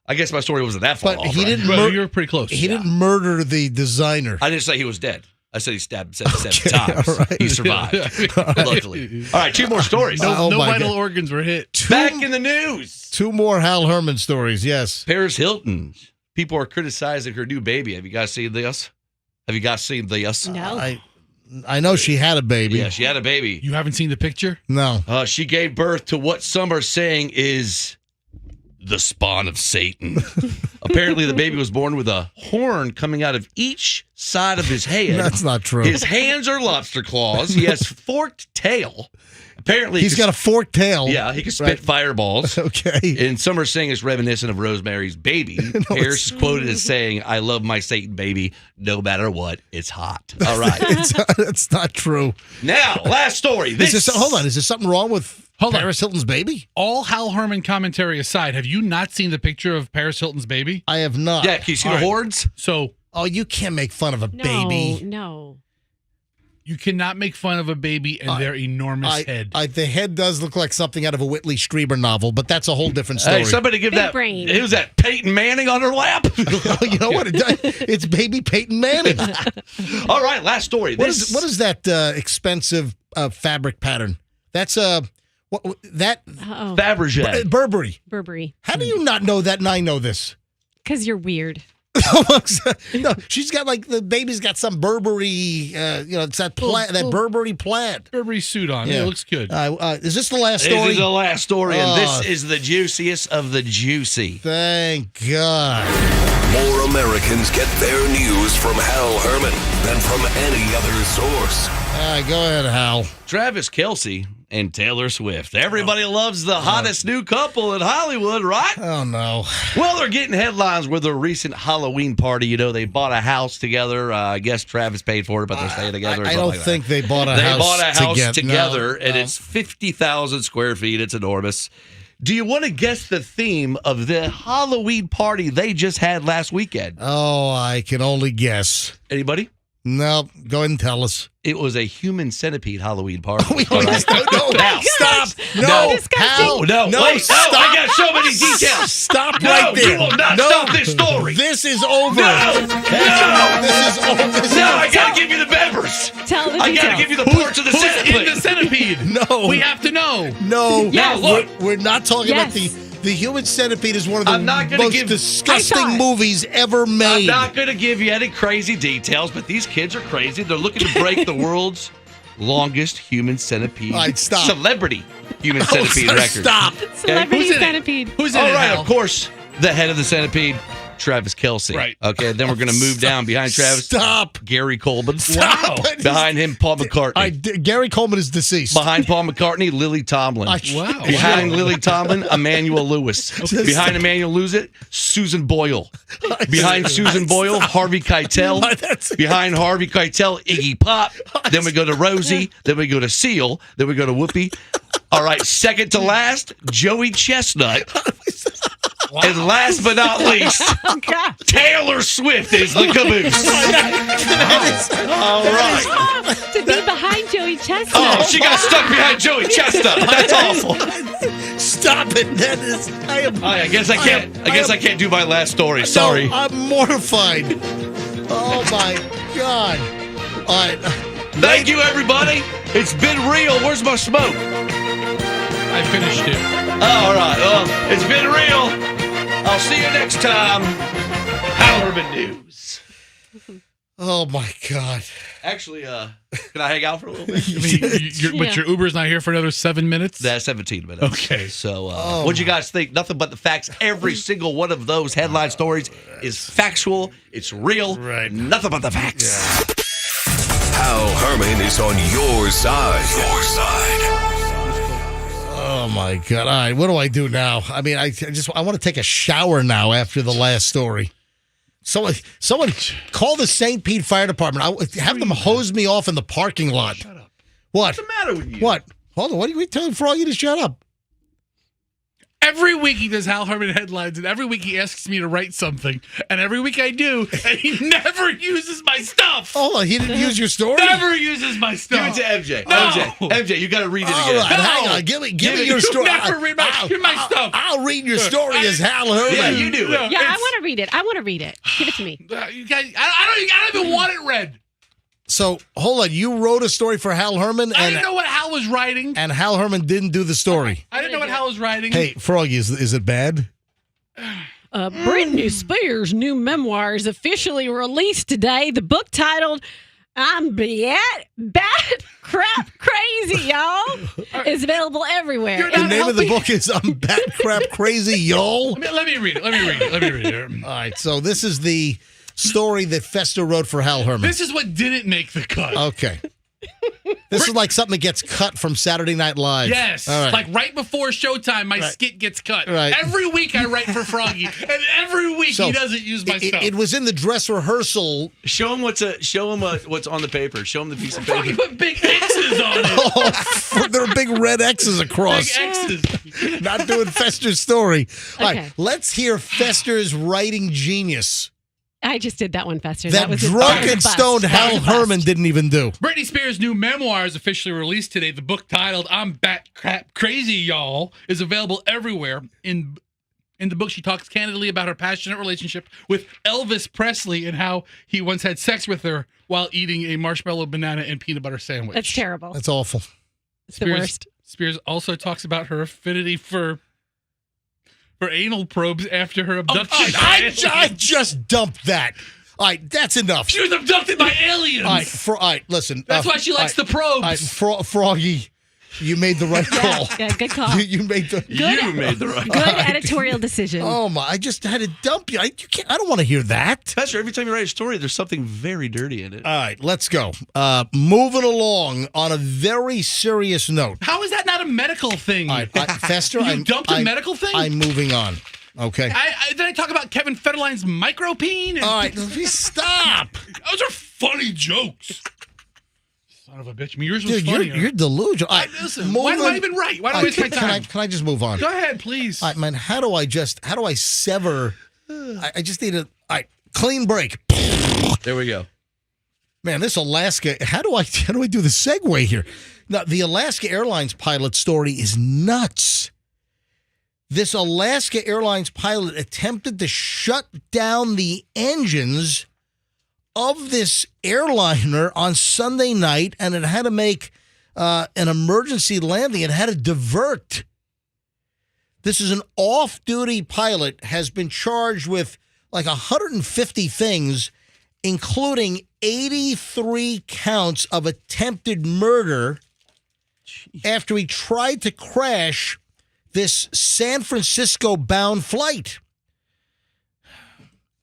I guess my story wasn't that far off. He didn't you were pretty close. He didn't murder the designer. I didn't say he was dead. I said he stabbed 77 times. Right. He survived, luckily. All right, two more stories. No vital organs were hit. Back in the news. Two more Hal Herman stories, yes. Paris Hilton. People are criticizing her new baby. Have you guys seen this? No. I know she had a baby. Yeah, she had a baby. You haven't seen the picture? No. She gave birth to what some are saying is the spawn of Satan. Apparently, the baby was born with a horn coming out of each side of his head. That's not true. His hands are lobster claws. He has forked tail. Apparently, he's got a forked tail. Yeah, he can spit fireballs. Okay. And some are saying it's reminiscent of Rosemary's Baby. Paris is quoted as saying, "I love my Satan baby, no matter what. It's hot." All right. That's not true. Now, last story. Hold on. Is there something wrong with Paris Hilton's baby? All Hal Herman commentary aside, have you not seen the picture of Paris Hilton's baby? I have not. Yeah, can you see the horns? Oh, you can't make fun of a baby. No. You cannot make fun of a baby and their enormous head. The head does look like something out of a Whitley Strieber novel, but that's a whole different story. Hey, somebody give Big that. brain. Who's that? Peyton Manning on her lap? You know what? It's baby Peyton Manning. All right, last story. What is that expensive fabric pattern? That's Fabergé. Burberry. How do you not know that and I know this? Because you're weird. No, she's got the baby's got some Burberry, it's that that Burberry plaid. Burberry suit on. Yeah, it looks good. Is this the last story? This is the last story, and this is the juiciest of the juicy. Thank God. More Americans get their news from Hal Herman than from any other source. Go ahead, Hal. Travis Kelce and Taylor Swift. Everybody loves the hottest new couple in Hollywood, right? Oh, no. Well, they're getting headlines with their recent Halloween party. They bought a house together. I guess Travis paid for it, but they're staying together. I don't think they bought a house together. They bought a house together, and it's 50,000 square feet. It's enormous. Do you want to guess the theme of the Halloween party they just had last weekend? Oh, I can only guess. Anybody? No, go ahead and tell us. It was a human centipede Halloween party. No, stop. No, Hal. No, wait, stop. I got so many details. Stop right there. You will not stop this story. This is over. No. This is over. No, I got to give you the members. Tell the details. I got to give you the parts of the centipede. In the centipede? No. We have to know. No. Yes. No, look. We're not talking about the human centipede is one of the most disgusting movies ever made. I'm not going to give you any crazy details, but these kids are crazy. They're looking to break the world's longest human centipede. All right, stop. Celebrity human centipede record. Stop. Celebrity centipede. Who's in All it, right, Hal? of course, the head of the centipede, Travis Kelce. Right. Okay, then we're going to move down behind Travis. Stop. Gary Coleman. Stop. Behind him, Paul McCartney. Gary Coleman is deceased. Behind Paul McCartney, Lily Tomlin. Wow. Behind Lily Tomlin, Emmanuel Lewis. Behind Emmanuel Lewis, Susan Boyle. Behind Susan Boyle, Harvey Keitel. Behind Harvey Keitel, Iggy Pop. Then we go to Rosie. Then we go to Seal. Then we go to Whoopi. All right, second to last, Joey Chestnut. Wow. And last but not least, Taylor Swift is the caboose. All right. To be behind Joey Chestnut. Oh, she got stuck behind Joey Chestnut. That's awful. Stop it. That is. I guess I can't. I guess I can't do my last story. Sorry. No, I'm mortified. Oh my God. All right. Thank you, everybody. It's been real. Where's my smoke? I finished it. All right. Well, it's been real. I'll see you next time. Hal Herman News. Oh, my God. Actually, can I hang out for a little bit? But your Uber's not here for another 7 minutes? That's 17 minutes. Okay. So, what'd you guys think? Nothing but the facts. Every single one of those headline stories is factual. It's real. Right. Nothing but the facts. Yeah. Hal Herman is on your side. Your side. Oh, my God. All right, what do I do now? I mean, I want to take a shower now after the last story. Someone call the St. Pete Fire Department. Have them hose me off in the parking lot. Shut up. What? What's the matter with you? What? Hold on. What are we telling Froggy to shut up? Every week he does Hal Herman headlines, and every week he asks me to write something. And every week I do, and he never uses my stuff. Hold on. He didn't use your story? Never uses my stuff. Give it to MJ. No. MJ, you got to read it again. All right, hang on. Give me your story. You never read my stuff. I'll read your story as Hal Herman. Yeah, you do it. Yeah, I want to read it. I want to read it. Give it to me. You guys, I don't even want it read. So, hold on. You wrote a story for Hal Herman? I didn't know what Hal was writing. And Hal Herman didn't do the story. I didn't know what Hal was writing. Hey, Froggy, is it bad? Britney Spears' new memoir is officially released today. The book titled "I'm Bad Crap Crazy," y'all, is available everywhere. The name of the book is "I'm Bat Crap Crazy, y'all." Let me read it. All right, so this is the story that Fester wrote for Hal Herman. This is what didn't make the cut. Okay. This is like something that gets cut from Saturday Night Live. Yes. All right. Like right before showtime, my skit gets cut. Right. Every week I write for Froggy, and every week he doesn't use my stuff. It was in the dress rehearsal. Show him what's on the paper. Show him the piece of paper. Froggy put big X's on it. Oh, there are big red X's across. Big X's. Not doing Fester's story. All Okay. right, let's hear Fester's writing genius. I just did that one, Fester. That was drunk a and bust. stoned That Hal was a bust. Herman didn't even do. Britney Spears' new memoir is officially released today. The book titled "I'm Bat Crap Crazy, Y'all" is available everywhere. In the book, she talks candidly about her passionate relationship with Elvis Presley and how he once had sex with her while eating a marshmallow, banana, and peanut butter sandwich. That's terrible. That's awful. It's the worst. Spears also talks about her affinity for anal probes after her abduction. I just dumped that. All right, that's enough. She was abducted by aliens. All right, listen. That's why she likes the probes. All right, Froggy, you made the right call. Yeah, good call. You made the right Good editorial decision. Oh my! I just had to dump you. I don't want to hear that. Pastor, every time you write a story, there's something very dirty in it. All right, let's go. Moving along on a very serious note. How is that not a medical thing? All right, Fester, you dumped a medical thing? I'm moving on. Okay. Then I talk about Kevin Federline's micropene. All right, stop. Those are funny jokes. Son of a bitch. I mean, yours was Dude, funnier. you're delusional. All right, Listen, why do I even write? Why do I waste my time? Can I just move on? Go ahead, please. All right, man, how do I sever? I just need a clean break. There we go. Man, this Alaska, how do I do the segue here? Now, the Alaska Airlines pilot story is nuts. This Alaska Airlines pilot attempted to shut down the engines of this airliner on Sunday night, and it had to make an emergency landing. It had to divert. This is an off-duty pilot, has been charged with like 150 things, including 83 counts of attempted murder after he tried to crash this San Francisco-bound flight.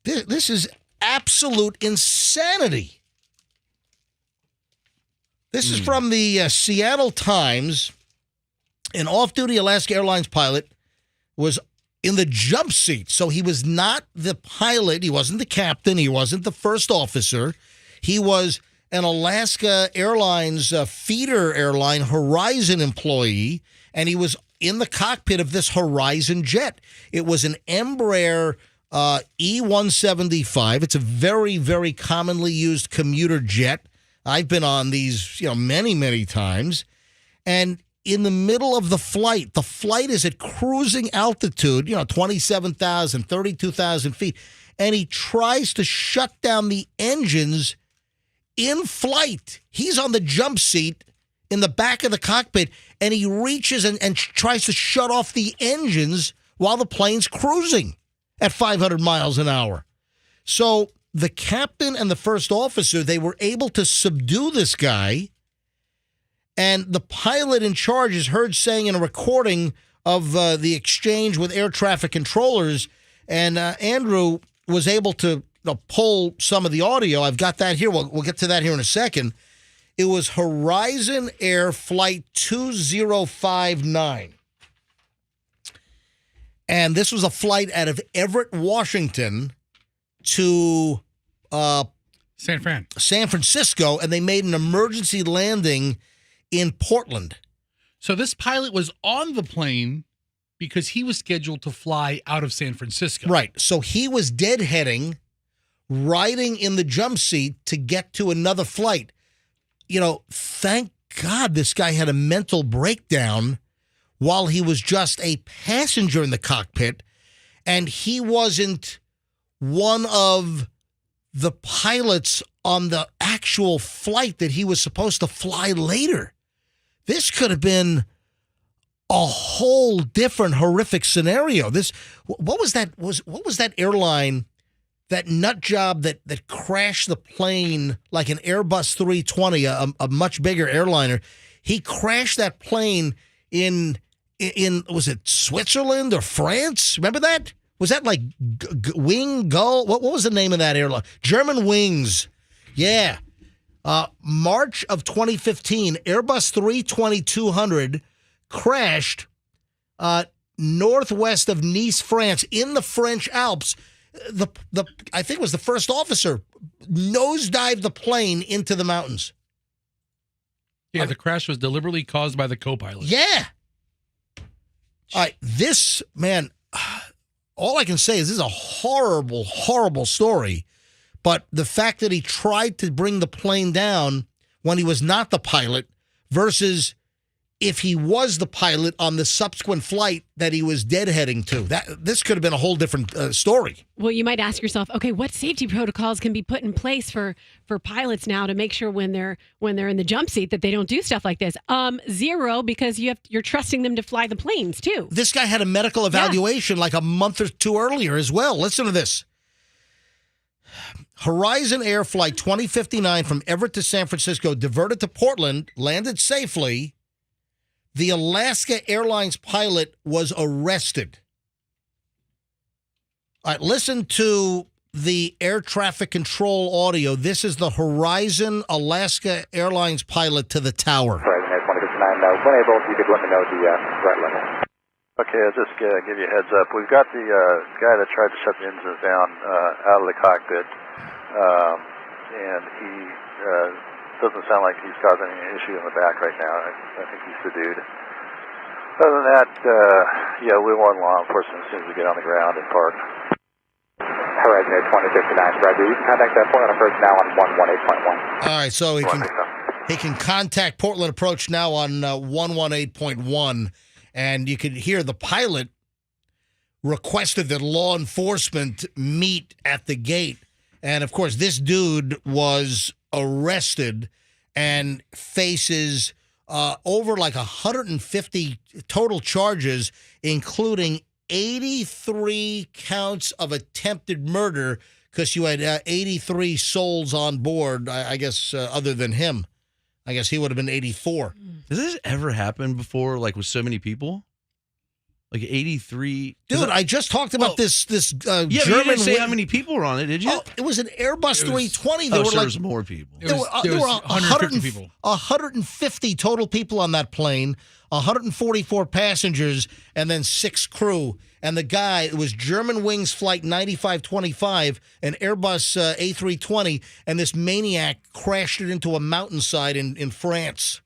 This is absolute insanity. This is from the Seattle Times. An off-duty Alaska Airlines pilot was in the jump seat. So he was not the pilot. He wasn't the captain. He wasn't the first officer. He was an Alaska Airlines feeder airline Horizon employee, and he was in the cockpit of this Horizon jet. It was an Embraer E-175. It's a very, very commonly used commuter jet. I've been on these, many, many times. And in the middle of the flight is at cruising altitude, 27,000, 32,000 feet. And he tries to shut down the engines in flight. He's on the jump seat in the back of the cockpit, and he reaches and tries to shut off the engines while the plane's cruising at 500 miles an hour. So the captain and the first officer, they were able to subdue this guy. And the pilot in charge is heard saying in a recording of the exchange with air traffic controllers, and Andrew was able to pull some of the audio. I've got that here. We'll get to that here in a second. It was Horizon Air Flight 2059. And this was a flight out of Everett, Washington to San Francisco, and they made an emergency landing in Portland. So this pilot was on the plane because he was scheduled to fly out of San Francisco. Right. So he was deadheading, riding in the jump seat to get to another flight. Thank God this guy had a mental breakdown while he was just a passenger in the cockpit, and he wasn't one of the pilots on the actual flight that he was supposed to fly later. This could have been a whole different horrific scenario. What was that airline, that nut job that crashed the plane like an Airbus 320, a much bigger airliner? He crashed that plane in was it Switzerland or France? Remember that? Was that like Wing Gull? What was the name of that airline? German Wings. Yeah. March of 2015, Airbus 320-200 crashed northwest of Nice, France, in the French Alps. I think it was the first officer nosedived the plane into the mountains. Yeah, the crash was deliberately caused by the co-pilot. Yeah. All right, this, man, all I can say is this is a horrible, horrible story. But the fact that he tried to bring the plane down when he was not the pilot versus if he was the pilot on the subsequent flight that he was deadheading to, this could have been a whole different story. Well, you might ask yourself, okay, what safety protocols can be put in place for pilots now to make sure when they're in the jump seat that they don't do stuff like this? Zero, because you're trusting them to fly the planes too. This guy had a medical evaluation like a month or two earlier as well. Listen to this. Horizon Air Flight 2059 from Everett to San Francisco diverted to Portland, landed safely. The Alaska Airlines pilot was arrested. All right, listen to the air traffic control audio. This is the Horizon Alaska Airlines pilot to the tower. Horizon Air 2059, when able, you could let me know the right level. Okay, I'll just give you a heads up. We've got the guy that tried to shut the engines down out of the cockpit, and he doesn't sound like he's causing any issue in the back right now. I think he's subdued. Other than that, we want law enforcement as soon as we get on the ground and park. Horizon Air 2059, Roger. You can contact that Portland approach now on 118.1. All right, so he can contact Portland approach now on 118.1. And you could hear the pilot requested that law enforcement meet at the gate. And, of course, this dude was arrested and faces over like 150 total charges, including 83 counts of attempted murder because you had 83 souls on board, I guess, other than him. I guess he would have been 84. Has this ever happened before, like with so many people? Like 83? Dude, I just talked about this German... Yeah, but you didn't say how many people were on it, did you? Oh, it was an Airbus 320. There was more people. There were 150 people. 150 total people on that plane, 144 passengers, and then 6 crew. And the guy, it was German Wings Flight 9525, an Airbus A320, and this maniac crashed it into a mountainside in France.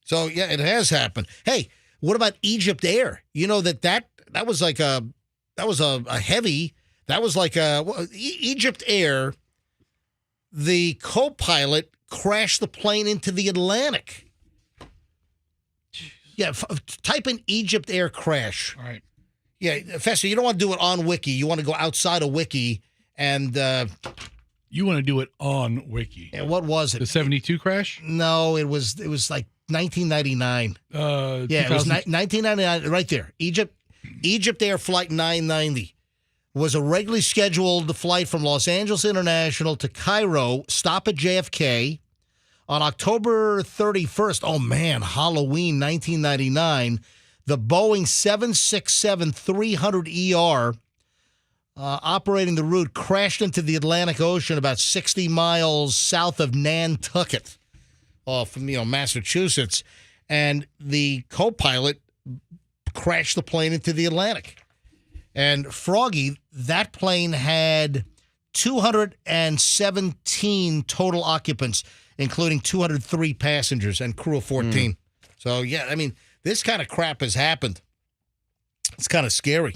So, yeah, it has happened. Hey, what about Egypt Air? You know that was like a heavy, that was like Egypt Air, the co-pilot crashed the plane into the Atlantic. Yeah, type in Egypt Air crash. All right. Yeah, Fester, you don't want to do it on Wiki. You want to go outside of Wiki and... you want to do it on Wiki. And what was it? The 72 crash? No, it was like 1999. Yeah, it was 1999, right there. Egypt Air Flight 990. was a regularly scheduled flight from Los Angeles International to Cairo, stop at JFK. On October 31st, oh man, Halloween 1999, the Boeing 767-300ER operating the route crashed into the Atlantic Ocean about 60 miles south of Nantucket, from Massachusetts, and the co-pilot crashed the plane into the Atlantic. And Froggy, that plane had 217 total occupants, including 203 passengers and crew of 14. So, yeah, I mean, this kind of crap has happened. It's kind of scary.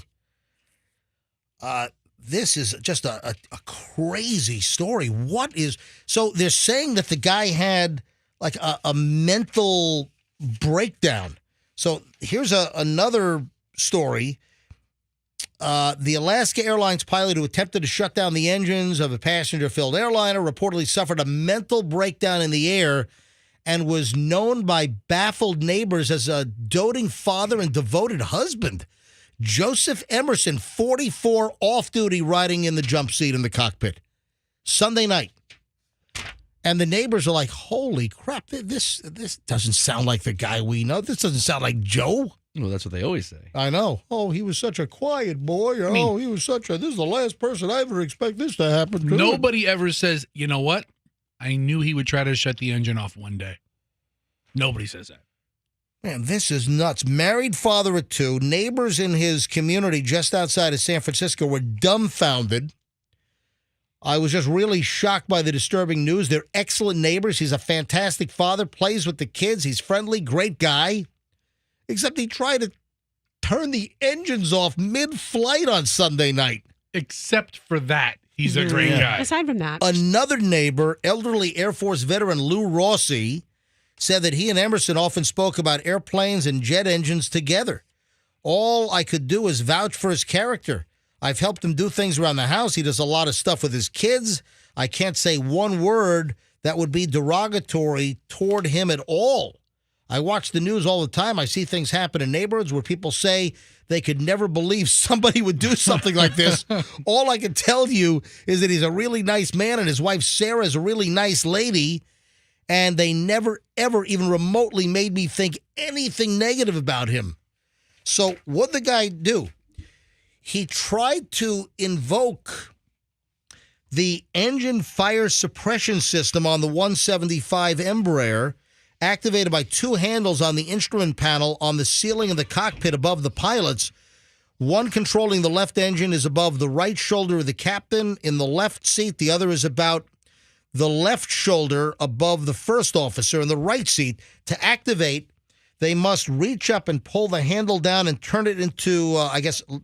This is just a crazy story. So they're saying that the guy had like a mental breakdown. So here's another story. The Alaska Airlines pilot who attempted to shut down the engines of a passenger-filled airliner reportedly suffered a mental breakdown in the air and was known by baffled neighbors as a doting father and devoted husband. Joseph Emerson, 44, off-duty, riding in the jump seat in the cockpit. Sunday night. And the neighbors are like, holy crap, this doesn't sound like the guy we know. This doesn't sound like Joe. Well, that's what they always say. I know. Oh, he was such a quiet boy. He was this is the last person I ever expect this to happen to. Nobody ever says, you know what? I knew he would try to shut the engine off one day. Nobody says that. Man, this is nuts. Married father of two. Neighbors in his community just outside of San Francisco were dumbfounded. I was just really shocked by the disturbing news. They're excellent neighbors. He's a fantastic father, plays with the kids. He's friendly, great guy. Except he tried to turn the engines off mid-flight on Sunday night. Except for that, he's a great guy. Aside from that. Another neighbor, elderly Air Force veteran Lou Rossi, said that he and Emerson often spoke about airplanes and jet engines together. All I could do is vouch for his character. I've helped him do things around the house. He does a lot of stuff with his kids. I can't say one word that would be derogatory toward him at all. I watch the news all the time. I see things happen in neighborhoods where people say they could never believe somebody would do something like this. All I can tell you is that he's a really nice man and his wife Sarah is a really nice lady, and they never, ever even remotely made me think anything negative about him. So what'd the guy do? He tried to invoke the engine fire suppression system on the 175 Embraer, activated by two handles on the instrument panel on the ceiling of the cockpit above the pilots. One controlling the left engine is above the right shoulder of the captain in the left seat. The other is about the left shoulder above the first officer in the right seat. To activate, they must reach up and pull the handle down and turn it into,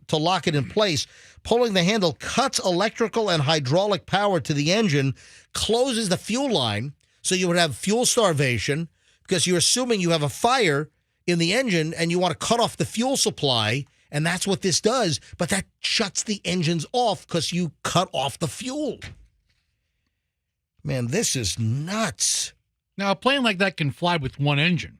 to lock it in place. Pulling the handle cuts electrical and hydraulic power to the engine, closes the fuel line, so you would have fuel starvation, because you're assuming you have a fire in the engine and you want to cut off the fuel supply, and that's what this does. But that shuts the engines off because you cut off the fuel. Man, this is nuts. Now, a plane like that can fly with one engine.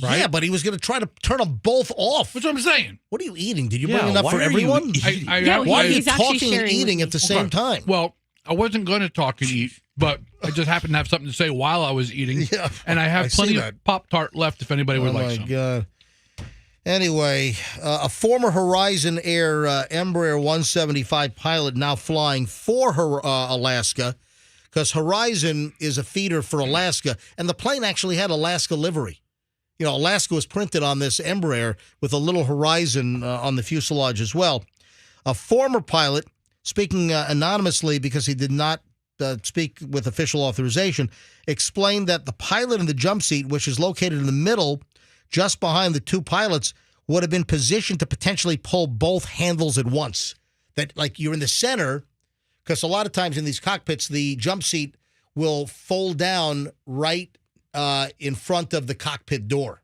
Right? Yeah, but he was going to try to turn them both off. That's what I'm saying. What are you eating? Did you bring enough for everyone? Why are you talking and eating at the same time? Well, I wasn't going to talk and eat, but I just happened to have something to say while I was eating. Yeah, and I have plenty of Pop-Tart left if anybody would like some. Oh, my God. Anyway, a former Horizon Air Embraer 175 pilot now flying for Alaska, because Horizon is a feeder for Alaska, and the plane actually had Alaska livery. You know, Alaska was printed on this Embraer with a little Horizon on the fuselage as well. A former pilot, speaking anonymously because he did not speak with official authorization, explained that the pilot in the jump seat, which is located in the middle, just behind the two pilots, would have been positioned to potentially pull both handles at once. That, like, you're in the center, because a lot of times in these cockpits, the jump seat will fold down right in front of the cockpit door.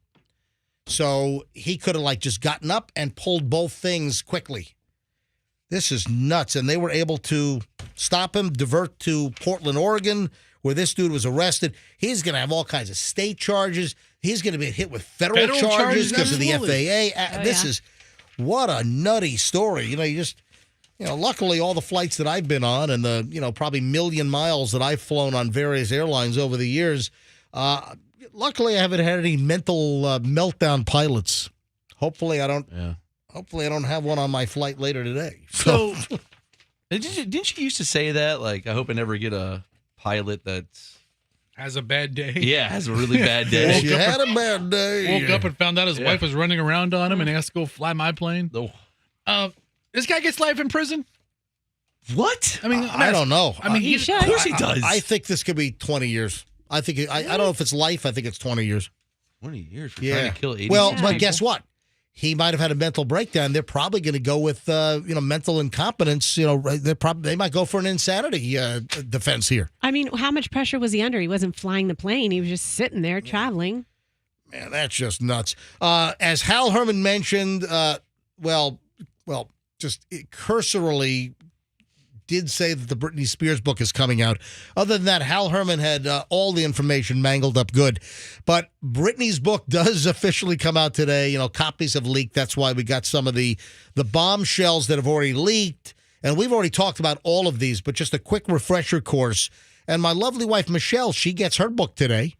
So he could have just gotten up and pulled both things quickly. This is nuts. And they were able to stop him, divert to Portland, Oregon, where this dude was arrested. He's going to have all kinds of state charges. He's going to be hit with federal charges because of the FAA. This is, what a nutty story. You know, luckily all the flights that I've been on and the, probably million miles that I've flown on various airlines over the years, luckily I haven't had any mental meltdown pilots. Hopefully I don't. Yeah. Hopefully I don't have one on my flight later today. So, didn't you used to say that? Like, I hope I never get a pilot that's has a bad day. Yeah, has a really bad day. You had a bad day. Woke up and found out his wife was running around on him and asked to go fly my plane. This guy gets life in prison. What? I mean, I don't know. I mean, he should. Of course he does. I think this could be 20 years. I think I don't know if it's life. I think it's 20 years. 20 years for trying to kill 80 Well, people? but guess what? He might have had a mental breakdown. They're probably going to go with mental incompetence. They might go for an insanity defense here. I mean, how much pressure was he under? He wasn't flying the plane. He was just sitting there traveling. Man, that's just nuts. As Hal Herman mentioned, just cursorily did say that the Britney Spears book is coming out. Other than that, Hal Herman had all the information mangled up good. But Britney's book does officially come out today. Copies have leaked. That's why we got some of the bombshells that have already leaked. And we've already talked about all of these, but just a quick refresher course. And my lovely wife, Michelle, she gets her book today.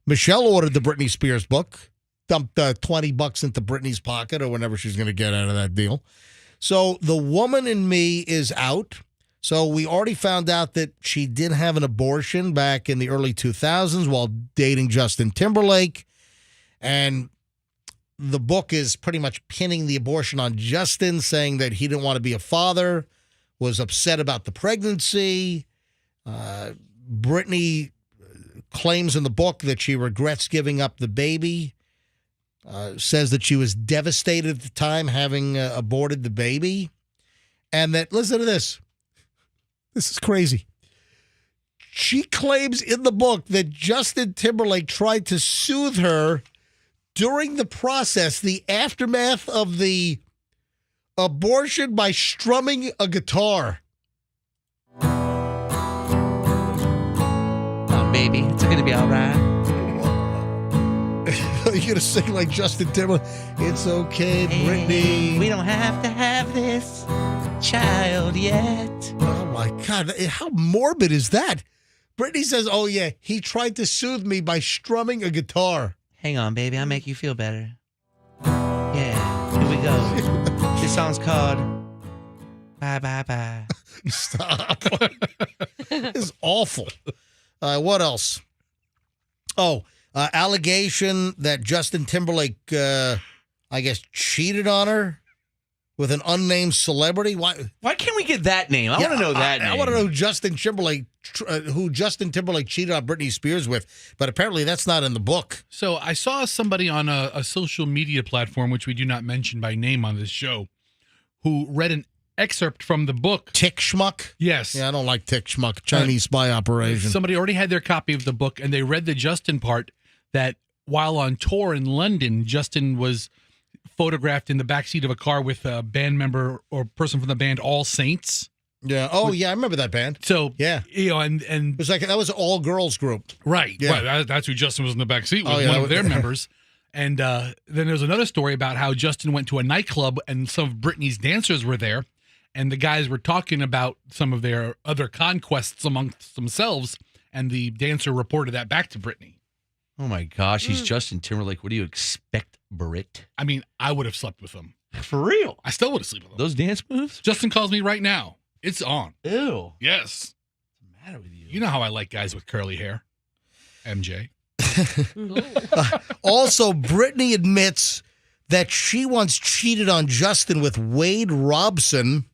Michelle ordered the Britney Spears book, dumped $20 into Britney's pocket or whenever she's going to get out of that deal. So The Woman in Me is out. So we already found out that she did have an abortion back in the early 2000s while dating Justin Timberlake. And the book is pretty much pinning the abortion on Justin, saying that he didn't want to be a father, was upset about the pregnancy. Britney claims in the book that she regrets giving up the baby, says that she was devastated at the time having aborted the baby. And that, listen to this. This is crazy. She claims in the book that Justin Timberlake tried to soothe her during the process, the aftermath of the abortion, by strumming a guitar. Oh, baby, it's going to be all right. You're going to sing like Justin Timberlake. It's okay, Britney. We don't have to have this child yet. Oh, my God. How morbid is that? Britney says, oh, yeah, he tried to soothe me by strumming a guitar. Hang on, baby. I'll make you feel better. Yeah, here we go. This song's called Bye, Bye, Bye. Stop. It's awful. What else? Oh, allegation that Justin Timberlake, cheated on her with an unnamed celebrity. Why can't we get that name? I want to know that name. I want to know who Justin Timberlake cheated on Britney Spears with, but apparently that's not in the book. So I saw somebody on a social media platform, which we do not mention by name on this show, who read an excerpt from the book. Tick Schmuck? Yes. Yeah, I don't like Tick Schmuck. Chinese spy operation. Somebody already had their copy of the book, and they read the Justin part, that while on tour in London, Justin was photographed in the backseat of a car with a band member or person from the band All Saints. Yeah. Oh, yeah, I remember that band. So, yeah. And it was like, that was an all-girls group. Right. Yeah. Right. That's who Justin was in the backseat with, one of their members. And then there's another story about how Justin went to a nightclub and some of Britney's dancers were there, and the guys were talking about some of their other conquests amongst themselves, and the dancer reported that back to Britney. Oh, my gosh. He's Justin Timberlake. What do you expect, Brit? I mean, I would have slept with him. For real? I still would have slept with him. Those dance moves? Justin calls me right now. It's on. Ew. Yes. What's the matter with you? You know how I like guys with curly hair. MJ. Also, Britney admits that she once cheated on Justin with Wade Robson,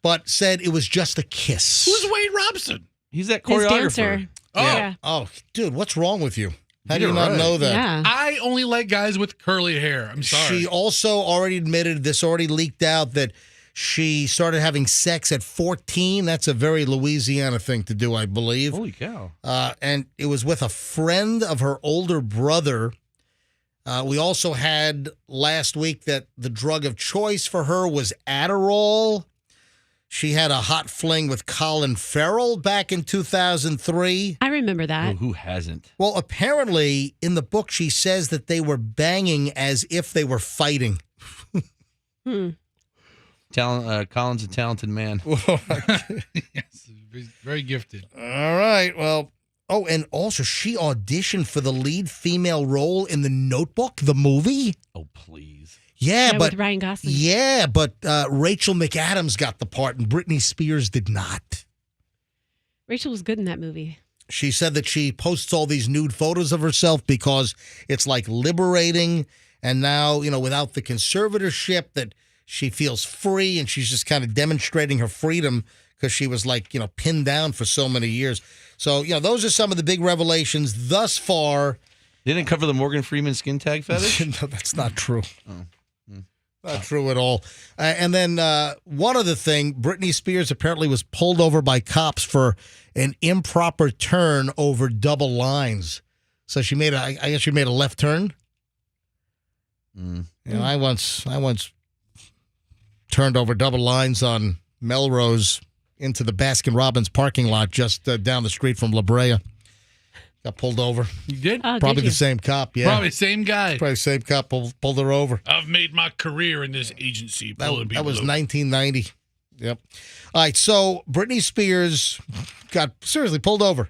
but said it was just a kiss. Who's Wade Robson? He's that His choreographer. dancer. Oh. Yeah. Oh, dude, what's wrong with you? How do you You're not right. know that? Yeah. I only like guys with curly hair. I'm sorry. She also already admitted, this already leaked out, that she started having sex at 14. That's a very Louisiana thing to do, I believe. Holy cow. And it was with a friend of her older brother. We also had last week that the drug of choice for her was Adderall. She had a hot fling with Colin Farrell back in 2003. I remember that. Oh, who hasn't? Well, apparently in the book she says that they were banging as if they were fighting. Colin's a talented man. Yes, very gifted. All right. Well, and also she auditioned for the lead female role in The Notebook, the movie. Oh, please. Yeah, but with Ryan Gosling. Yeah, but Rachel McAdams got the part, and Britney Spears did not. Rachel was good in that movie. She said that she posts all these nude photos of herself because it's like liberating, and now without the conservatorship, that she feels free, and she's just kind of demonstrating her freedom because she was pinned down for so many years. So those are some of the big revelations thus far. They didn't cover the Morgan Freeman skin tag fetish? No, that's not true. Oh. Not true at all. And then one other thing, Britney Spears apparently was pulled over by cops for an improper turn over double lines. So she made I guess she made a left turn. I once turned over double lines on Melrose into the Baskin-Robbins parking lot just down the street from La Brea. Got pulled over. You did? Oh, Probably did you? the same cop, yeah. Probably the same guy. Probably the same cop pulled her over. I've made my career in this agency. That was 1990. Yep. All right, so Britney Spears got seriously pulled over.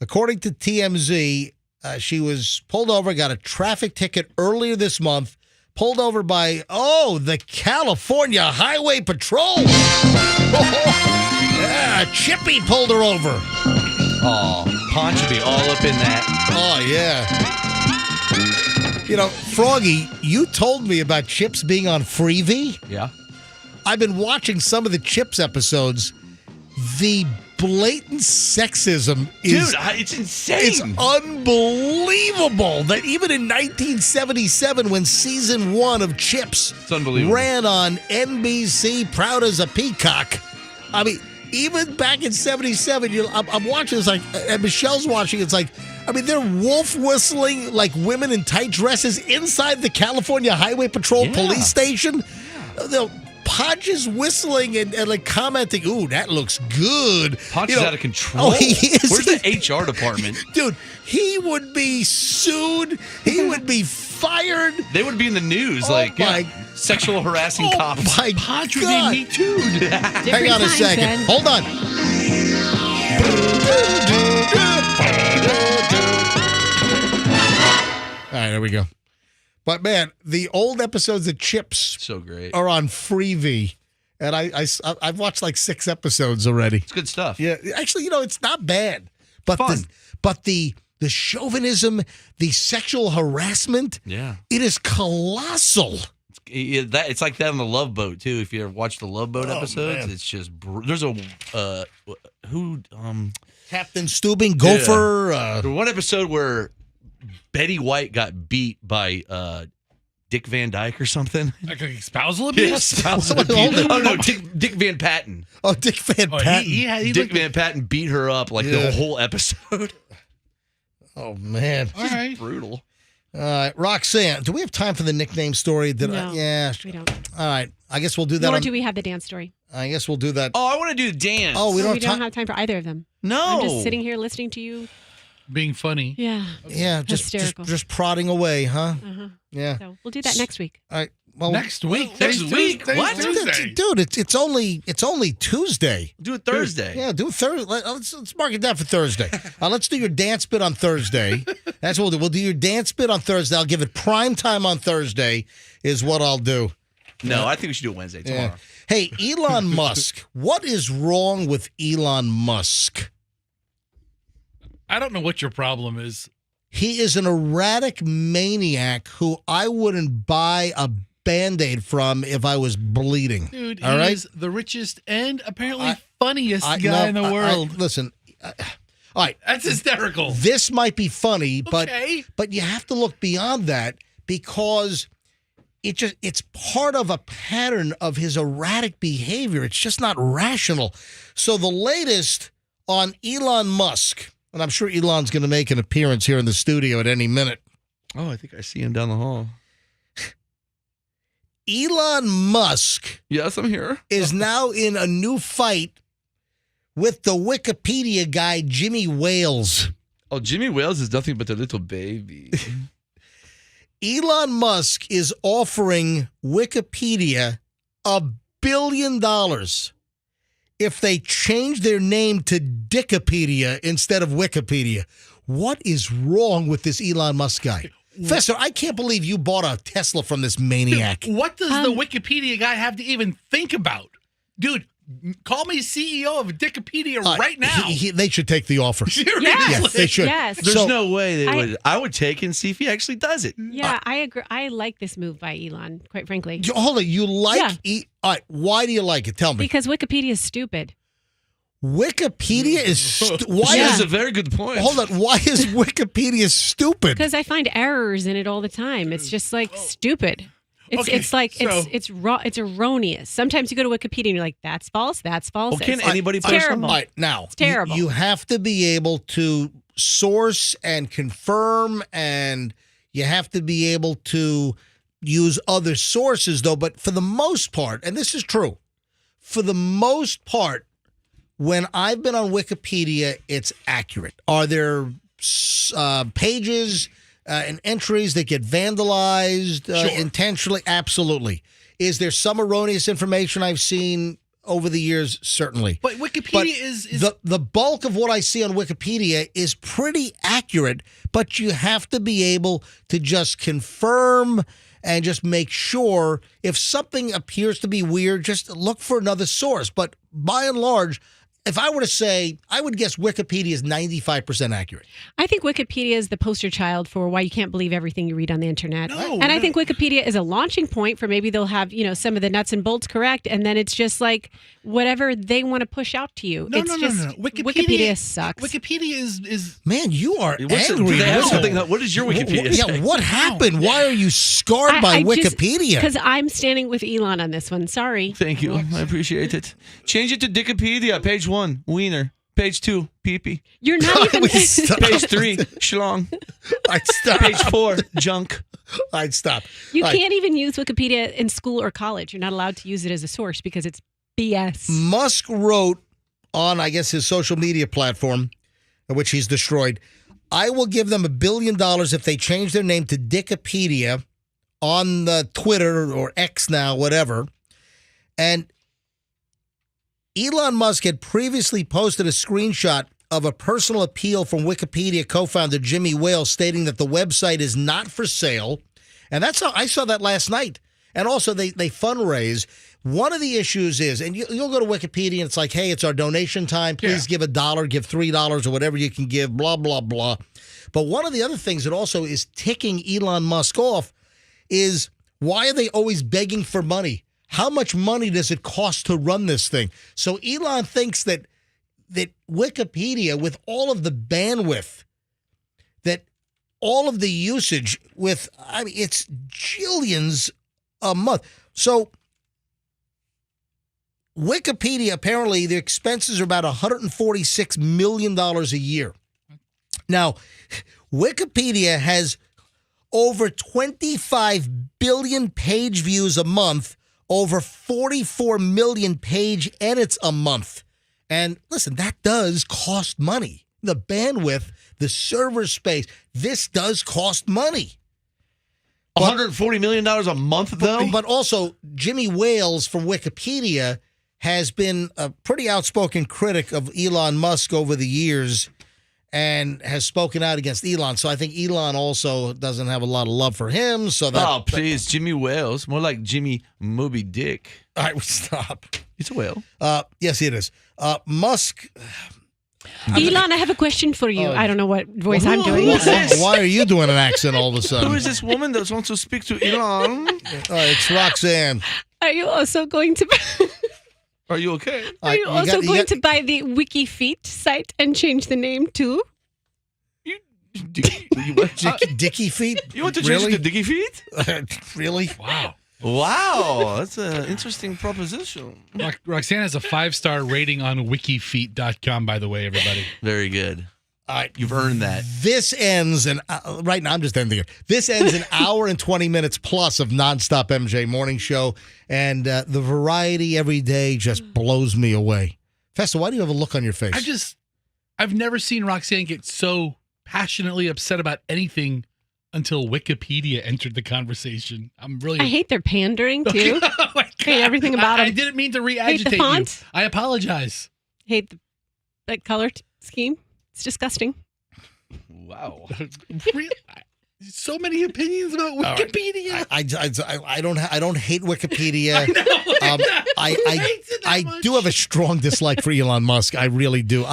According to TMZ, she was pulled over, got a traffic ticket earlier this month, pulled over by, the California Highway Patrol. Yeah, Chippy pulled her over. Oh, Ponch would be all up in that. Oh, yeah. Froggy, you told me about Chips being on Freevee. Yeah. I've been watching some of the Chips episodes. The blatant sexism is... Dude, it's insane. It's unbelievable that even in 1977, when season 1 of Chips It's unbelievable. ran on NBC, proud as a peacock, I mean... Even back in 77, I'm watching, it's like, and Michelle's watching, it's like, they're wolf whistling like women in tight dresses inside the California Highway Patrol police station. Yeah. Podge is whistling and like commenting, ooh, that looks good. Podge is out of control. Oh, he is. Where's the HR department? Dude, he would be sued. He would be fired. They would be in the news, sexual harassing cops. My Podge would God. be Me Too. Hang on a second. then. Hold on. All right, there we go. But man, the old episodes of Chips So great. are on Freevee, and I've watched like 6 episodes already. It's good stuff. Yeah, actually, it's not bad. But Fun. the chauvinism, the sexual harassment, Yeah. it is colossal. It's like that on the Love Boat too. If you ever watch the Love Boat episodes, man. it's just there's a Captain Steubing, Gopher. one episode where Betty White got beat by Dick Van Dyke or something. Like spousal abuse? Yes, spousal abuse. Oh no, Dick Van Patten. Oh, Dick Van Patten. Dick Van Patten beat her up like the whole episode. Oh man, All right. Brutal. Roxanne, do we have time for the nickname story? No, we don't. All right, I guess we'll do that. Nor do we have the dance story. I guess we'll do that. Oh, I want to do the dance. Oh, we don't We have don't time. have time for either of them. No. I'm just sitting here listening to you. Being funny. Yeah. Yeah, Hysterical. just prodding away, huh? Uh-huh. Yeah. So we'll do that next week. All right. Well, Next week. Next week? What? Tuesday. dude, it's only Tuesday. Do it Thursday. Yeah, do it Thursday. Let's mark it down for Thursday. Let's do your dance bit on Thursday. That's what we'll do. We'll do your dance bit on Thursday. I'll give it prime time on Thursday is what I'll do. No, I think we should do it Wednesday tomorrow. Hey, Elon Musk. What is wrong with Elon Musk? I don't know what your problem is. He is an erratic maniac who I wouldn't buy a Band-Aid from if I was bleeding. Dude, all he right? is the richest and apparently funniest guy in the world. Listen, all right. That's hysterical. This might be funny, but Okay. but you have to look beyond that because it's part of a pattern of his erratic behavior. It's just not rational. So the latest on Elon Musk, and I'm sure Elon's going to make an appearance here in the studio at any minute. Oh, I think I see him down the hall. Elon Musk Yes, I'm here. is now in a new fight with the Wikipedia guy, Jimmy Wales. Oh, Jimmy Wales is nothing but a little baby. Elon Musk is offering Wikipedia $1 billion if they change their name to Dickopedia instead of Wikipedia. What is wrong with this Elon Musk guy? Fester, I can't believe you bought a Tesla from this maniac. What does the Wikipedia guy have to even think about? Dude, call me CEO of Dickopedia right now. They should take the offer. Seriously? Yes, they should. Yes. There's no way they would. I would take and see if he actually does it. Yeah, I agree. I like this move by Elon, quite frankly. Hold on. You like all right, why do you like it? Tell me. Because Wikipedia is stupid. Wikipedia is why That's a very good point. Hold on. Why is Wikipedia stupid? Because I find errors in it all the time. It's just like stupid. It's erroneous. Sometimes you go to Wikipedia and you're like, that's false, that's false. Well, can It's anybody it's find terrible. All right, now, It's terrible. You have to be able to source and confirm, and you have to be able to use other sources, though. But for the most part, and this is true, for the most part, when I've been on Wikipedia, it's accurate. Are there pages and entries that get vandalized intentionally? Absolutely. Is there some erroneous information I've seen over the years? Certainly. But Wikipedia is the bulk of what I see on Wikipedia is pretty accurate, but you have to be able to just confirm and just make sure if something appears to be weird, just look for another source. But by and large, if I were to say, I would guess Wikipedia is 95% accurate. I think Wikipedia is the poster child for why you can't believe everything you read on the internet. No, and I think Wikipedia is a launching point for maybe they'll have, some of the nuts and bolts correct, and then it's just like whatever they want to push out to you. No. Wikipedia sucks. Wikipedia is Man, you are What's angry. they have something that- what is your Wikipedia say? Yeah, what happened? Why are you scarred by Wikipedia? Because I'm standing with Elon on this one. Sorry. Thank you. I appreciate it. Change it to Dickopedia. Page 1, wiener. Page 2, pee-pee. You're not even... Page 3, schlong. I'd stop. Page 4, junk. I'd stop. You can't even use Wikipedia in school or college. You're not allowed to use it as a source because it's BS. Musk wrote on, I guess, his social media platform, which he's destroyed, I will give them $1 billion if they change their name to Dickopedia on the Twitter or X now, whatever. And Elon Musk had previously posted a screenshot of a personal appeal from Wikipedia co-founder Jimmy Wales stating that the website is not for sale. And that's how I saw that last night. And also they fundraise. One of the issues is, and you'll go to Wikipedia and it's like, hey, it's our donation time. Please give $1, give $3 or whatever you can give, blah, blah, blah. But one of the other things that also is ticking Elon Musk off is why are they always begging for money? How much money does it cost to run this thing? So Elon thinks that Wikipedia, with all of the bandwidth, that all of the usage it's jillions a month. So Wikipedia, apparently, their expenses are about $146 million a year. Now, Wikipedia has over 25 billion page views a month, over 44 million page edits a month. And listen, that does cost money. The bandwidth, the server space, this does cost money. $140 million a month, though? But also, Jimmy Wales from Wikipedia has been a pretty outspoken critic of Elon Musk over the years and has spoken out against Elon. So I think Elon also doesn't have a lot of love for him. So please, Jimmy Wales. More like Jimmy Moby Dick. All right, stop. It's a whale. Yes, it is. Musk. Elon, I have a question for you. I don't know what voice I'm doing. Who is this? Why are you doing an accent all of a sudden? Who is this woman that wants to speak to Elon? It's Roxanne. Are you also going to... Are you okay? Are you also going to buy the WikiFeet site and change the name too? Dicky Feet? You want to change it to Dicky Feet? Really? Wow. That's an interesting proposition. Roxanne has a 5-star rating on wikifeet.com, by the way, everybody. Very good. All right. You've earned that. This ends, right now I'm just ending it. This ends an hour and 20 minutes plus of nonstop MJ morning show. And the variety every day just blows me away. Festa, why do you have a look on your face? I've never seen Roxanne get so passionately upset about anything until Wikipedia entered the conversation. I hate their pandering too. Oh my Hate everything about I him. didn't mean to Hate re-agitate the you. font. I apologize. Hate the color scheme. It's disgusting. Wow. So many opinions about Wikipedia. I don't hate Wikipedia. I know. I do have a strong dislike for Elon Musk. I really do.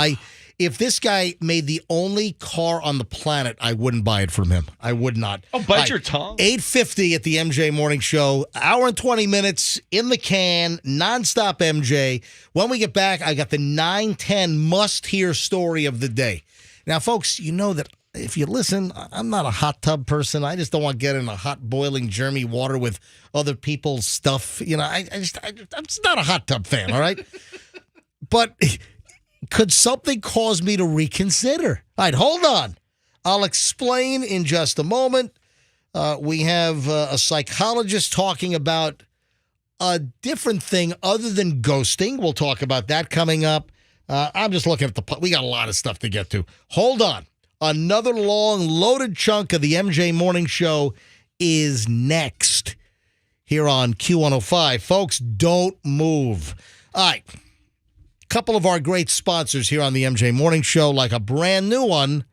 If this guy made the only car on the planet, I wouldn't buy it from him. I would not. Oh, bite your tongue. 8:50 at the MJ Morning Show. Hour and 20 minutes in the can, nonstop MJ. When we get back, I got the 9:10 must-hear story of the day. Now, folks, you know that if you listen, I'm not a hot tub person. I just don't want to get in a hot boiling germy water with other people's stuff. You know, I'm just not a hot tub fan, all right? But could something cause me to reconsider? All right, hold on. I'll explain in just a moment. We have a psychologist talking about a different thing other than ghosting. We'll talk about that coming up. I'm just looking at we got a lot of stuff to get to. Hold on. Another long, loaded chunk of the MJ Morning Show is next here on Q105. Folks, don't move. All right. Couple of our great sponsors here on the MJ Morning Show, like a brand new one,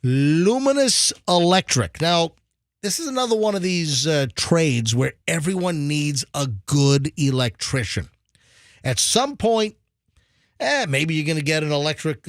Luminous Electric. Now, this is another one of these trades where everyone needs a good electrician. At some point, maybe you're going to get an electric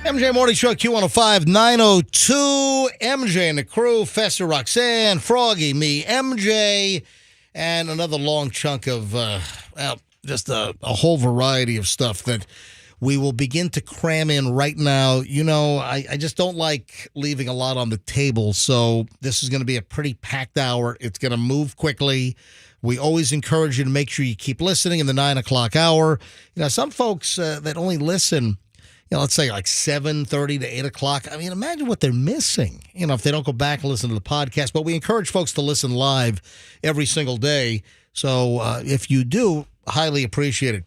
MJ Morning Show, Q105 902. MJ and the crew, Fester, Roxanne, Froggy, me, MJ, and another long chunk of, just a whole variety of stuff that we will begin to cram in right now. You know, I just don't like leaving a lot on the table, so this is going to be a pretty packed hour. It's going to move quickly. We always encourage you to make sure you keep listening in the 9 o'clock hour. You know, some folks that only listen, you know, let's say like 7:30 to 8 o'clock. I mean, imagine what they're missing, you know, if they don't go back and listen to the podcast. But we encourage folks to listen live every single day. So if you do, highly appreciate it.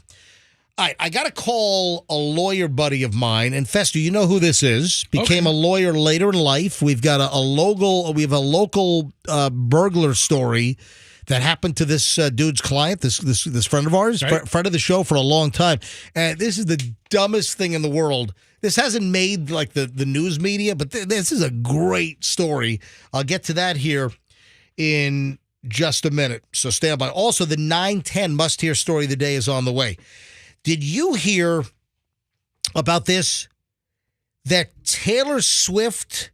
All right, I got to call a lawyer buddy of mine, and Fester, you know who this is. Became a lawyer later in life. We've got a local burglar story that happened to this dude's client, this friend of ours, friend of the show for a long time. And this is the dumbest thing in the world. This hasn't made like the news media, but this is a great story. I'll get to that here in just a minute. So stand by. Also, the 9:10 must-hear story of the day is on the way. Did you hear about this? That Taylor Swift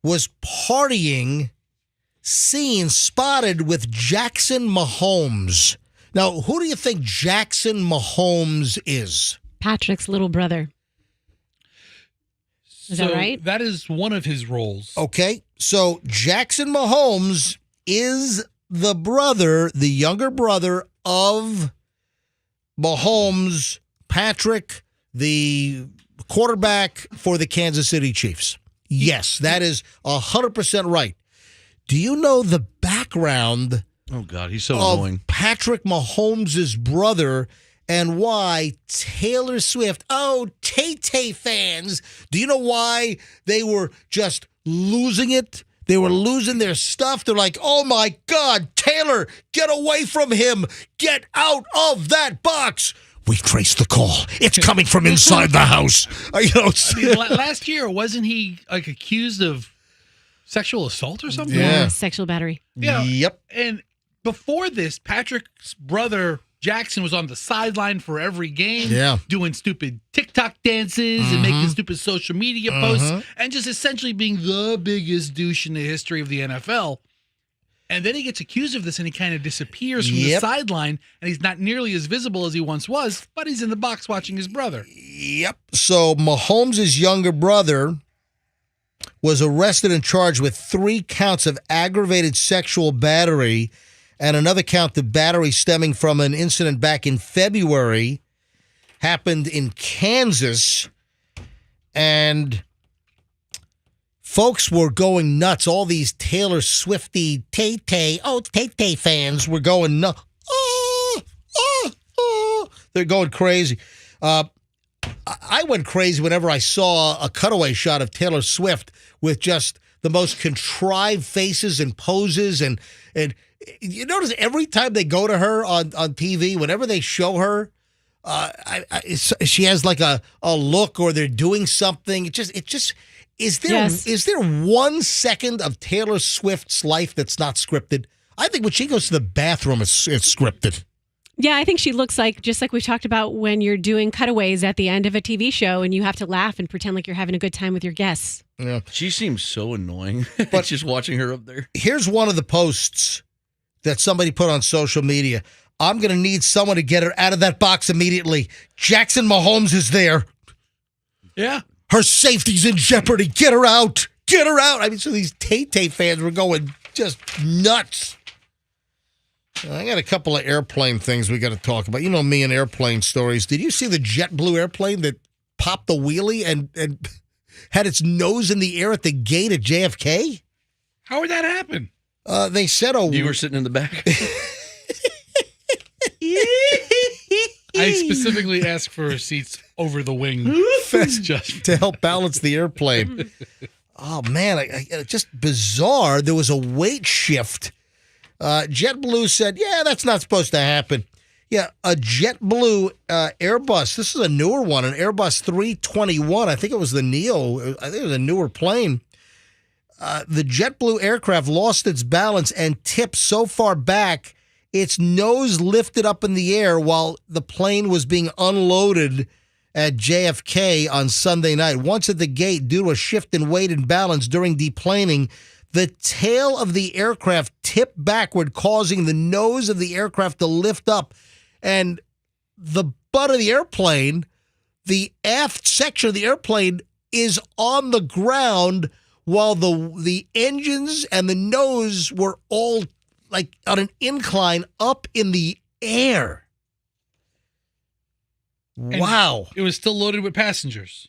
was partying, seen, spotted with Jackson Mahomes. Now, who do you think Jackson Mahomes is? Patrick's little brother. Is that right? That is one of his roles. Okay, so Jackson Mahomes is the younger brother of Mahomes, Patrick, the quarterback for the Kansas City Chiefs. Yes, that is 100% right. Do you know the background? Oh, God, he's so annoying. Patrick Mahomes' brother and why Taylor Swift, Tay-Tay fans, do you know why they were just losing it? They were losing their stuff. They're like, oh, my God, Taylor, get away from him. Get out of that box. We've traced the call. It's coming from inside the house. Last year, wasn't he like accused of sexual assault or something? Yeah, sexual battery. Yeah. Yep. And before this, Patrick's brother Jackson was on the sideline for every game, doing stupid TikTok dances and making stupid social media posts, and just essentially being the biggest douche in the history of the NFL. And then he gets accused of this, and he kind of disappears from the sideline, and he's not nearly as visible as he once was, but he's in the box watching his brother. Yep. So Mahomes' younger brother was arrested and charged with 3 counts of aggravated sexual battery and another count of battery stemming from an incident back in February. Happened in Kansas. And folks were going nuts. All these Taylor Swifty, Tay-Tay fans were going nuts. They're going crazy. I went crazy whenever I saw a cutaway shot of Taylor Swift with just the most contrived faces and poses. And you notice every time they go to her on TV, whenever they show her, she has like a look or they're doing something. It just is there 1 second of Taylor Swift's life that's not scripted? I think when she goes to the bathroom, it's scripted. Yeah, I think she looks like, just like we've talked about when you're doing cutaways at the end of a TV show and you have to laugh and pretend like you're having a good time with your guests. Yeah. She seems so annoying. But just watching her up there. Here's one of the posts that somebody put on social media. I'm going to need someone to get her out of that box immediately. Jackson Mahomes is there. Yeah. Her safety's in jeopardy. Get her out. Get her out. I mean, so these Tay-Tay fans were going just nuts. I got a couple of airplane things we got to talk about. You know me and airplane stories. Did you see the JetBlue airplane that popped the wheelie and had its nose in the air at the gate at JFK? How would that happen? They said you were sitting in the back. I specifically asked for seats over the wing just to help balance the airplane. Oh, man, just bizarre. There was a weight shift. JetBlue said, yeah, that's not supposed to happen. Yeah, a JetBlue Airbus. This is a newer one, an Airbus 321. I think it was the Neo. I think it was a newer plane. The JetBlue aircraft lost its balance and tipped so far back, its nose lifted up in the air while the plane was being unloaded at JFK on Sunday night. Once at the gate, due to a shift in weight and balance during deplaning, the tail of the aircraft tipped backward, causing the nose of the aircraft to lift up. And the butt of the airplane, the aft section of the airplane, is on the ground while the engines and the nose were all like on an incline up in the air. Wow. It was still loaded with passengers.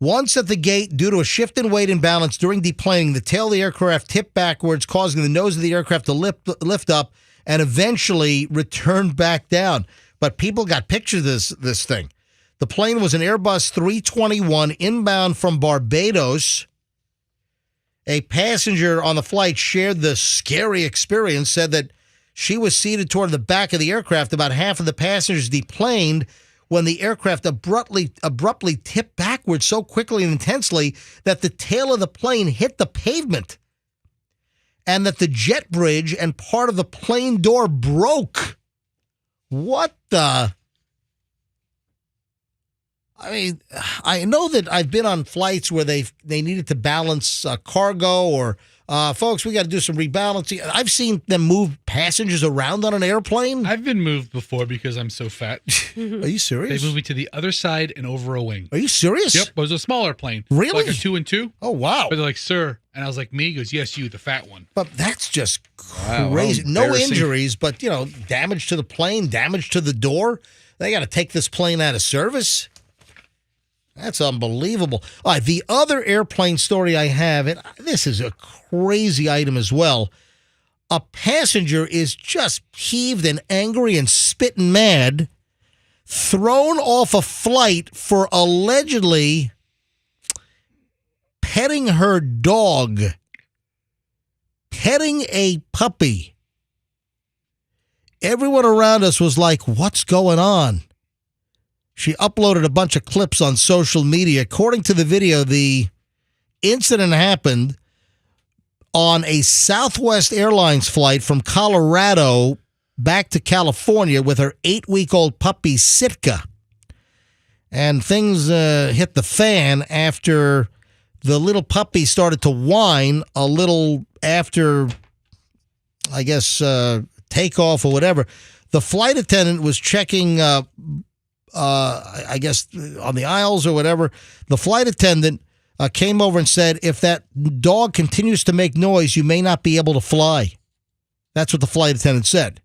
Once at the gate, due to a shift in weight and balance during deplaning, the tail of the aircraft tipped backwards, causing the nose of the aircraft to lift up and eventually return back down. But people got pictures of this thing. The plane was an Airbus 321 inbound from Barbados. A passenger on the flight shared the scary experience, said that she was seated toward the back of the aircraft. About half of the passengers deplaned when the aircraft abruptly tipped backwards so quickly and intensely that the tail of the plane hit the pavement and that the jet bridge and part of the plane door broke. What the? I mean, I know that I've been on flights where they needed to balance cargo or folks, we got to do some rebalancing. I've seen them move passengers around on an airplane. I've been moved before because I'm so fat. Are you serious? They moved me to the other side and over a wing. Are you serious? Yep. It was a smaller plane. Really? Like a 2 and 2. Oh, wow. But they're like, sir. And I was like, me? He goes, yes, you, the fat one. But that's just Wow, crazy. how No embarrassing. injuries, but, damage to the plane, damage to the door. They got to take this plane out of service. That's unbelievable. All right, the other airplane story I have, and this is a crazy item as well. A passenger is just peeved and angry and spitting mad, thrown off a flight for allegedly petting her dog, petting a puppy. Everyone around us was like, what's going on? She uploaded a bunch of clips on social media. According to the video, the incident happened on a Southwest Airlines flight from Colorado back to California with her 8-week-old puppy, Sitka. And things hit the fan after the little puppy started to whine a little after, I guess, takeoff or whatever. The flight attendant was checking I guess, on the aisles or whatever. The flight attendant came over and said, if that dog continues to make noise, you may not be able to fly. That's what the flight attendant said.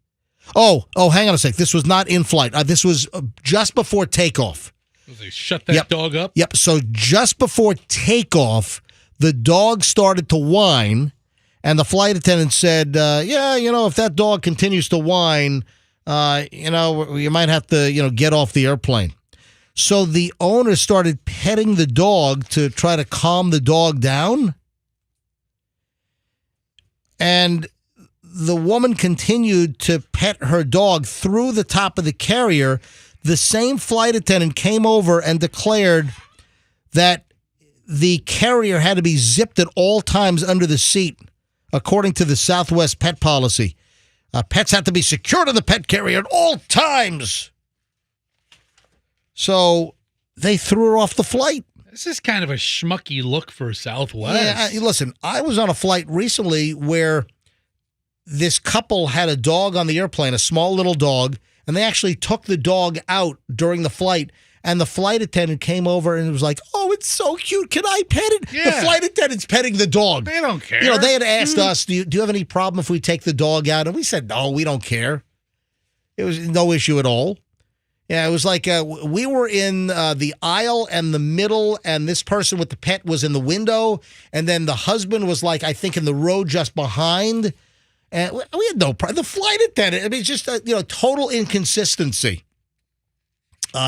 Oh, hang on a sec. This was not in flight. This was just before takeoff. They shut that dog up? Yep. So just before takeoff, the dog started to whine, and the flight attendant said, if that dog continues to whine, you might have to, get off the airplane. So the owner started petting the dog to try to calm the dog down. And the woman continued to pet her dog through the top of the carrier. The same flight attendant came over and declared that the carrier had to be zipped at all times under the seat, according to the Southwest pet policy. Pets have to be secured in the pet carrier at all times. So they threw her off the flight. This is kind of a schmucky look for Southwest. Yeah, listen, I was on a flight recently where this couple had a dog on the airplane, a small little dog, and they actually took the dog out during the flight. And the flight attendant came over and was like, oh, it's so cute. Can I pet it? Yeah. The flight attendant's petting the dog. They don't care. They had asked us, do you have any problem if we take the dog out? And we said, no, we don't care. It was no issue at all. Yeah, it was like we were in the aisle and the middle, and this person with the pet was in the window. And then the husband was like, I think in the row just behind. And we had no problem. The flight attendant, it's just, total inconsistency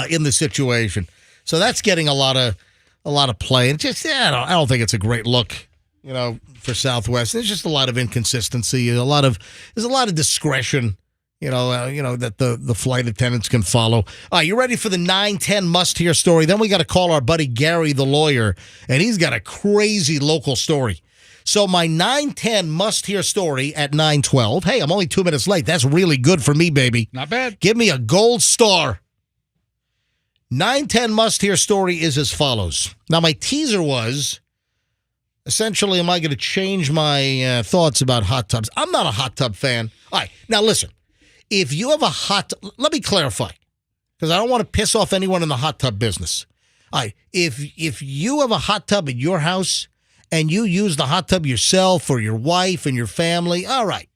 in the situation. So that's getting a lot of play. And just, I don't think it's a great look, for Southwest. There's just a lot of inconsistency. There's a lot of discretion, that the flight attendants can follow. All right, you ready for the 9:10 must-hear story? Then we got to call our buddy Gary, the lawyer, and he's got a crazy local story. So my 9:10 must-hear story at 9:12. Hey, I'm only 2 minutes late. That's really good for me, baby. Not bad. Give me a gold star. 910 must-hear story is as follows. Now, my teaser was, essentially, am I going to change my thoughts about hot tubs? I'm not a hot tub fan. All right, now listen. If you have a hot tub, let me clarify, because I don't want to piss off anyone in the hot tub business. All right, if you have a hot tub at your house and you use the hot tub yourself or your wife and your family, all right.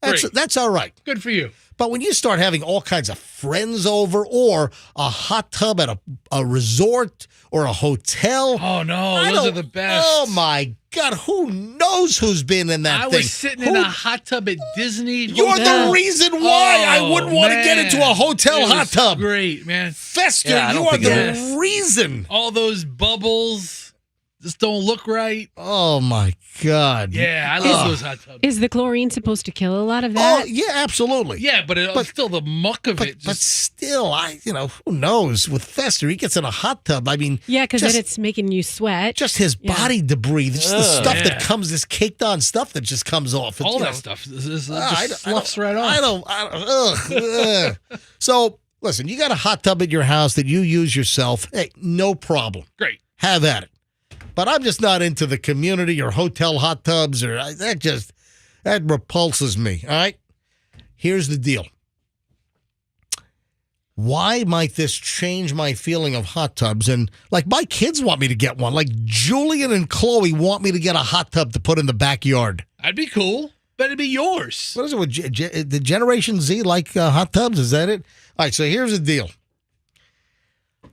That's all right. Good for you. But when you start having all kinds of friends over or a hot tub at a resort or a hotel. Oh, no. Those are the best. Oh, my God. Who knows who's been in that thing? I was sitting in a hot tub at Disney. You're the reason why I wouldn't want to get into a hotel hot tub. Great, man. Fester, you are the reason. All those bubbles just don't look right. Oh, my God. Yeah, I love those hot tubs. Is the chlorine supposed to kill a lot of that? Oh, yeah, absolutely. Yeah, but still the muck of it. But still, who knows? With Fester, he gets in a hot tub. I mean, yeah, because then it's making you sweat. Just his body debris, just the stuff that comes, this caked on stuff that just comes off. All that stuff just sloughs right off. Ugh. So, listen, you got a hot tub at your house that you use yourself. Hey, no problem. Great. Have at it. But I'm just not into the community or hotel hot tubs, or that repulses me. All right? Here's the deal. Why might this change my feeling of hot tubs? And like my kids want me to get one. Like Julian and Chloe want me to get a hot tub to put in the backyard. That'd be cool. But it'd be yours. What is it with the Generation Z like hot tubs? Is that it? All right, so here's the deal.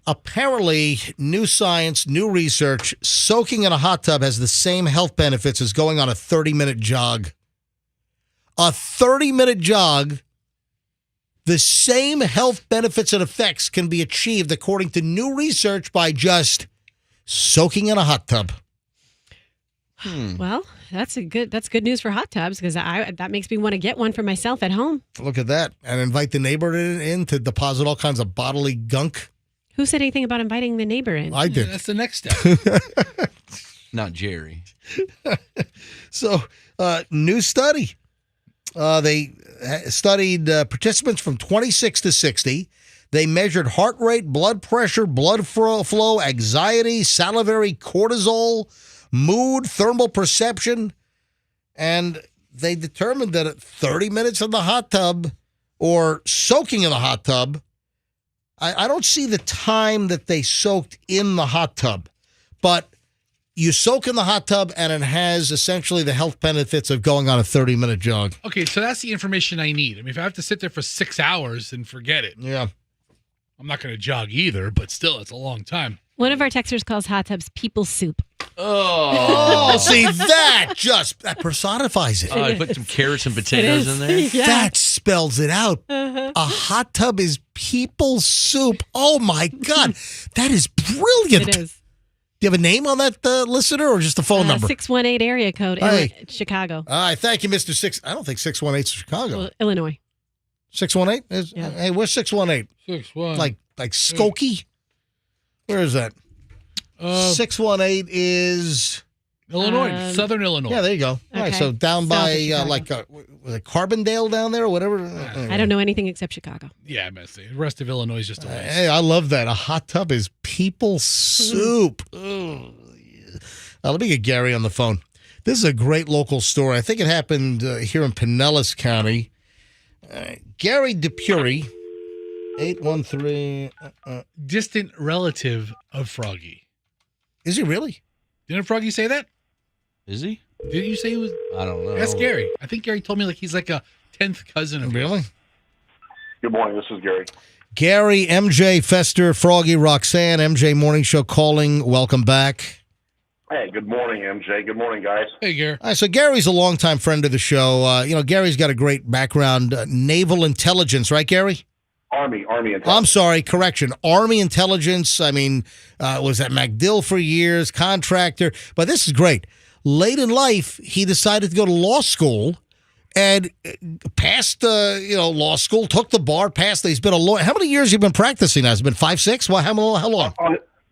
Apparently, new science, new research, soaking in a hot tub has the same health benefits as going on a 30-minute jog. A 30-minute jog, the same health benefits and effects can be achieved according to new research by just soaking in a hot tub. Well, that's good news for hot tubs because that makes me want to get one for myself at home. Look at that. And invite the neighbor in to deposit all kinds of bodily gunk. Who said anything about inviting the neighbor in? I did. That's the next step. Not Jerry. So, new study. They studied participants from 26 to 60. They measured heart rate, blood pressure, blood flow, anxiety, salivary cortisol, mood, thermal perception, and they determined that at 30 minutes in the hot tub or soaking in the hot tub, I don't see the time that they soaked in the hot tub, but you soak in the hot tub and it has essentially the health benefits of going on a 30-minute jog. Okay, so that's the information I need. I mean, if I have to sit there for 6 hours, then forget it. Yeah. I'm not going to jog either, but still, it's a long time. One of our texters calls hot tubs people soup. Oh, see, that personifies it. I put some carrots and potatoes in there. Yeah. That spells it out. Uh-huh. A hot tub is people soup. Oh, my God. That is brilliant. It is. Do you have a name on that listener or just a phone number? 618 area code, Hey. Chicago. All right. Thank you, Mr. Six. I don't think 618 is Chicago. Well, Illinois. 618? Is, Yeah. Hey, where's 618? 618. Like Skokie? Where is that? 618 is Illinois, Southern Illinois. Yeah, there you go. All right, Okay. so down South by of was it Carbondale down there or whatever? I don't know anything except Chicago. Yeah, I must say. The rest of Illinois is just a waste. Hey, I love that. A hot tub is people soup. Ugh. Let me get Gary on the phone. This is a great local story. I think it happened here in Pinellas County. Gary DePury, 813. Distant relative of Froggy. Is he really? Didn't Froggy say that? Is he? Didn't you say he was? I don't know. Ask Gary. I think Gary told me like he's like a 10th cousin of Really? Good morning. This is Gary. Gary, MJ, Fester, Froggy, Roxanne, MJ Morning Show calling. Welcome back. Hey, good morning, MJ. Good morning, guys. Hey, Gary. All right, so Gary's a longtime friend of the show. Gary's got a great background, naval intelligence, right, Gary? Army intelligence. I'm sorry, correction. Army intelligence. I mean, was at MacDill for years, contractor. But this is great. Late in life, he decided to go to law school and passed, law school, took the bar, passed. He's been a lawyer. How many years have you been practicing now? Has it been 5, 6? Well, how long?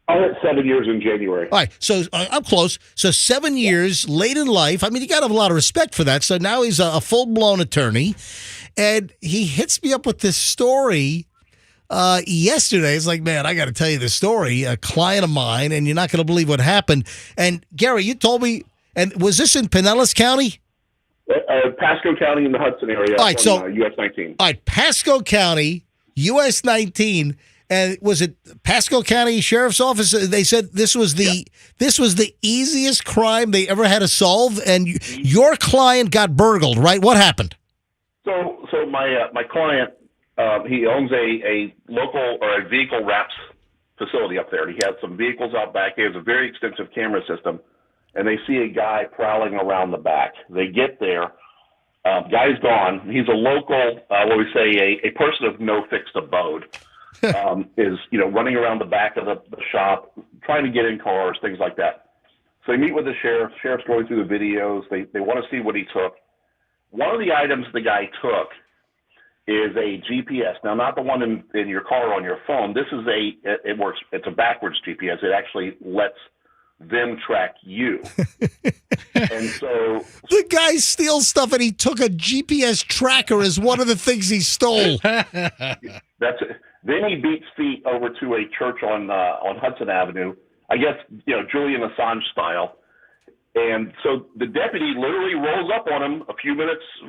I'll hit 7 years in January. All right, so I'm close. So 7 years, late in life. I mean, you got to have a lot of respect for that. So now he's a full-blown attorney. And he hits me up with this story yesterday. It's like, man, I got to tell you this story. A client of mine, and you're not going to believe what happened. And Gary, you told me, and was this in Pinellas County? Pasco County in the Hudson area. All right, so US 19. All right, Pasco County, US 19, and was it Pasco County Sheriff's Office? They said this was the easiest crime they ever had to solve, and your client got burgled, right? What happened? So my client, he owns a local or a vehicle wraps facility up there. He has some vehicles out back. He has a very extensive camera system, and they see a guy prowling around the back. They get there. Guy's gone. He's a local, what we say, a person of no fixed abode. Is running around the back of the shop, trying to get in cars, things like that. So they meet with the sheriff. Sheriff's going through the videos. They want to see what he took. One of the items the guy took is a GPS. Now, not the one in your car on your phone. This is it works. It's a backwards GPS. It actually lets them track you. And so the guy steals stuff, and he took a GPS tracker as one of the things he stole. That's it. Then he beats feet over to a church on Hudson Avenue, I guess, Julian Assange style. And so the deputy literally rolls up on him a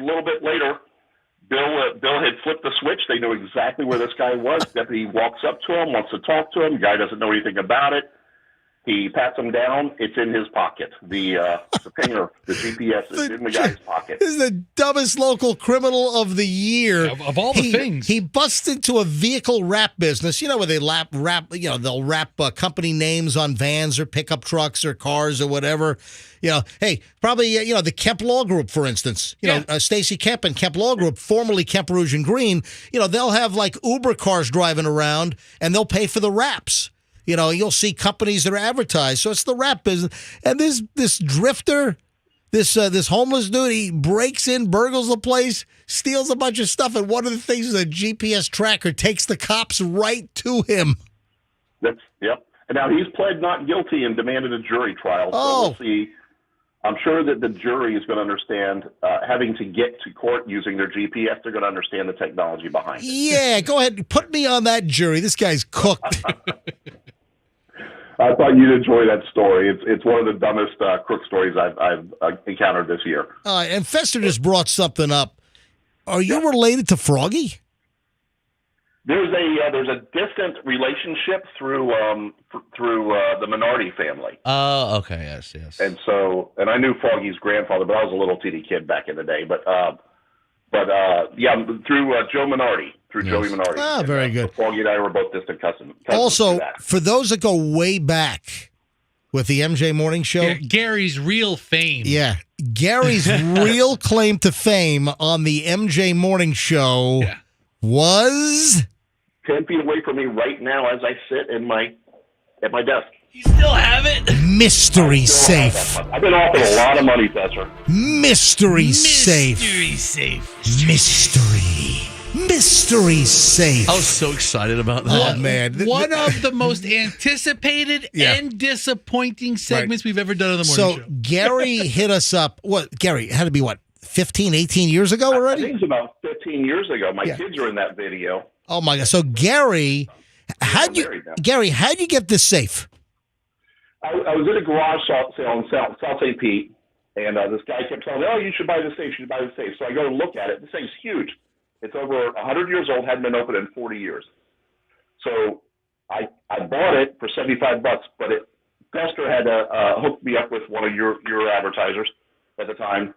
little bit later. Bill had flipped the switch. They knew exactly where this guy was. Deputy walks up to him, wants to talk to him. Guy doesn't know anything about it. He pats him down. It's in his pocket. The pinger, the GPS is in the guy's pocket. This is the dumbest local criminal of the year. Of all the things. He busts into a vehicle wrap business, where they they'll wrap company names on vans or pickup trucks or cars or whatever. Hey, probably, the Kemp Law Group, for instance. Stacy Kemp and Kemp Law Group, formerly Kemp Rouge and Green, they'll have like Uber cars driving around, and they'll pay for the wraps. You'll see companies that are advertised. So it's the rap business. And this drifter, this homeless dude, he breaks in, burgles the place, steals a bunch of stuff, and one of the things is a GPS tracker takes the cops right to him. Yep. And now he's pled not guilty and demanded a jury trial. So we'll see. I'm sure that the jury is going to understand, having to get to court using their GPS, they're going to understand the technology behind it. Yeah, go ahead. Put me on that jury. This guy's cooked. I thought you'd enjoy that story. It's one of the dumbest crook stories I've encountered this year. And Fester just brought something up. Are you related to Froggy? There's a distant relationship through the Minardi family. Oh, okay, yes. And I knew Froggy's grandfather, but I was a little teeny kid back in the day. But through Joe Minardi. Through Joey Minardi. Ah, very good. Froggy and I were both distant cousins. Also, for those that go way back with the MJ Morning Show. Yeah, Gary's real fame. Yeah. Gary's real claim to fame on the MJ Morning Show was 10 feet away from me right now as I sit at my desk. You still have it? Mystery safe. I've been offered a lot of money, Fester. Mystery safe. Mystery safe. I was so excited about that. Oh, man. One of the most anticipated and disappointing segments we've ever done on the morning show. So Gary hit us up. Gary, it had to be 15, 18 years ago already? I think it's about 15 years ago. My kids are in that video. Oh, my God. So, Gary, how'd you get this safe? I was at a garage sale in South St. Pete, and this guy kept telling me, you should buy this safe, So I go and look at it. This thing's huge. It's over 100 years old, hadn't been opened in 40 years. So I bought it for $75, but Fester had hooked me up with one of your advertisers at the time.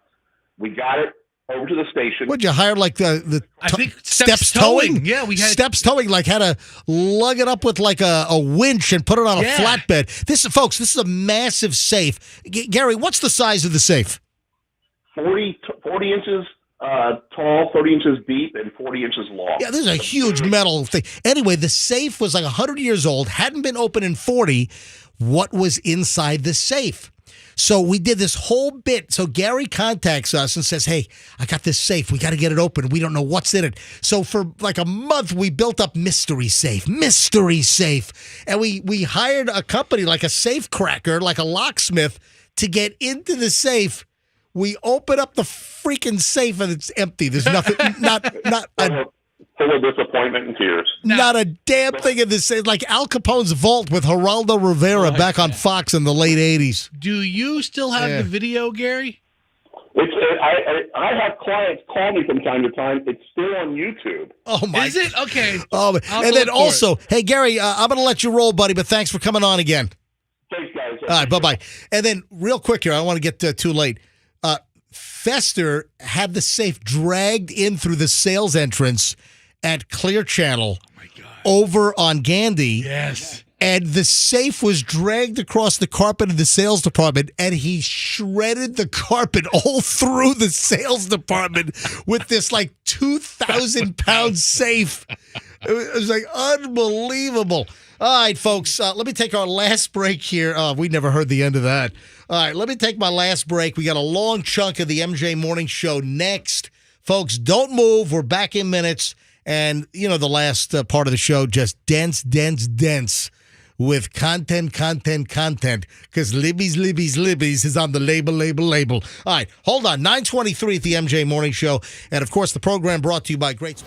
We got it over to the station. Would you hire the I think Steps Towing? Yeah, we had Steps Towing, had to lug it up with a winch and put it on a flatbed. This is a massive safe. Gary, what's the size of the safe? 40 inches tall, 30 inches deep, and 40 inches long. Yeah, this is a huge metal thing. Anyway, the safe was 100 years old, hadn't been opened in 40. What was inside the safe? So we did this whole bit. So Gary contacts us and says, hey, I got this safe. We got to get it open. We don't know what's in it. So for a month, we built up Mystery Safe. And we hired a company like a safe cracker, like a locksmith, to get into the safe. We open up the freaking safe and it's empty. There's nothing, full of disappointment and tears. Not a damn thing in this. It's like Al Capone's vault with Geraldo Rivera back on Fox in the late 80s. Do you still have the video, Gary? I have clients call me from time to time. It's still on YouTube. Oh, my. Is it? Okay. Oh, and then also, hey, Gary, I'm going to let you roll, buddy, but thanks for coming on again. Thanks, guys. All right, bye-bye. And then real quick here, I don't want to get too late. Fester had the safe dragged in through the sales entrance at Clear Channel over on Gandy. Yes. And the safe was dragged across the carpet of the sales department, and he shredded the carpet all through the sales department with this like 2,000-pound safe. It was like unbelievable. All right, folks, let me take our last break here. We never heard the end of that. All right, let me take my last break. We got a long chunk of the MJ Morning Show next. Folks, don't move. We're back in minutes. And, you know, the last part of the show, just dense with content, because Libby's is on the label. All right, hold on. 9:23 at the MJ Morning Show. And, of course, the program brought to you by Great...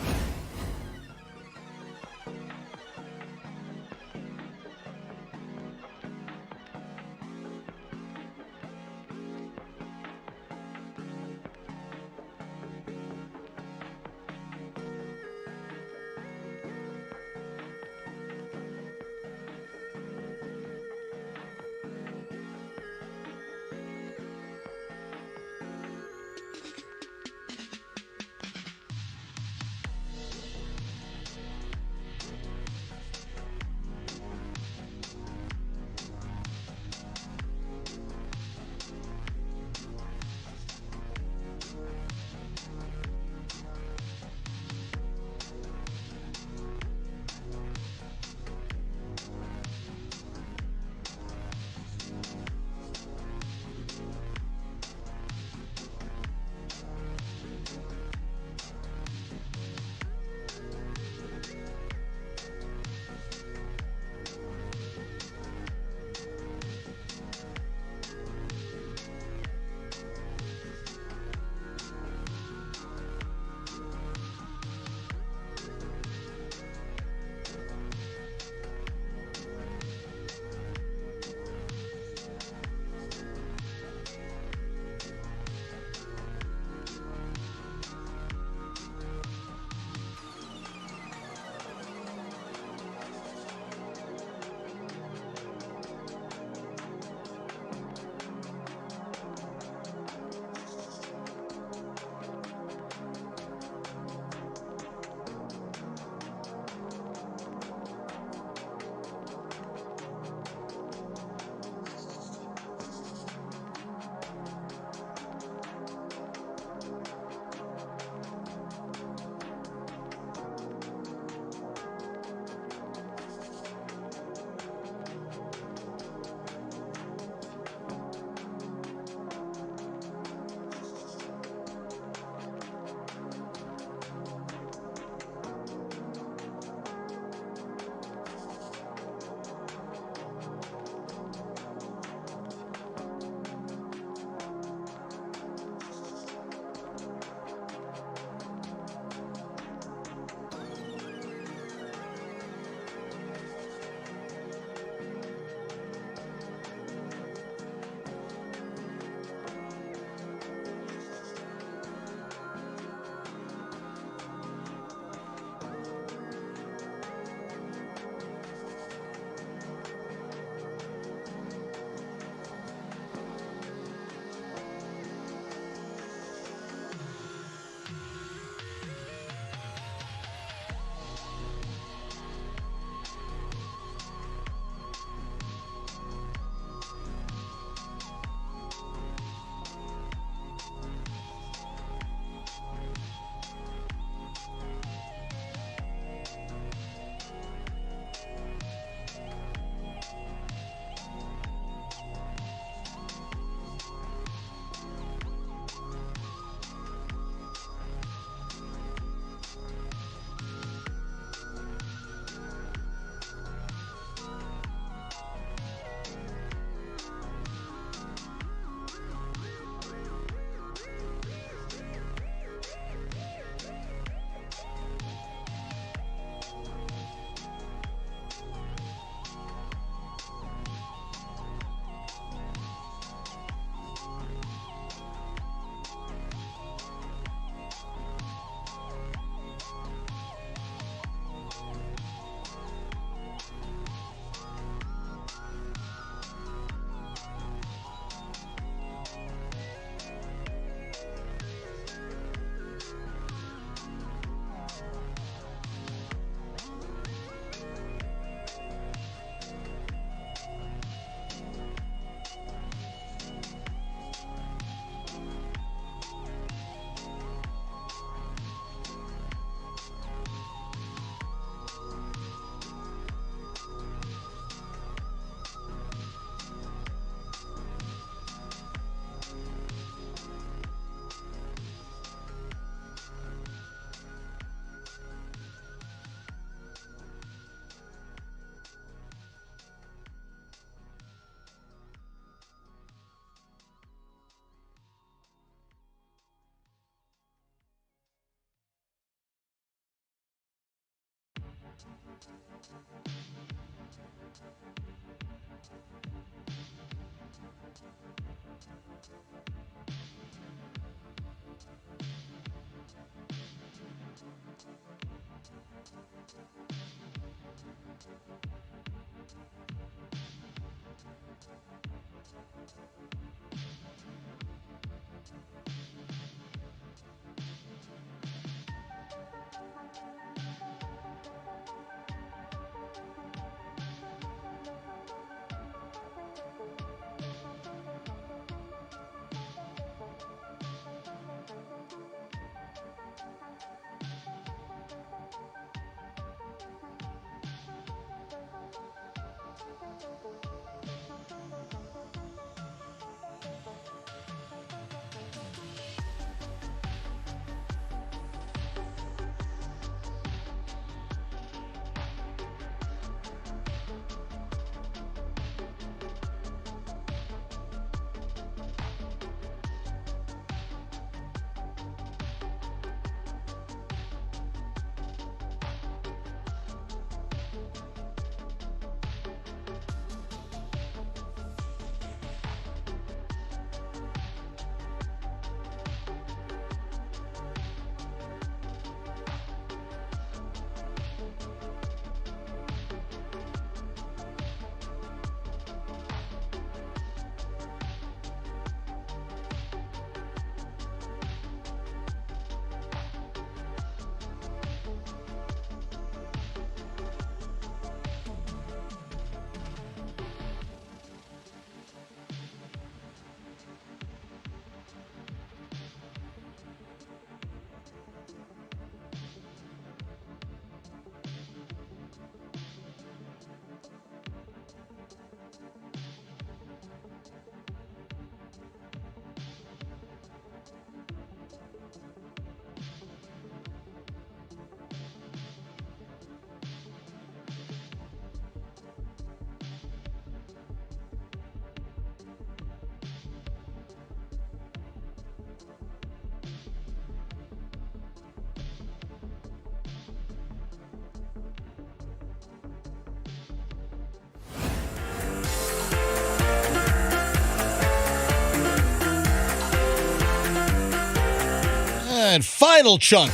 And final chunk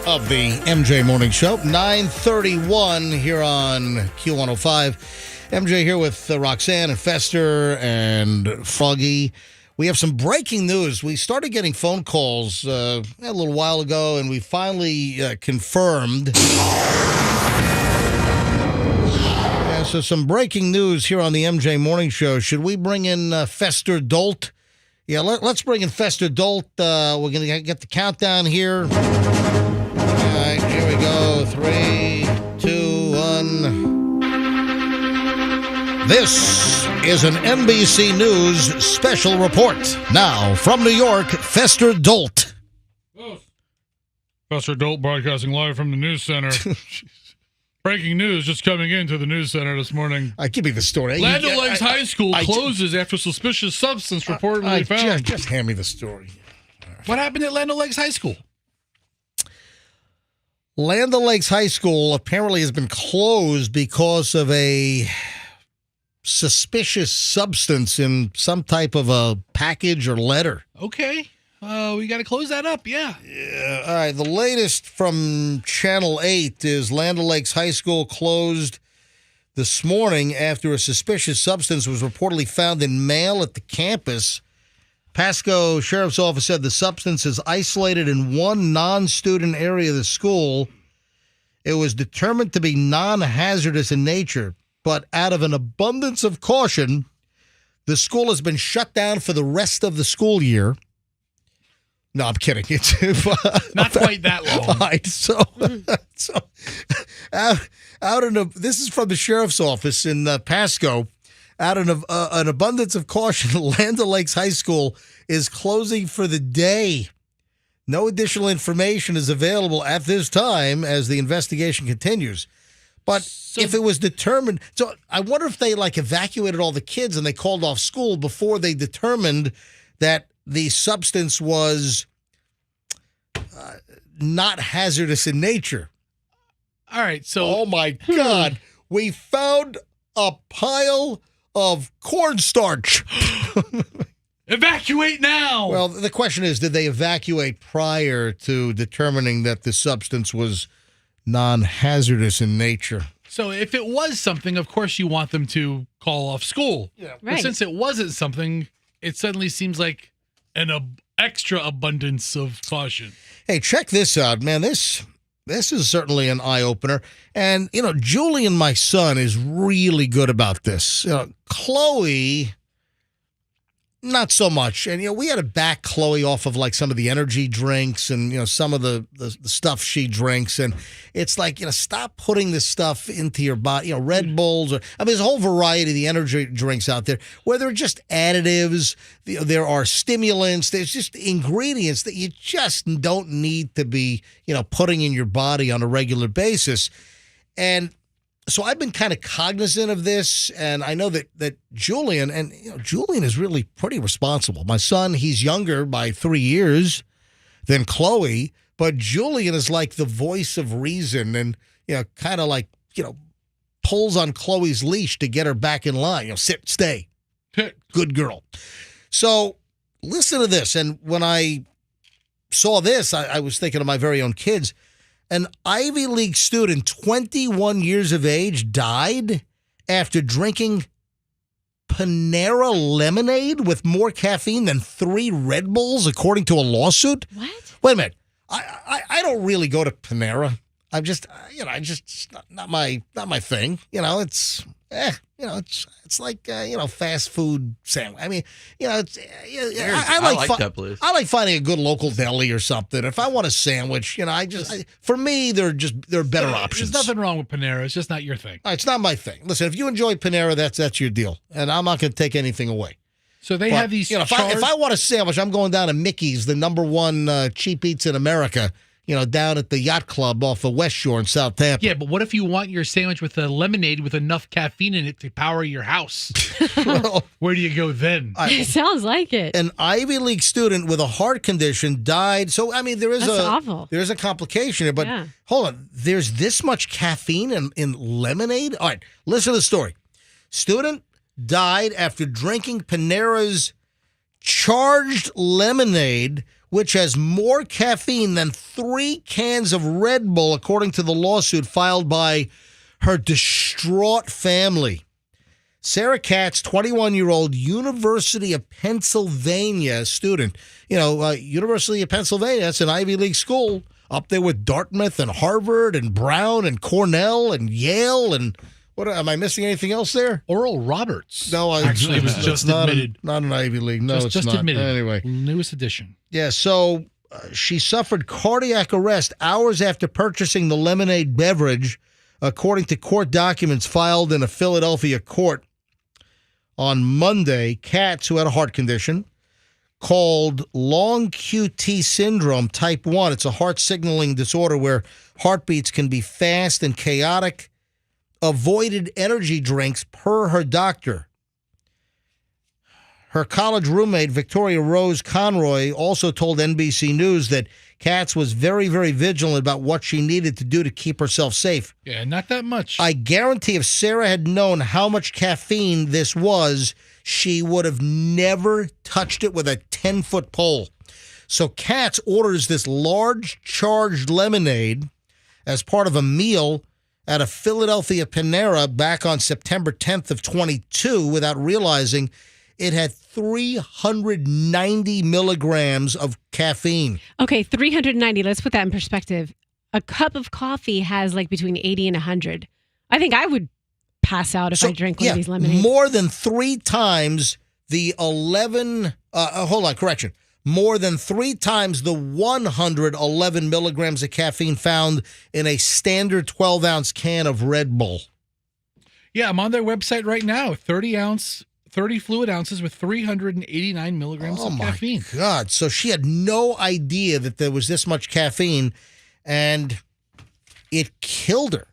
of the MJ Morning Show, 9:31 here on Q105. MJ here with Roxanne and Fester and Froggy. We have some breaking news. We started getting phone calls a little while ago, and we finally confirmed. Yeah, so some breaking news here on the MJ Morning Show. Should we bring in Fester Dolt? Yeah, let's bring in Fester Dolt. We're going to get the countdown here. All right, here we go. 3, 2, 1. This is an NBC News special report. Now, from New York, Fester Dolt. Fester Dolt broadcasting live from the news center. Breaking news just coming into the news center this morning. Give me the story. Land O'Lakes High School closes after suspicious substance reportedly found. Just hand me the story. What happened at Land O'Lakes High School? Land O'Lakes High School apparently has been closed because of a suspicious substance in some type of a package or letter. Okay. We got to close that up, yeah. Yeah. All right, the latest from Channel 8 is Land O'Lakes High School closed this morning after a suspicious substance was reportedly found in mail at the campus. Pasco Sheriff's Office said the substance is isolated in one non-student area of the school. It was determined to be non-hazardous in nature, but out of an abundance of caution, the school has been shut down for the rest of the school year. No, I'm kidding. It's not quite that long. All right, so out in this is from the sheriff's office in Pasco. Out of an abundance of caution, Land O'Lakes High School is closing for the day. No additional information is available at this time as the investigation continues. But if it was determined, so I wonder if they evacuated all the kids and they called off school before they determined that the substance was not hazardous in nature. All right, so... Oh, my God. We found a pile of cornstarch. Evacuate now! Well, the question is, did they evacuate prior to determining that the substance was non-hazardous in nature? So if it was something, of course you want them to call off school. Yeah. But Right. since it wasn't something, it suddenly seems like an extra abundance of caution. Hey, check this out, man. This is certainly an eye-opener. And, Julian, my son, is really good about this. Chloe, not so much. And, we had to back Chloe off of, like, some of the energy drinks and, some of the stuff she drinks. And it's like, stop putting this stuff into your body, Red Bulls. There's a whole variety of the energy drinks out there where they're just additives. There are stimulants. There's just ingredients that you just don't need to be, putting in your body on a regular basis. And so I've been kind of cognizant of this, and I know that Julian, and Julian is really pretty responsible. My son, he's younger by 3 years than Chloe, but Julian is like the voice of reason and, kind of like, pulls on Chloe's leash to get her back in line. Sit, stay. Good girl. So listen to this. And when I saw this, I was thinking of my very own kids. An Ivy League student, 21 years of age, died after drinking Panera lemonade with more caffeine than 3 Red Bulls, according to a lawsuit. What? Wait a minute. I don't really go to Panera. I'm just, it's not my thing. It's like, fast food sandwich. I mean, I like that place. I like finding a good local deli or something. If I want a sandwich, for me, they're better options. There's nothing wrong with Panera. It's just not your thing. It's not my thing. Listen, if you enjoy Panera, that's your deal. And I'm not going to take anything away. So they have these if I want a sandwich, I'm going down to Mickey's, the #1 cheap eats in America, down at the yacht club off the West Shore in Southampton. Yeah, but what if you want your sandwich with a lemonade with enough caffeine in it to power your house? Where do you go then? It sounds like it. An Ivy League student with a heart condition died. So, That's awful. There's a complication here. But hold on. There's this much caffeine in lemonade? All right, listen to the story. Student died after drinking Panera's charged lemonade, which has more caffeine than 3 cans of Red Bull, according to the lawsuit filed by her distraught family. Sarah Katz, 21-year-old University of Pennsylvania student. University of Pennsylvania, that's an Ivy League school up there with Dartmouth and Harvard and Brown and Cornell and Yale and... What am I missing? Anything else there? Oral Roberts. No, actually, it was just admitted. Not an Ivy League. No, it's just not. admitted. Anyway, newest edition. Yeah. So she suffered cardiac arrest hours after purchasing the lemonade beverage, according to court documents filed in a Philadelphia court on Monday. Katz, who had a heart condition called long QT syndrome type 1. It's a heart signaling disorder where heartbeats can be fast and chaotic. Avoided energy drinks per her doctor. Her college roommate, Victoria Rose Conroy, also told NBC News that Katz was very, very vigilant about what she needed to do to keep herself safe. Yeah, not that much. I guarantee if Sarah had known how much caffeine this was, she would have never touched it with a 10-foot pole. So Katz orders this large charged lemonade as part of a meal at a Philadelphia Panera back on September 10th of 22 without realizing it had 390 milligrams of caffeine. Okay, 390. Let's put that in perspective. A cup of coffee has like between 80 and 100. I think I would pass out if I drank one of these lemonades. More than 3 times the 11, more than 3 times the 111 milligrams of caffeine found in a standard 12-ounce can of Red Bull. Yeah, I'm on their website right now. 30 fluid ounces with 389 milligrams of caffeine. Oh, my God. So she had no idea that there was this much caffeine, and it killed her.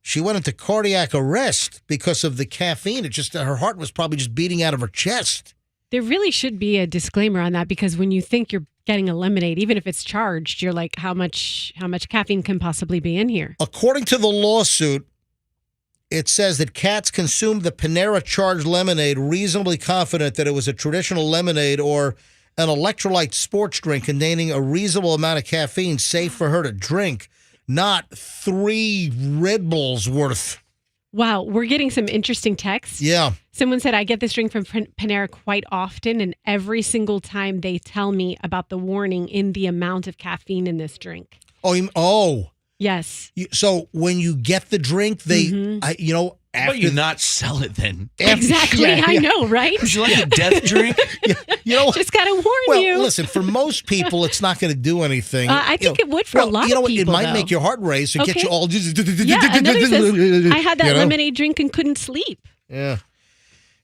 She went into cardiac arrest because of the caffeine. It just, her heart was probably just beating out of her chest. There really should be a disclaimer on that, because when you think you're getting a lemonade, even if it's charged, you're like, how much caffeine can possibly be in here? According to the lawsuit, it says that cats consumed the Panera charged lemonade reasonably confident that it was a traditional lemonade or an electrolyte sports drink containing a reasonable amount of caffeine safe for her to drink, not 3 Red Bulls worth. Wow, we're getting some interesting texts. Yeah. Someone said, I get this drink from Panera quite often, and every single time they tell me about the warning in the amount of caffeine in this drink. Oh. Yes. So when you get the drink, they, Why after you not sell it then? Exactly. I know, right? Would you like a death drink? Just got to warn you. Listen, for most people, it's not going to do anything. I think it would for a lot of people, it might though. make your heart race and get you all. Another says, I had that lemonade drink and couldn't sleep. Yeah.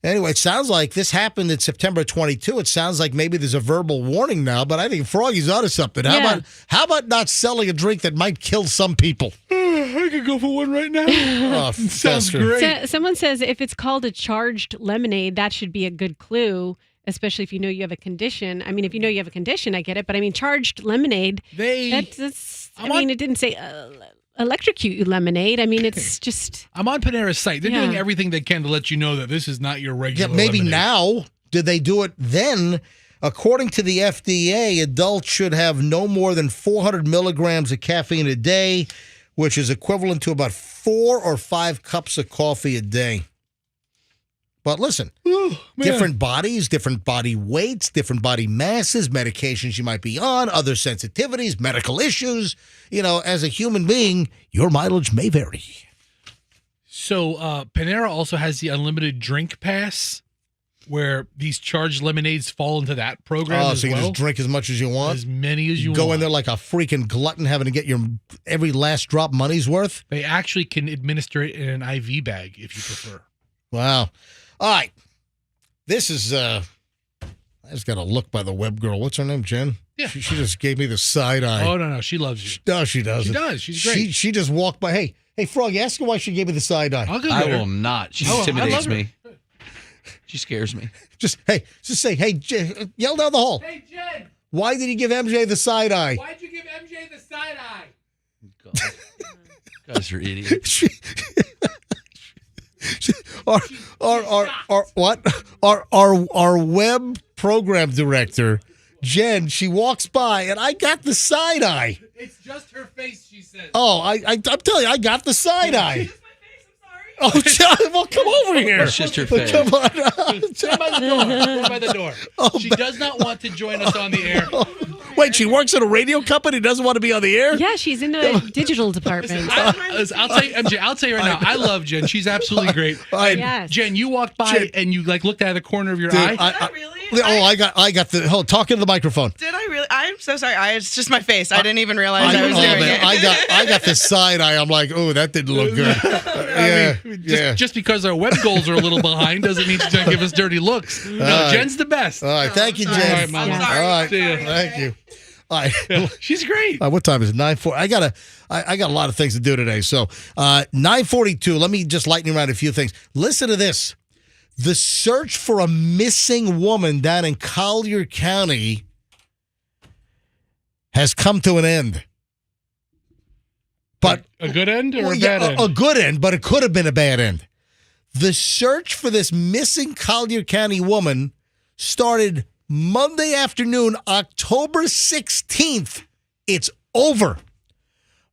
Anyway, it sounds like this happened in September 22. It sounds like maybe there's a verbal warning now, but I think Froggy's onto something. How about not selling a drink that might kill some people? I could go for one right now. Sounds great. Someone says if it's called a charged lemonade, that should be a good clue, especially if you know you have a condition. I mean, if you know you have a condition, I get it. But I mean, charged lemonade, it didn't say electrocute you lemonade. I mean, it's just. I'm on Panera's site. They're doing everything they can to let you know that this is not your regular maybe lemonade. now. Did they do it then? According to the FDA, adults should have no more than 400 milligrams of caffeine a day, which is equivalent to about 4 or 5 cups of coffee a day. But listen, different bodies, different body weights, different body masses, medications you might be on, other sensitivities, medical issues. As a human being, your mileage may vary. So Panera also has the unlimited drink pass, where these charged lemonades fall into that program as so you well. can just drink as much as you want? As many as you want. Go in there like a freaking glutton having to get your every last drop money's worth? They actually can administer it in an IV bag if you prefer. Wow. All right. This is, I just got a look by the web girl. What's her name, Jen? Yeah. She just gave me the side eye. Oh, no. She loves you. No, she doesn't. She does. She's great. She just walked by. Hey, Froggy, ask her why she gave me the side eye. I'll go I get her. will not. She I intimidates love her. me. She scares me. Just say, hey, yell down the hall. Hey, Jen. Why did he give MJ the side eye? Why'd you give MJ the side eye? God. You guys are idiots. Our web program director, Jen, she walks by and I got the side eye. It's just her face, she says. Oh, I'm telling you, I got the side eye. Oh, John, well, come over here. It's just her face. Come on. Stand by the door. Stand by the door. She does not want to join us on the air. Wait, she works at a radio company, doesn't want to be on the air? Yeah, she's in the digital department. I'll tell you, MJ, I'll tell you right now, I love Jen. She's absolutely great. Yes. Jen, you walked by and you looked out of the corner of your eye. I got the. Hold, talk into the microphone. Did I really? I'm so sorry. It's just my face. I didn't even realize I was doing it. I got the side eye. I'm like, oh, that didn't look good. Just because our web goals are a little behind doesn't mean she's going to give us dirty looks. No, Jen's the best. All right, thank you, Jen. All right, Mama. All right, See ya. thank you. All right. Yeah, she's great. What time is it? 9:40. I got a lot of things to do today. So 9:42. Let me just lighten around a few things. Listen to this. The search for a missing woman down in Collier County has come to an end. But a good end or a bad end? A good end, but it could have been a bad end. The search for this missing Collier County woman started Monday afternoon, October 16th. It's over.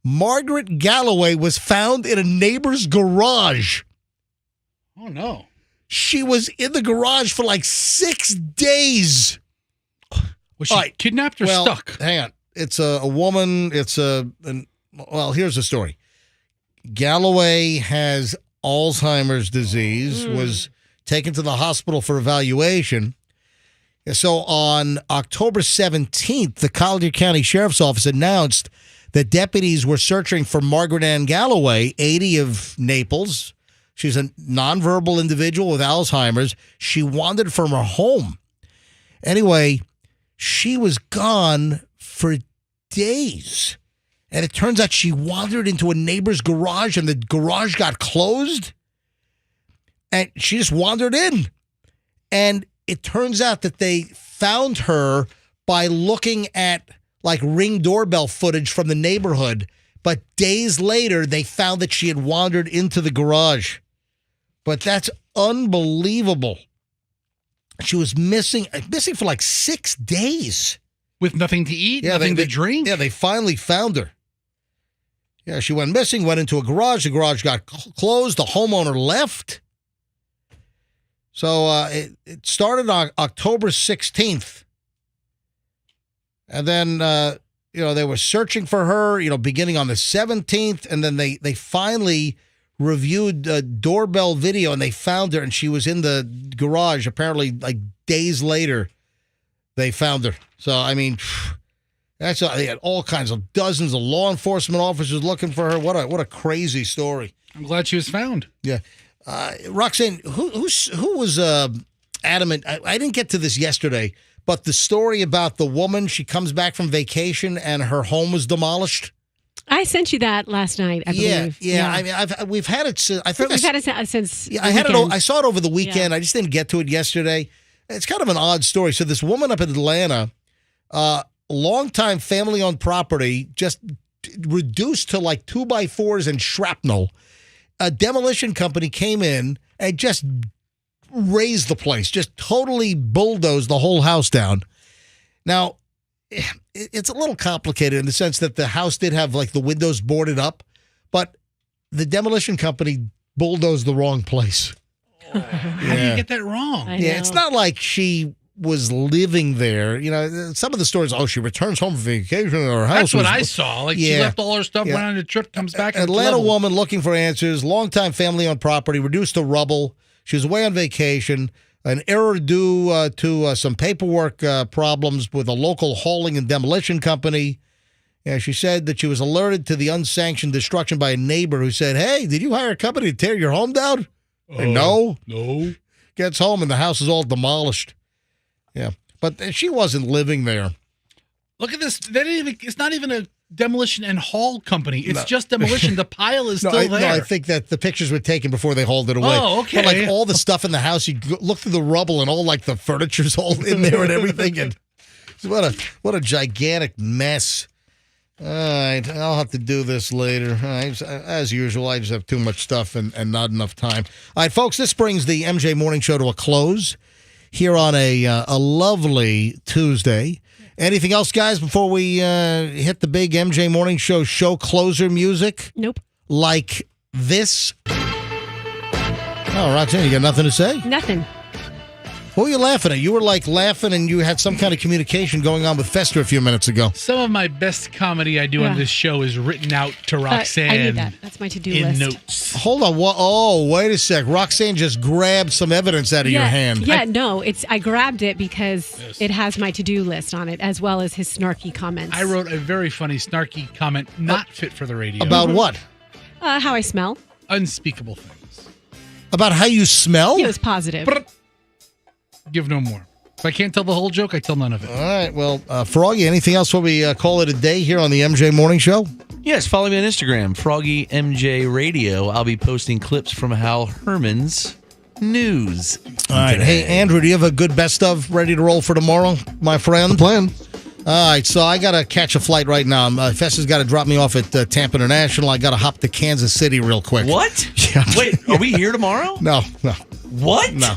Margaret Galloway was found in a neighbor's garage. Oh, no. She was in the garage for like 6 days. Was she kidnapped or stuck? Hang on. It's a woman. Well, here's the story. Galloway has Alzheimer's disease, was taken to the hospital for evaluation. So on October 17th, the Collier County Sheriff's Office announced that deputies were searching for Margaret Ann Galloway, 80 of Naples. She's a nonverbal individual with Alzheimer's. She wandered from her home. Anyway, she was gone for days. And it turns out she wandered into a neighbor's garage and the garage got closed. And she just wandered in. And it turns out that they found her by looking at like Ring doorbell footage from the neighborhood But days later, they found that she had wandered into the garage. But that's unbelievable. She was missing for like 6 days. With nothing to eat, nothing to drink? Yeah, they finally found her. Yeah, she went missing, went into a garage. The garage got closed. The homeowner left. So it started on October 16th. And then, they were searching for her, beginning on the 17th. And then they finally reviewed doorbell video, and they found her, and she was in the garage. Apparently, like days later, they found her. So, I mean, they had all kinds of dozens of law enforcement officers looking for her. What a crazy story. I'm glad she was found. Yeah. Roxanne, who was adamant? I didn't get to this yesterday, but the story about the woman, she comes back from vacation and her home was demolished. I sent you that last night, I believe. Yeah. I mean, we've had it. I think we've had it since. Yeah, I saw it over the weekend. Yeah. I just didn't get to it yesterday. It's kind of an odd story. So this woman up in Atlanta, longtime family-owned property, just reduced to like 2x4s and shrapnel. A demolition company came in and just razed the place, just totally bulldozed the whole house down. Now, it's a little complicated in the sense that the house did have like the windows boarded up, but the demolition company bulldozed the wrong place. How do you get that wrong? Yeah, it's not like she was living there. Some of the stories, she returns home from vacation and her house That's what I saw. Like, she left all her stuff, went on a trip, comes back. Atlanta woman looking for answers, longtime family-owned property, reduced to rubble. She was away on vacation. An error due to some paperwork problems with a local hauling and demolition company. Yeah, she said that she was alerted to the unsanctioned destruction by a neighbor who said, "Hey, did you hire a company to tear your home down?" No. Gets home and the house is all demolished. Yeah, but she wasn't living there. Look at this. It's not even a demolition and haul company. It's just demolition. The pile is still there. No, I think that the pictures were taken before they hauled it away. Oh, okay. But like all the stuff in the house, you look through the rubble and all like the furniture's all in there and everything. And what a gigantic mess. All right, I'll have to do this later. As usual, I just have too much stuff and not enough time. All right, folks, this brings the MJ Morning Show to a close here on a lovely Tuesday. Anything else, guys, before we hit the big MJ Morning Show closer music? Nope. Like this? Oh, Roxanne, you got nothing to say? Nothing. What were you laughing at? You were like laughing and you had some kind of communication going on with Fester a few minutes ago. Some of my best comedy I do on this show is written out to Roxanne. I need that. That's my to-do list. In notes. Hold on. Oh, wait a sec. Roxanne just grabbed some evidence out of your hand. Yeah, I grabbed it because it has my to-do list on it, as well as his snarky comments. I wrote a very funny snarky comment, not fit for the radio. About what? How I smell. Unspeakable things. About how you smell? He was positive. Give no more. If I can't tell the whole joke, I tell none of it. All right. Well, Froggy, anything else before we call it a day here on the MJ Morning Show? Yes, follow me on Instagram, Froggy MJ Radio. I'll be posting clips from Hal Herman's news. All right. today. Hey, Andrew, do you have a good best of ready to roll for tomorrow, my friend? The plan. All right, so I got to catch a flight right now. Fester's got to drop me off at Tampa International. I got to hop to Kansas City real quick. What? Yeah. Wait, are we here tomorrow? No. What? No.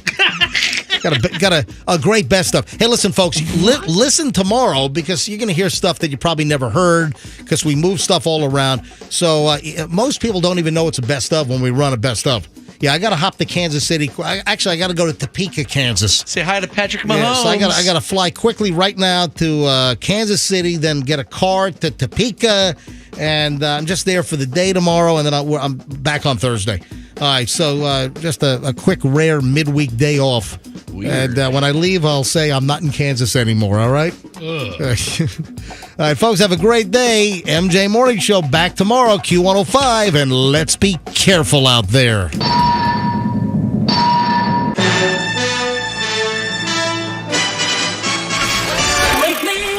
Got a great best of. Hey, listen, folks, listen tomorrow because you're going to hear stuff that you probably never heard because we move stuff all around. So most people don't even know it's a best of when we run a best of. Yeah, I got to hop to Kansas City. Actually, I got to go to Topeka, Kansas. Say hi to Patrick Mahomes. Yeah, so I got to fly quickly right now to Kansas City, then get a car to Topeka, and I'm just there for the day tomorrow, and then I'm back on Thursday. All right, so just a quick, rare midweek day off. Weird. And when I leave, I'll say I'm not in Kansas anymore, all right? All right, folks, have a great day. MJ Morning Show back tomorrow, Q105, and let's be careful out there.